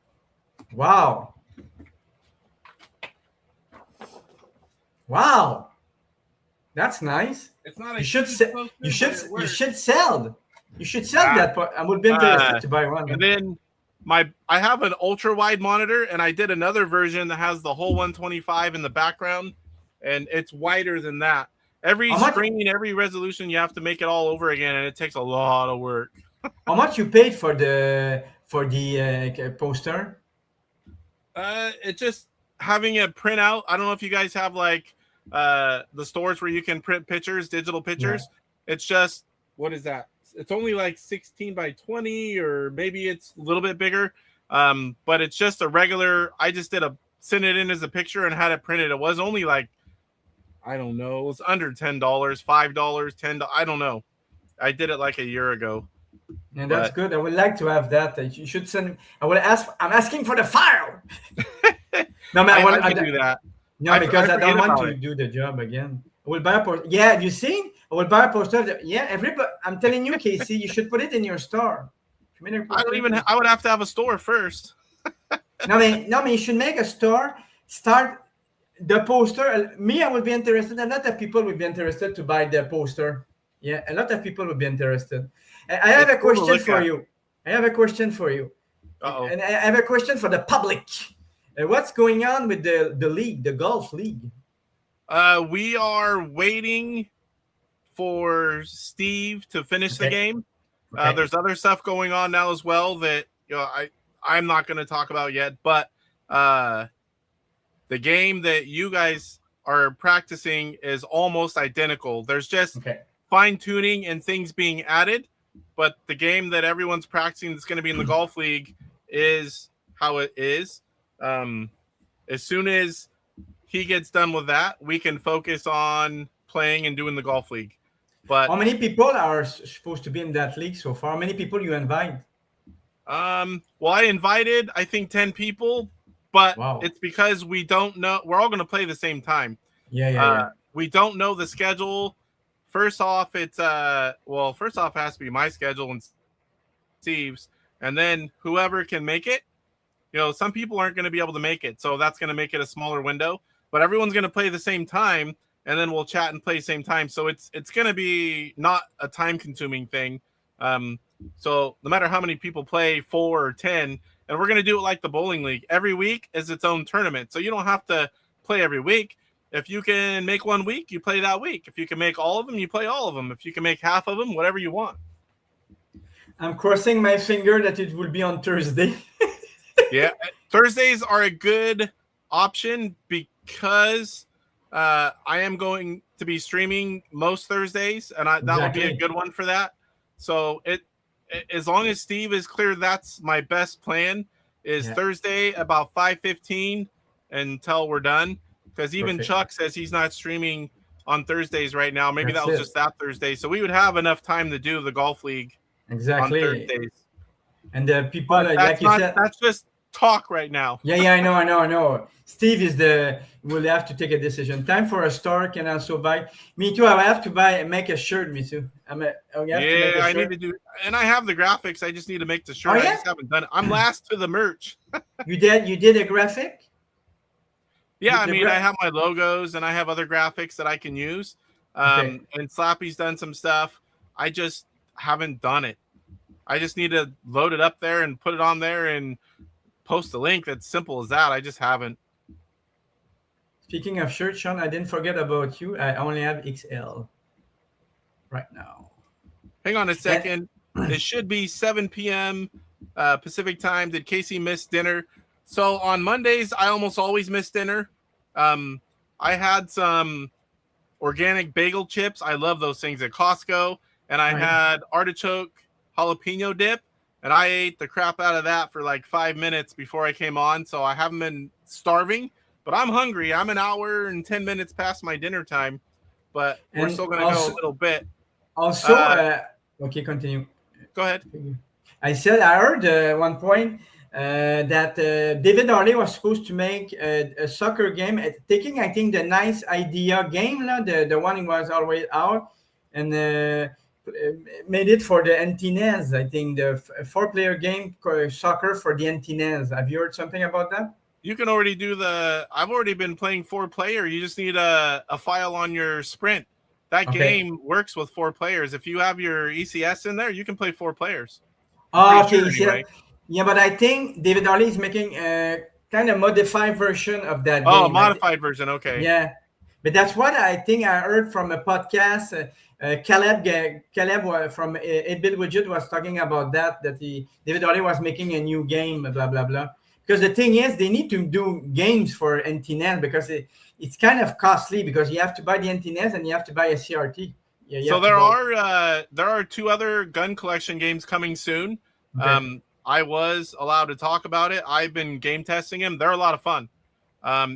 Wow. That's nice. It's not a you should sell. You should sell that. I would be interested to buy one. And then I have an ultra wide monitor and I did another version that has the whole 125 in the background. And it's wider than that. Every screen, every resolution, you have to make it all over again, and it takes a lot of work. How much you paid for the poster? It's just having a printout. I don't know if you guys have like the stores where you can print pictures, digital pictures. Yeah. It's just, what is that? it's only like 16 by 20, or maybe it's a little bit bigger. But it's just a regular. I just sent it in as a picture and had it printed. It was only like, I don't know, it was under $10, $5, $10. I don't know. I did it like a year ago. And that's good. I would like to have that. You should send. I'm asking for the file. No, man, I can do that. No, because I don't want to do the job again. I will buy a poster. Yeah, you see? I will buy a poster. Yeah, everybody. I'm telling you, Casey, you should put it in your store. I would have to have a store first. No, man, you should make a store. Start the poster. Me, I would be interested. A lot of people would be interested to buy the poster. Yeah, a lot of people would be interested. I have a question for you. Uh-oh. And I have a question for the public. What's going on with the league, the golf league? We are waiting for Steve to finish the game. Okay. There's other stuff going on now as well that I'm not going to talk about yet. But the game that you guys are practicing is almost identical. There's just fine tuning and things being added. But the game that everyone's practicing that's going to be in the golf league is how it is. As soon as he gets done with that, we can focus on playing and doing the golf league. But how many people are supposed to be in that league so far? How many people you invite? Well, I invited, I think, 10 people, but It's because we don't know. We're all going to play the same time. Yeah. We don't know the schedule. First off, it has to be my schedule and Steve's, and then whoever can make it. Some people aren't going to be able to make it, so that's going to make it a smaller window. But everyone's going to play the same time, and then we'll chat and play same time. So it's going to be not a time-consuming thing. So no matter how many people play, 4 or 10, and we're going to do it like the bowling league. Every week is its own tournament, so you don't have to play every week. If you can make one week, you play that week. If you can make all of them, you play all of them. If you can make half of them, whatever you want. I'm crossing my finger that it will be on Thursday. Yeah, Thursdays are a good option because I am going to be streaming most Thursdays, and that would be a good one for that. So as long as Steve is clear, that's my best plan is Thursday about 5:15 until we're done. Because even Chuck says he's not streaming on Thursdays right now. Maybe that was just that Thursday. So we would have enough time to do the golf league on Thursdays. And the people, like you said, that's just talk right now. Yeah, I know. Steve will have to take a decision. Time for a store can also buy. Me too. I have to make a shirt. Me too. I need to do, and I have the graphics. I just need to make the shirt. I just haven't done it. I'm last to the merch. You did a graphic? Yeah, I have my logos and I have other graphics that I can use. And Slappy's done some stuff. I just haven't done it. I just need to load it up there and put it on there and post a link. That's simple as that. I just haven't. Speaking of shirts, Sean, I didn't forget about you. I only have XL right now. Hang on a second. It should be 7 p.m. Pacific time. Did Casey miss dinner? So on Mondays, I almost always miss dinner. I had some organic bagel chips. I love those things at Costco. And I had artichoke jalapeno dip. And I ate the crap out of that for like 5 minutes before I came on. So I haven't been starving. But I'm hungry. I'm an hour and 10 minutes past my dinner time. But we're still going to go a little bit. Also, okay, continue. Go ahead. I heard at one point that David Harley was supposed to make a soccer game, taking, I think, the nice idea game, the one he was always out, and made it for the NTNES, I think, the 4-player game soccer for the NTNES. Have you heard something about that? You can already do I've already been playing 4-player. You just need a file on your Sprint. That game works with 4 players. If you have your ECS in there, you can play 4 players. Oh, okay. Anyway. Yeah, but I think David Harley is making a kind of modified version of that game. Oh, modified version. Okay. Yeah. But that's what I think I heard from a podcast. Caleb from 8-Bit Widget was talking about that David Harley was making a new game, blah, blah, blah. Because the thing is, they need to do games for NTNES because it's kind of costly because you have to buy the NTNES and you have to buy a CRT. So there are 2 other gun collection games coming soon. Okay. I was allowed to talk about it. I've been game testing them. They're a lot of fun.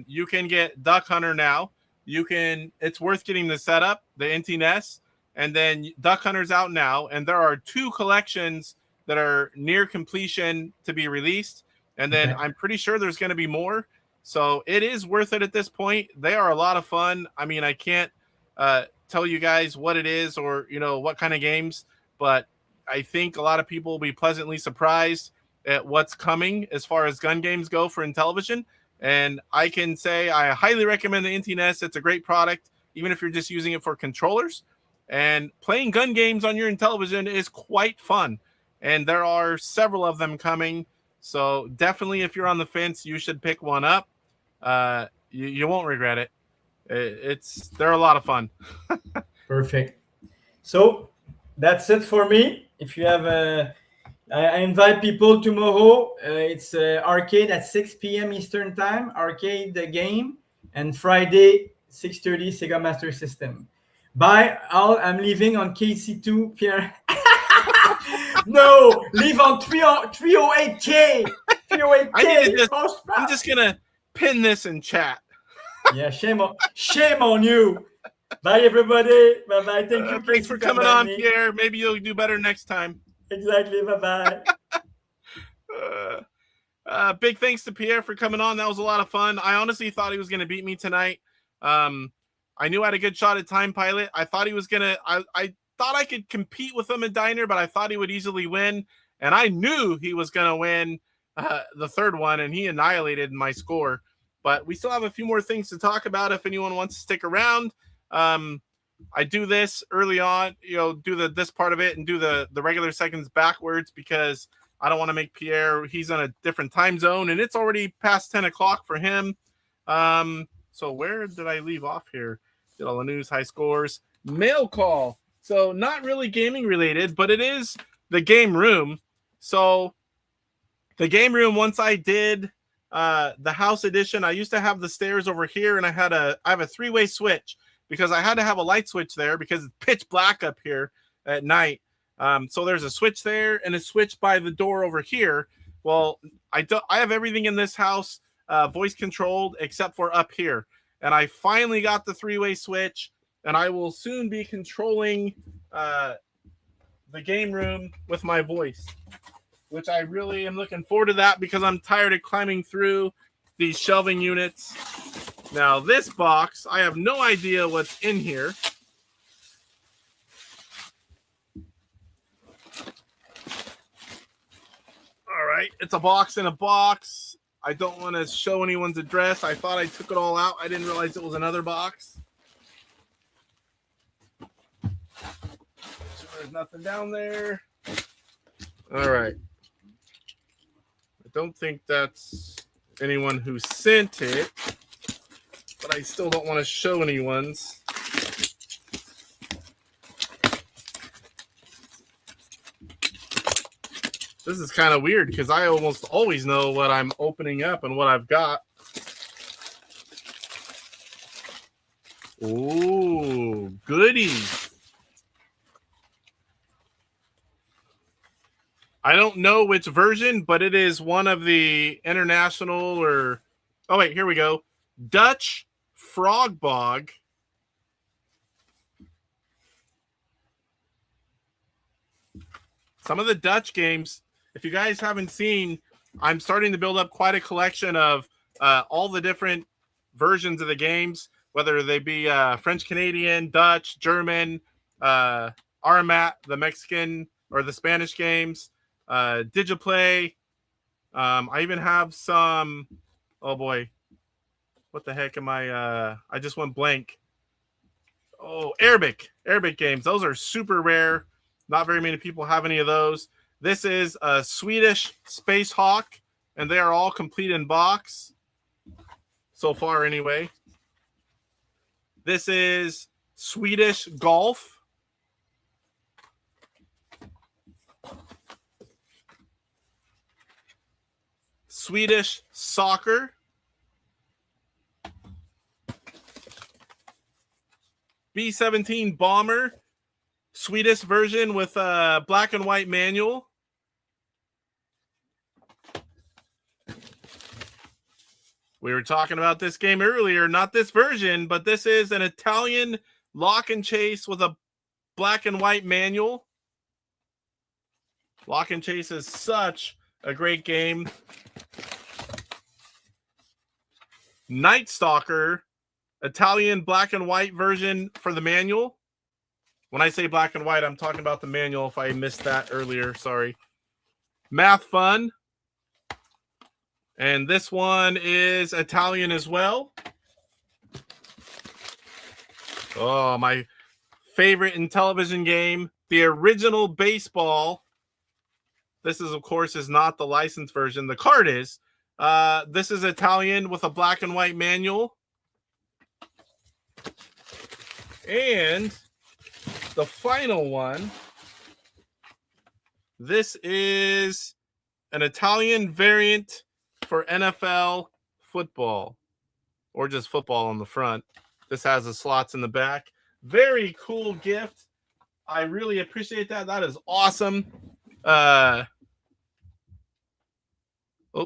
You can get Duck Hunter now. It's worth getting the setup, the NT-NES, and then Duck Hunter's out now. And there are 2 collections that are near completion to be released. And then I'm pretty sure there's going to be more. So it is worth it at this point. They are a lot of fun. I mean, I can't tell you guys what it is or, what kind of games, but I think a lot of people will be pleasantly surprised at what's coming as far as gun games go for Intellivision. And I can say I highly recommend the NT-NES. It's a great product, even if you're just using it for controllers. And playing gun games on your Intellivision is quite fun. And there are several of them coming. So definitely, if you're on the fence, you should pick one up. You won't regret it. They're a lot of fun. Perfect. So that's it for me. If you have I invite people tomorrow. It's arcade at 6 p.m. Eastern Time, arcade the game, and Friday 6:30 Sega Master System. Bye all. I'm leaving on KC2. Pierre. No, leave on 308K. 308K. I'm just gonna pin this in chat. Yeah, shame on you. Bye everybody. Bye bye. Thank you. Thanks for coming on, Pierre. Maybe you'll do better next time. Exactly. Bye bye. Big thanks to Pierre for coming on. That was a lot of fun. I honestly thought he was gonna beat me tonight. I knew I had a good shot at Time Pilot. I thought he was gonna. I thought I could compete with him at Diner, but I thought he would easily win. And I knew he was gonna win the third one, and he annihilated my score. But we still have a few more things to talk about if anyone wants to stick around. I do this early on, do this part of it and do the regular seconds backwards because I don't want to make Pierre, he's on a different time zone and it's already past 10 o'clock for him. So where did I leave off here? Did all the news, high scores, mail call. So not really gaming related, but it is the game room. So the game room, once I did the house edition, I used to have the stairs over here and I have a 3-way switch because I had to have a light switch there because it's pitch black up here at night. So there's a switch there and a switch by the door over here. Well, I have everything in this house voice controlled except for up here. And I finally got the 3-way switch and I will soon be controlling the game room with my voice, which I really am looking forward to that because I'm tired of climbing through these shelving units. Now this box, I have no idea what's in here. All right, it's a box in a box. I don't want to show anyone's address. I thought I took it all out. I didn't realize it was another box. So there's nothing down there. All right. I don't think that's anyone who sent it, but I still don't want to show anyone's. This is kind of weird because I almost always know what I'm opening up and what I've got. Ooh, goodies. I don't know which version, but it is one of the international or... Oh, wait, here we go. Dutch Frog Bog. Some of the Dutch games, if you guys haven't seen, I'm starting to build up quite a collection of all the different versions of the games, whether they be French-Canadian, Dutch, German, Aramat, the Mexican or the Spanish games, Digiplay. I even have some, oh boy, what the heck am I just went blank. Oh, Arabic games. Those are super rare. Not very many people have any of those. This is a Swedish Space Hawk, and they are all complete in box. So far, anyway. This is Swedish Golf. Swedish Soccer. B-17 Bomber. Swedish version with a black and white manual. We were talking about this game earlier, not this version, but this is an Italian lock and chase with a black and white manual. Lock and Chase is such a great game. Night Stalker, Italian black and white version for the manual. When I say black and white, I'm talking about the manual. If I missed that earlier, sorry. Math Fun. And this one is Italian as well. Oh, my favorite Intellivision game, the original baseball. This is, of course, is not the licensed version. The card is. This is Italian with a black and white manual. And the final one. This is an Italian variant for NFL football. Or just football on the front. This has the slots in the back. Very cool gift. I really appreciate that. That is awesome.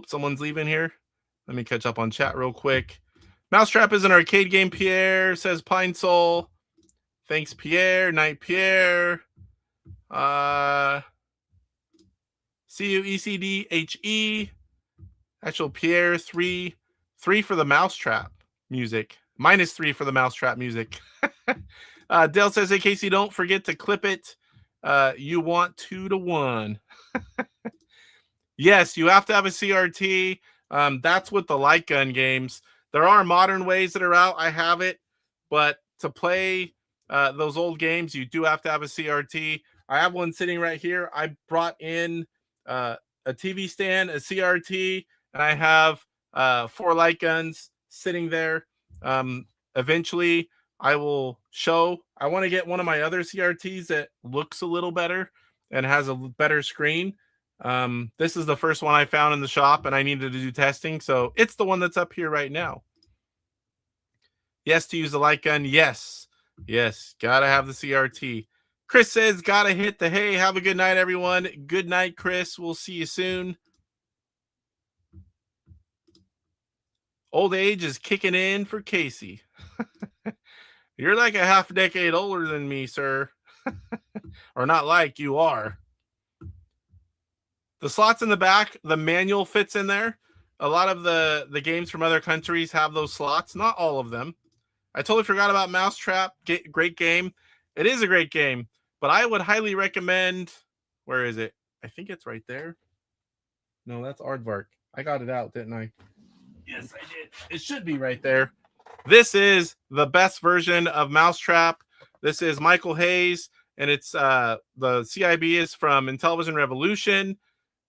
Someone's leaving here. Let me catch up on chat real quick. Mousetrap is an arcade game, Pierre, says Pine Soul. Thanks, Pierre. Night, Pierre. CUECDHE. Actual Pierre, 3 for the Mousetrap music. -3 for the Mousetrap music. Dale says, hey, Casey, don't forget to clip it. You want 2 to 1. Yes, you have to have a CRT. That's with the light gun games. There are modern ways that are out. I have it. But to play those old games, you do have to have a CRT. I have one sitting right here. I brought in a TV stand, a CRT, and I have 4 light guns sitting there. Eventually, I will show. I want to get one of my other CRTs that looks a little better and has a better screen. This is the first one I found in the shop, and I needed to do testing, so it's the one that's up here right now. Yes, to use the light gun. Yes, gotta have the CRT. Chris says, gotta hit the hey. Have a good night, everyone. Good night, Chris. We'll see you soon. Old age is kicking in for Casey. You're like a half decade older than me, sir. Or not like, you are. The slots in the back, the manual fits in there. A lot of the games from other countries have those slots. Not all of them. I totally forgot about Mousetrap. Great game. It is a great game. But I would highly recommend... Where is it? I think it's right there. No, that's Aardvark. I got it out, didn't I? Yes, I did. It should be right there. This is the best version of Mousetrap. This is Michael Hayes, and it's the CIB is from Intellivision Revolution.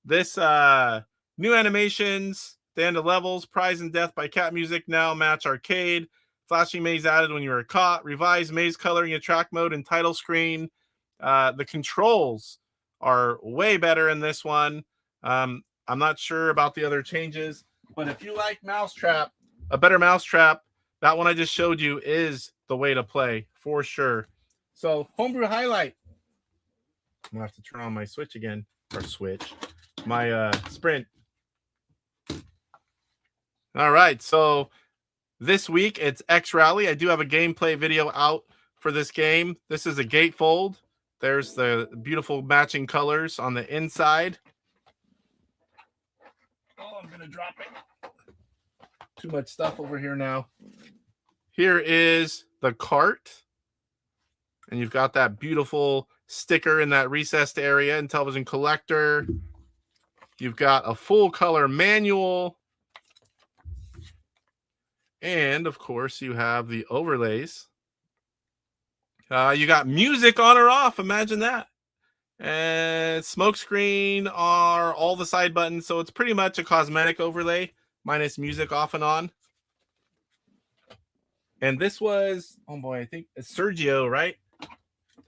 This new animations, the end of levels, Prize and Death by Cat Music, now match arcade. Flashing maze added when you were caught. Revised maze coloring in track mode and title screen. The controls are way better in this one. I'm not sure about the other changes, but if you like Mousetrap, a better Mousetrap, that one I just showed you is the way to play for sure. So, Homebrew highlight. I'm gonna have to turn on my switch again, or switch my sprint. All right, so this week it's X Rally. I do have a gameplay video out for this game. This is a gatefold. There's the beautiful matching colors on the inside. Oh, I'm gonna drop it. Too much stuff over here now. Here is the cart. And you've got that beautiful sticker in that recessed area, Intellivision collector. You've got a full color manual. And of course, you have the overlays. You got music on or off. Imagine that. And smoke screen are all the side buttons. So it's pretty much a cosmetic overlay minus music off and on. And this was, oh boy, I think it's Sergio, right?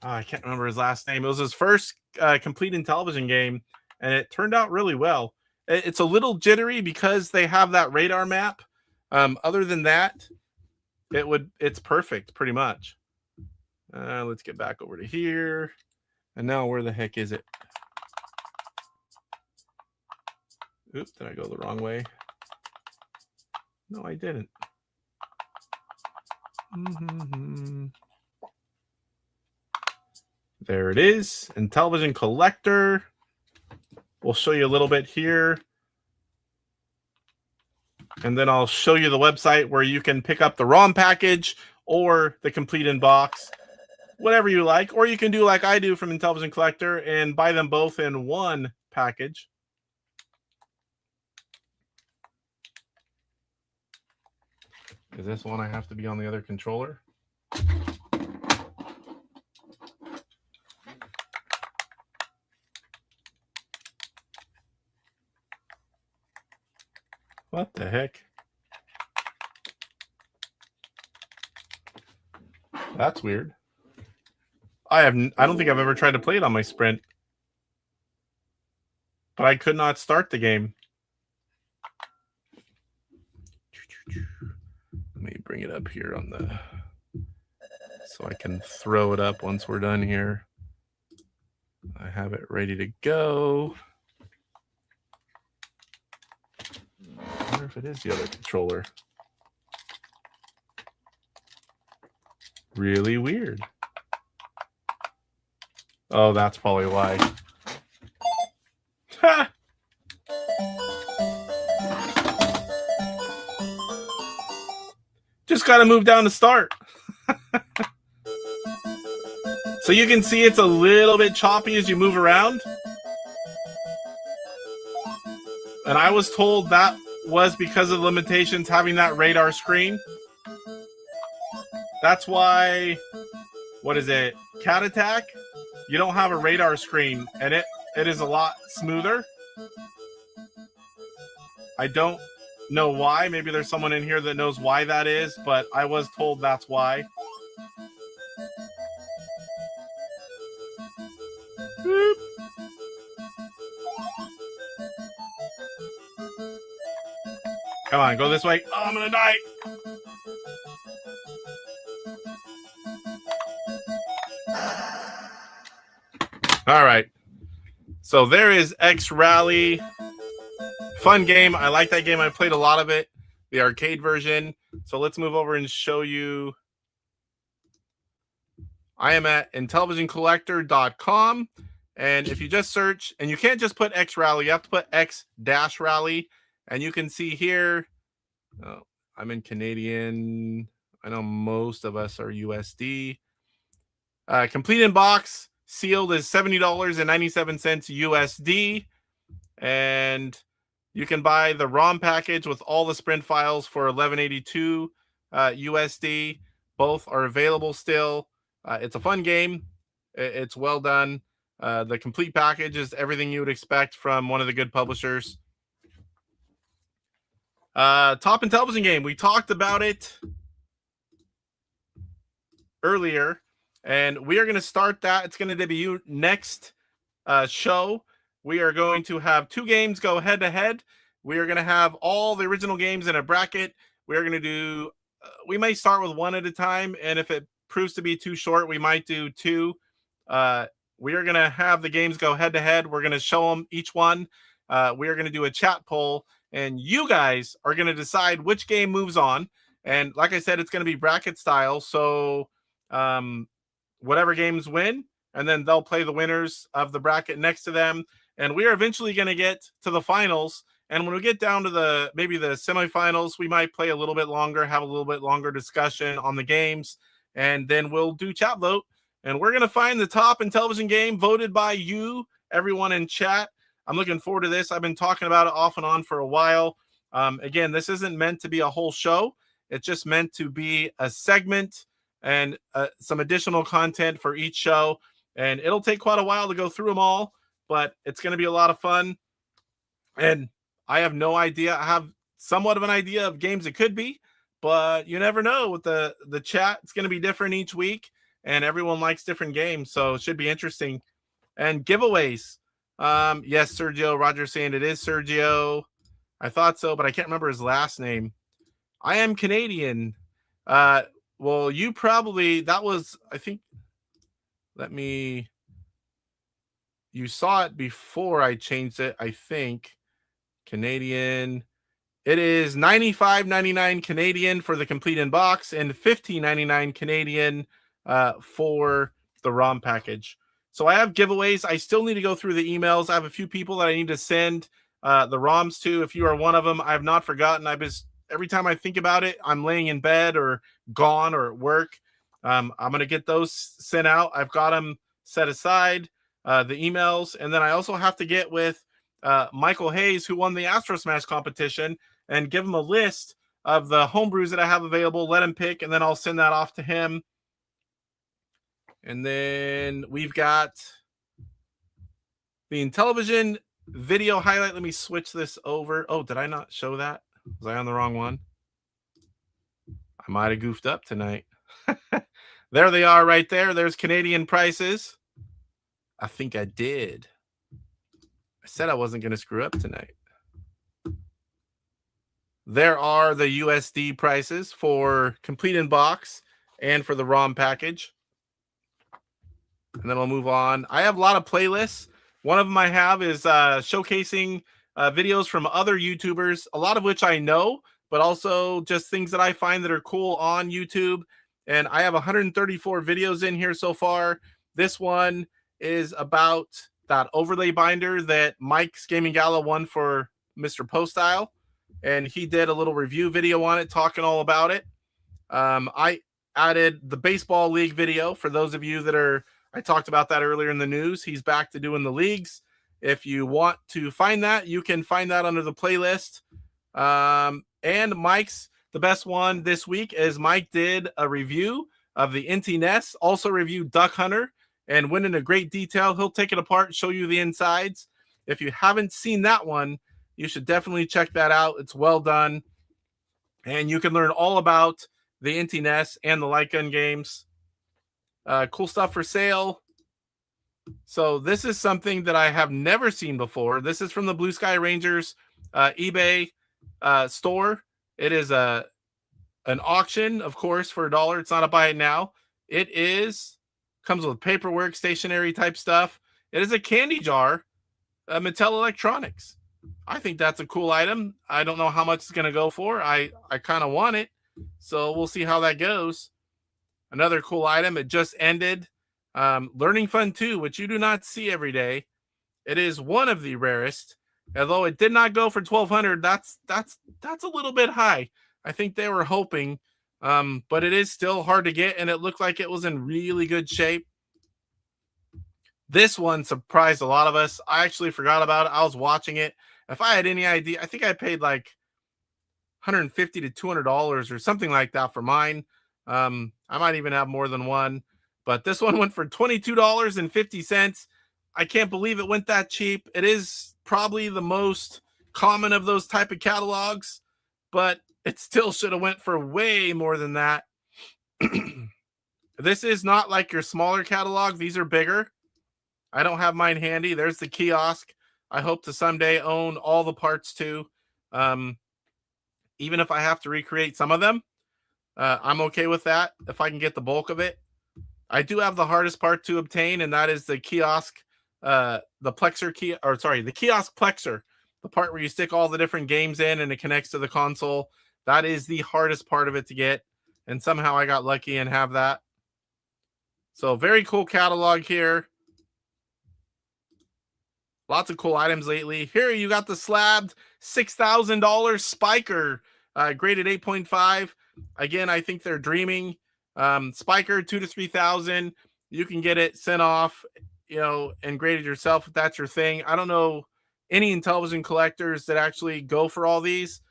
Oh, I can't remember his last name. It was his first complete Intellivision game, and it turned out really well. It's a little jittery because they have that radar map. Other than that, it's perfect, pretty much. Let's get back over to here. And now where the heck is it? Oops, did I go the wrong way? No, I didn't. There it is. Intellivision Collector. We'll show you a little bit here. And then I'll show you the website where you can pick up the ROM package or the complete in box, whatever you like. Or you can do like I do from Intellivision Collector and buy them both in one package. Is this one I have to be on the other controller? What the heck? That's weird. I don't think I've ever tried to play it on my Sprint. But I could not start the game. Let me bring it up here on the so I can throw it up once we're done here. I have it ready to go. I wonder if it is the other controller. Really weird. Oh, that's probably why. Ha! Just got to move down to start. So you can see it's a little bit choppy as you move around. And I was told that was because of limitations having that radar screen. That's why, what is it, Cat Attack? You don't have a radar screen, and it is a lot smoother. I don't know why. Maybe there's someone in here that knows why that is, but I was told that's why. Boop. Come on, go this way. Oh, I'm gonna die. All right. So there is X Rally. Fun game. I like that game. I played a lot of it, the arcade version. So let's move over and show you. I am at intellivisioncollector.com. And if you just search, and you can't just put X Rally, you have to put X-Rally. And you can see here, oh, I'm in Canadian. I know most of us are USD. Complete in box, sealed is $70.97 USD. And you can buy the ROM package with all the Sprint files for $11.82 USD. Both are available still. It's a fun game. It's well done. The complete package is everything you would expect from one of the good publishers. Top Intellivision game. We talked about it earlier, and we are going to start that. It's going to debut next show. We are going to have two games go head-to-head. We are going to have all the original games in a bracket. We are going to do, we may start with one at a time, and if it proves to be too short, we might do two. We are going to have the games go head-to-head. We're going to show them each one. We are going to do a chat poll, and you guys are going to decide which game moves on. And like I said, it's going to be bracket style. So whatever games win, and then they'll play the winners of the bracket next to them. And we are eventually going to get to the finals. And when we get down to maybe the semifinals, we might play a little bit longer, have a little bit longer discussion on the games. And then we'll do chat vote. And we're going to find the top Intellivision game voted by you, everyone in chat. I'm looking forward to this. I've been talking about it off and on for a while. Again, this isn't meant to be a whole show. It's just meant to be a segment and some additional content for each show. And it'll take quite a while to go through them all, but it's going to be a lot of fun. And I have no idea. I have somewhat of an idea of games it could be, but you never know with the chat. It's going to be different each week, and everyone likes different games, so it should be interesting. And giveaways. Yes, Sergio. Roger saying it is Sergio. I thought so, but I can't remember his last name. I am Canadian. Well, you probably, that was, I think, you saw it before I changed it, I think. Canadian. It is $95.99 Canadian for the complete in box and $15.99 Canadian for the ROM package. So I have giveaways. I still need to go through the emails. I have a few people that I need to send the ROMs to. If you are one of them, I have not forgotten. Every time I think about it, I'm laying in bed or gone or at work. I'm going to get those sent out. I've got them set aside, the emails. And then I also have to get with Michael Hayes, who won the Astro Smash competition, and give him a list of the homebrews that I have available. Let him pick, and then I'll send that off to him. And then we've got the Intellivision video highlight. Let me switch this over. Oh, did I not show that? Was I on the wrong one? I might have goofed up tonight. There they are right there. There's Canadian prices. I think I did. I said I wasn't going to screw up tonight. There are the USD prices for complete in box and for the ROM package. And then I'll move on. I have a lot of playlists. One of them I have is showcasing videos from other YouTubers, a lot of which I know, but also just things that I find that are cool on YouTube. And I have 134 videos in here so far. This one is about that overlay binder that Mike's Gaming Gala won for Mr. Postile. And he did a little review video on it, talking all about it. I added the baseball league video for those of you that are, I talked about that earlier in the news. He's back to doing the leagues. If you want to find that, you can find that under the playlist. And Mike's, the best one this week is Mike did a review of the NT also reviewed Duck Hunter, and went into great detail. He'll take it apart, show you the insides. If you haven't seen that one, you should definitely check that out. It's well done. And you can learn all about the NT and the light gun games. Cool stuff for sale. So this is something that I have never seen before. This is from the Blue Sky Rangers eBay store. It is an auction, of course, for $1. It's not a buy it now. It comes with paperwork, stationery type stuff. It is a candy jar, Mattel Electronics. I think that's a cool item. I don't know how much it's going to go for. I kind of want it, so we'll see how that goes. Another cool item. It just ended. Learning Fun 2, which you do not see every day. It is one of the rarest. Although it did not go for $1,200, that's a little bit high. I think they were hoping, but it is still hard to get, and it looked like it was in really good shape. This one surprised a lot of us. I actually forgot about it. I was watching it. If I had any idea, I think I paid like $150 to $200 or something like that for mine. I might even have more than one, but this one went for $22.50. I can't believe it went that cheap. It is probably the most common of those type of catalogs, but it still should have went for way more than that. This is not like your smaller catalog. These are bigger. I don't have mine handy. There's the kiosk. I hope to someday own all the parts too. Even if I have to recreate some of them, I'm okay with that if I can get the bulk of it. I do have the hardest part to obtain, and that is the kiosk, the kiosk plexer, the part where you stick all the different games in and it connects to the console. That is the hardest part of it to get, and somehow I got lucky and have that. So very cool catalog here. Lots of cool items lately. Here you got the slabbed $6,000 Spiker, graded 8.5. Again, I think they're dreaming. Spiker 2,000 to 3,000. You can get it sent off, and graded yourself if that's your thing. I don't know any Intellivision collectors that actually go for all these.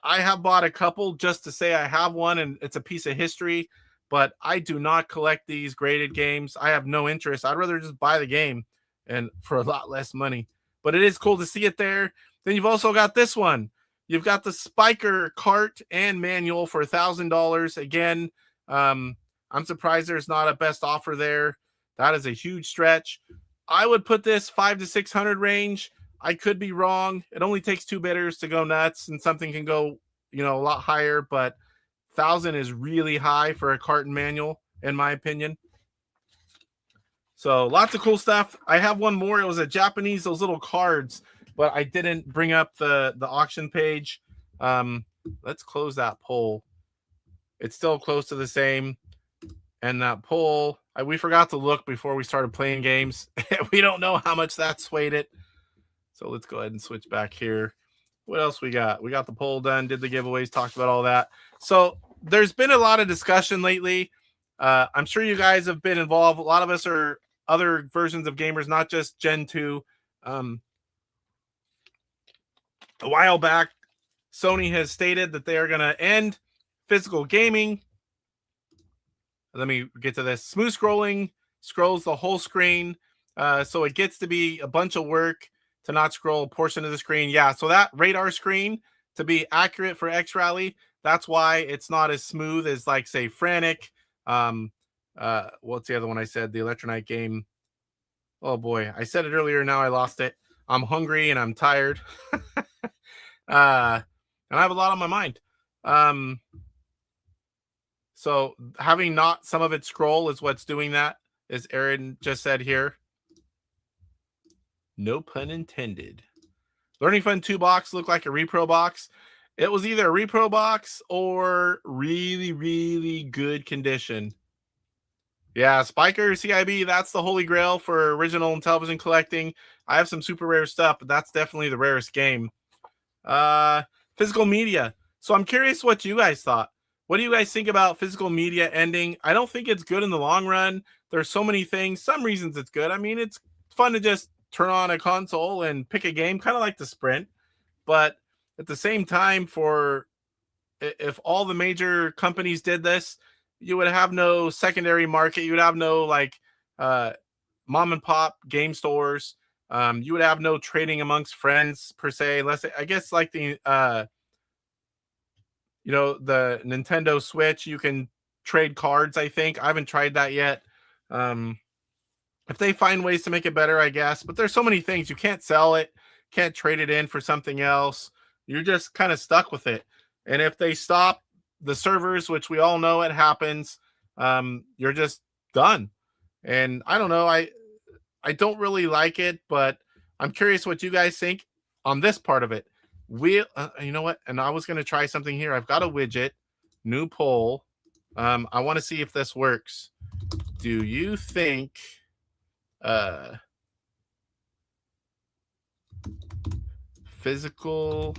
I have bought a couple just to say I have one, and it's a piece of history. But I do not collect these graded games. I have no interest. I'd rather just buy the game, and for a lot less money. But it is cool to see it there. Then you've also got this one. You've got the Spiker cart and manual for $1,000. Again, I'm surprised there's not a best offer there. That is a huge stretch. I would put this $500 to $600 range. I could be wrong. It only takes 2 bidders to go nuts, and something can go, a lot higher. But 1,000 is really high for a carton manual, in my opinion. So lots of cool stuff. I have one more. It was a Japanese, those little cards, but I didn't bring up the auction page. Let's close that poll. It's still close to the same. And that poll, we forgot to look before we started playing games. We don't know how much that swayed it. So let's go ahead and switch back here. What else we got? We got the poll done, did the giveaways, talked about all that. So there's been a lot of discussion lately. I'm sure you guys have been involved. A lot of us are other versions of gamers, not just Gen 2. A while back, Sony has stated that they are going to end physical gaming. Let me get to this. Smooth scrolling scrolls the whole screen. So it gets to be a bunch of work to not scroll a portion of the screen. Yeah, so that radar screen, to be accurate for X-Rally, that's why it's not as smooth as, like, say, Frantic. What's the other one I said? The Electronite game. Oh, boy. I said it earlier. Now I lost it. I'm hungry and I'm tired. And I have a lot on my mind. So having not some of it scroll is what's doing that, as Aaron just said here. No pun intended. Learning Fun 2 box looked like a repro box. It was either a repro box or really, really good condition. Yeah, Spiker CIB, that's the holy grail for original Intellivision collecting. I have some super rare stuff, but that's definitely the rarest game. Physical media. So I'm curious what you guys thought. What do you guys think about physical media ending? I don't think it's good in the long run. There's so many things. Some reasons it's good. I mean, it's fun to just turn on a console and pick a game, kind of like the Sprint. But at the same time, if all the major companies did this, you would have no secondary market. You would have no, like, mom and pop game stores. You would have no trading amongst friends per se, unless I guess like the the Nintendo Switch, you can trade cards. I think I haven't tried that yet. If they find ways to make it better, I guess. But there's so many things. You can't sell it, can't trade it in for something else. You're just kind of stuck with it. And if they stop the servers, which we all know it happens, you're just done. And I don't know. I don't really like it, but I'm curious what you guys think on this part of it. You know what? And I was going to try something here. I've got a widget, new poll. I want to see if this works. Do you think physical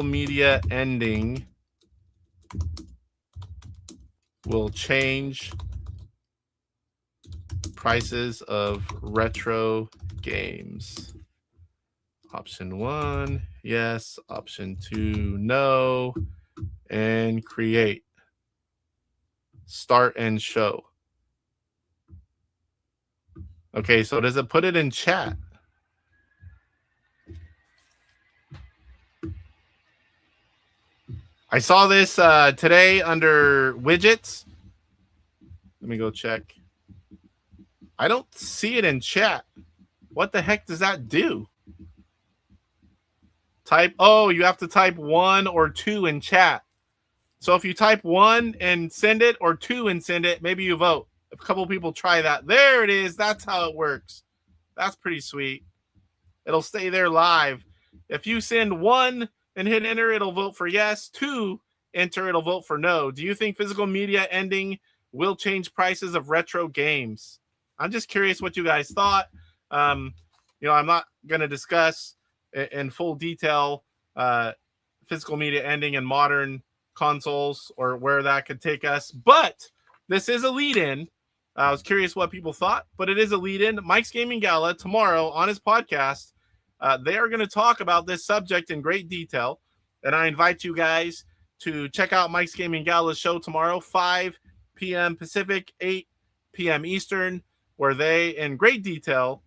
media ending will change prices of retro games? Option 1, yes. Option 2, no. And create. Start and show. Okay, so does it put it in chat? I saw this today under widgets. Let me go check. I don't see it in chat. What the heck does that do? You have to type 1 or 2 in chat. So if you type 1 and send it, or 2 and send it, maybe you vote. A couple people try that. There it is. That's how it works. That's pretty sweet. It'll stay there live. If you send 1 and hit enter, it'll vote for yes. 2, enter, it'll vote for no. Do you think physical media ending will change prices of retro games? I'm just curious what you guys thought. I'm not going to discuss in full detail physical media ending in modern consoles or where that could take us, but this is a lead-in. I was curious what people thought, but it is a lead-in. Mike's Gaming Gala tomorrow on his podcast, they are going to talk about this subject in great detail, and I invite you guys to check out Mike's Gaming Gala's show tomorrow, 5 p.m. Pacific, 8 p.m. Eastern, where they, in great detail,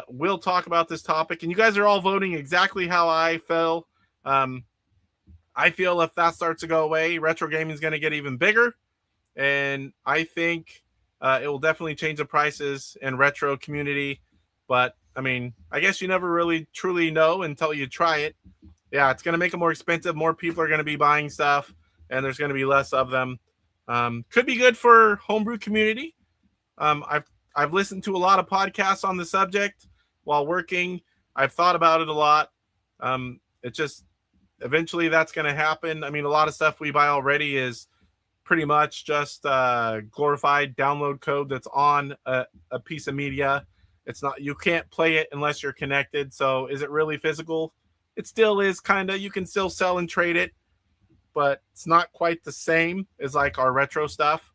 will talk about this topic. And you guys are all voting exactly how I feel. I feel if that starts to go away, retro gaming is going to get even bigger. And I think it will definitely change the prices in retro community. But, I mean, I guess you never really truly know until you try it. yeah, it's going to make them more expensive. More people are going to be buying stuff, and there's going to be less of them. Could be good for homebrew community. I've listened to a lot of podcasts on the subject while working. I've thought about it a lot. It just eventually that's going to happen. I mean, a lot of stuff we buy already is pretty much just glorified download code that's on a piece of media. It's not, you can't play it unless you're connected. So is it really physical? It still is kind of, you can still sell and trade it, but it's not quite the same as like our retro stuff.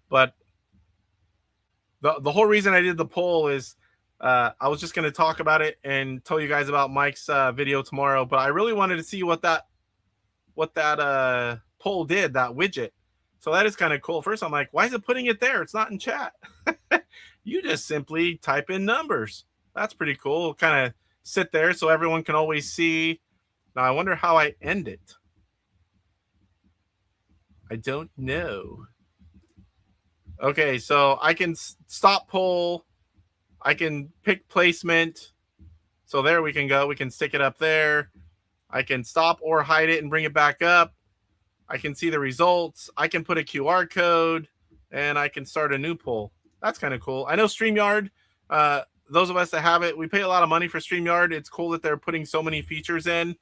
But the whole reason I did the poll is I was just going to talk about it and tell you guys about Mike's video tomorrow, but I really wanted to see what that poll did, that widget. So that is kind of cool. First, I'm like, why is it putting it there? It's not in chat. You just simply type in numbers. That's pretty cool. Kind of sit there so everyone can always see. Now, I wonder how I end it. I don't know. Okay, so I can stop poll. I can pick placement. So there we can go. We can stick it up there. I can stop or hide it and bring it back up. I can see the results. I can put a QR code, and I can start a new poll. That's kind of cool. I know StreamYard, those of us that have it, we pay a lot of money for StreamYard. It's cool that they're putting so many features in.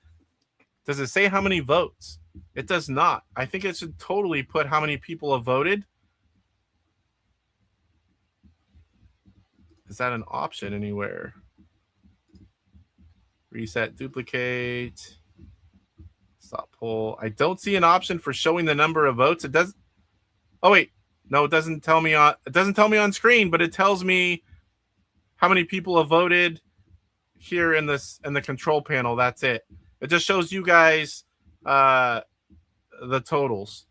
Does it say how many votes? It does not. I think it should totally put how many people have voted. Is that an option anywhere? Reset, duplicate, stop poll. I don't see an option for showing the number of votes. It does. Oh wait, no, it doesn't tell me on. It doesn't tell me on screen, but it tells me how many people have voted here in the control panel. That's it. It just shows you guys the totals.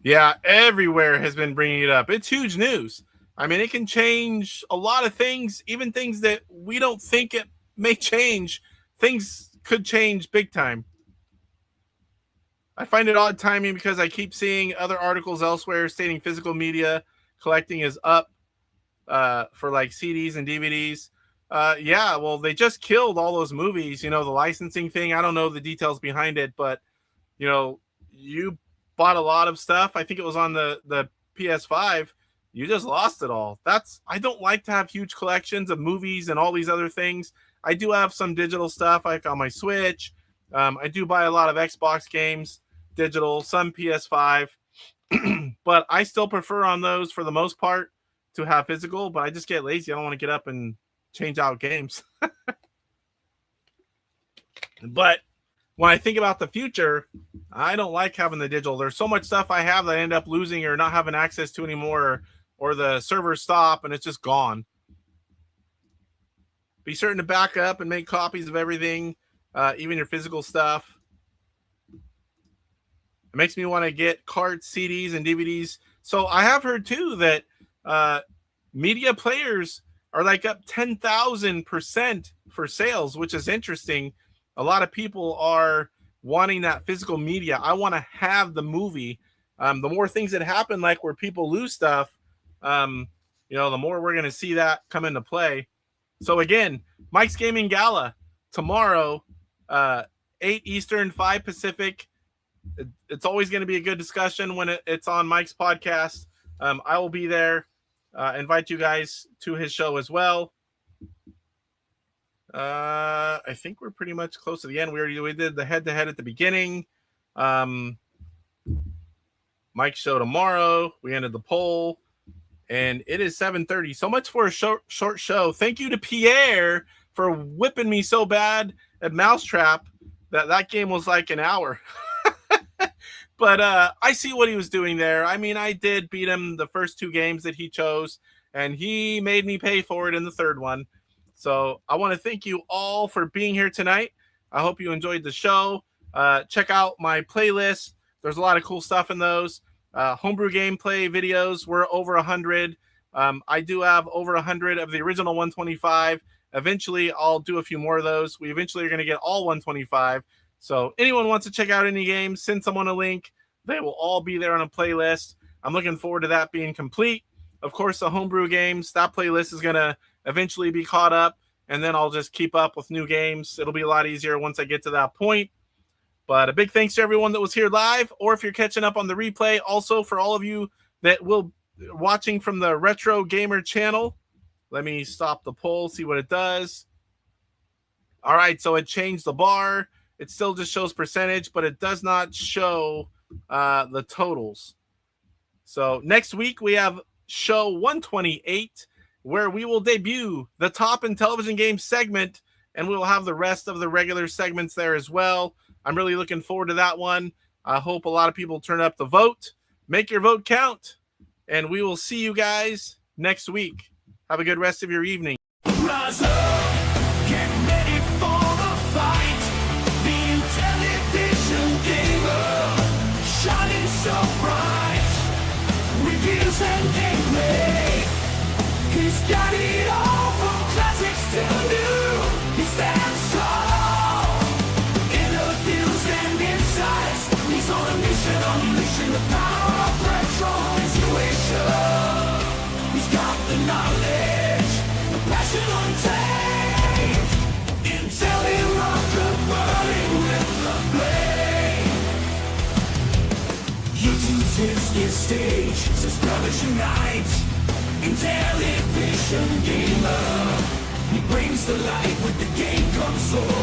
Yeah, everywhere has been bringing it up. It's huge news. I mean, it can change a lot of things, even things that we don't think it may change. Things could change big time. I find it odd timing because I keep seeing other articles elsewhere stating physical media collecting is up for like CDs and DVDs. Yeah, well, they just killed all those movies, the licensing thing. I don't know the details behind it, but, you bought a lot of stuff. I think it was on the PS5. You just lost it all. I don't like to have huge collections of movies and all these other things. I do have some digital stuff like on my Switch. I do buy a lot of Xbox games, digital, some PS5. But I still prefer on those for the most part to have physical, but I just get lazy. I don't want to get up and change out games. But when I think about the future, I don't like having the digital. There's so much stuff I have that I end up losing or not having access to anymore, or the servers stop and it's just gone. Be certain to back up and make copies of everything, even your physical stuff. It makes me want to get cards, CDs, and DVDs. So I have heard too that media players are like up 10,000% for sales, which is interesting. A lot of people are wanting that physical media. I want to have the movie. The more things that happen, like where people lose stuff, the more we're going to see that come into play. So again, Mike's Gaming Gala tomorrow, 8 Eastern, 5 Pacific. It's always going to be a good discussion when it's on Mike's podcast. I will be there. Invite you guys to his show as well. I think we're pretty much close to the end. We did the head-to-head at the beginning. Mike's show tomorrow. We ended the poll, and it is 7:30. So much for a short show. Thank you to Pierre for whipping me so bad at Mousetrap that game was like an hour. But I see what he was doing there. I mean, I did beat him the first 2 games that he chose, and he made me pay for it in the third one. So I want to thank you all for being here tonight. I hope you enjoyed the show. Check out my playlist. There's a lot of cool stuff in those. Homebrew gameplay videos. We're over 100. I do have over 100 of the original 125. Eventually, I'll do a few more of those. We eventually are going to get all 125. So anyone wants to check out any games, send someone a link. They will all be there on a playlist. I'm looking forward to that being complete. of course, the Homebrew games. That playlist is going to eventually be caught up, and then I'll just keep up with new games. It'll be a lot easier once I get to that point. But a big thanks to everyone that was here live, or if you're catching up on the replay. Also, for all of you that will watching from the Retro Gamer channel, let me stop the poll, see what it does. All right, so it changed the bar. It still just shows percentage, but it does not show the totals. So next week we have show 128, where we will debut the top Intellivision game segment, and we will have the rest of the regular segments there as well. I'm really looking forward to that one. I hope a lot of people turn up the vote. Make your vote count, and we will see you guys next week. Have a good rest of your evening. Rise up, get ready for the fight. The Intellivision Gamer, shining so bright. Reviews and gameplay, he's got it all from classics to new. He stands tall, interviews and insights. He's on a mission, unleashing the power of retro intuition. He's got the knowledge, the passion untamed. Intellivision burning with the flame. YouTube's his stage, says brothers unite. Intellivision Gamer, he brings the light with the game console.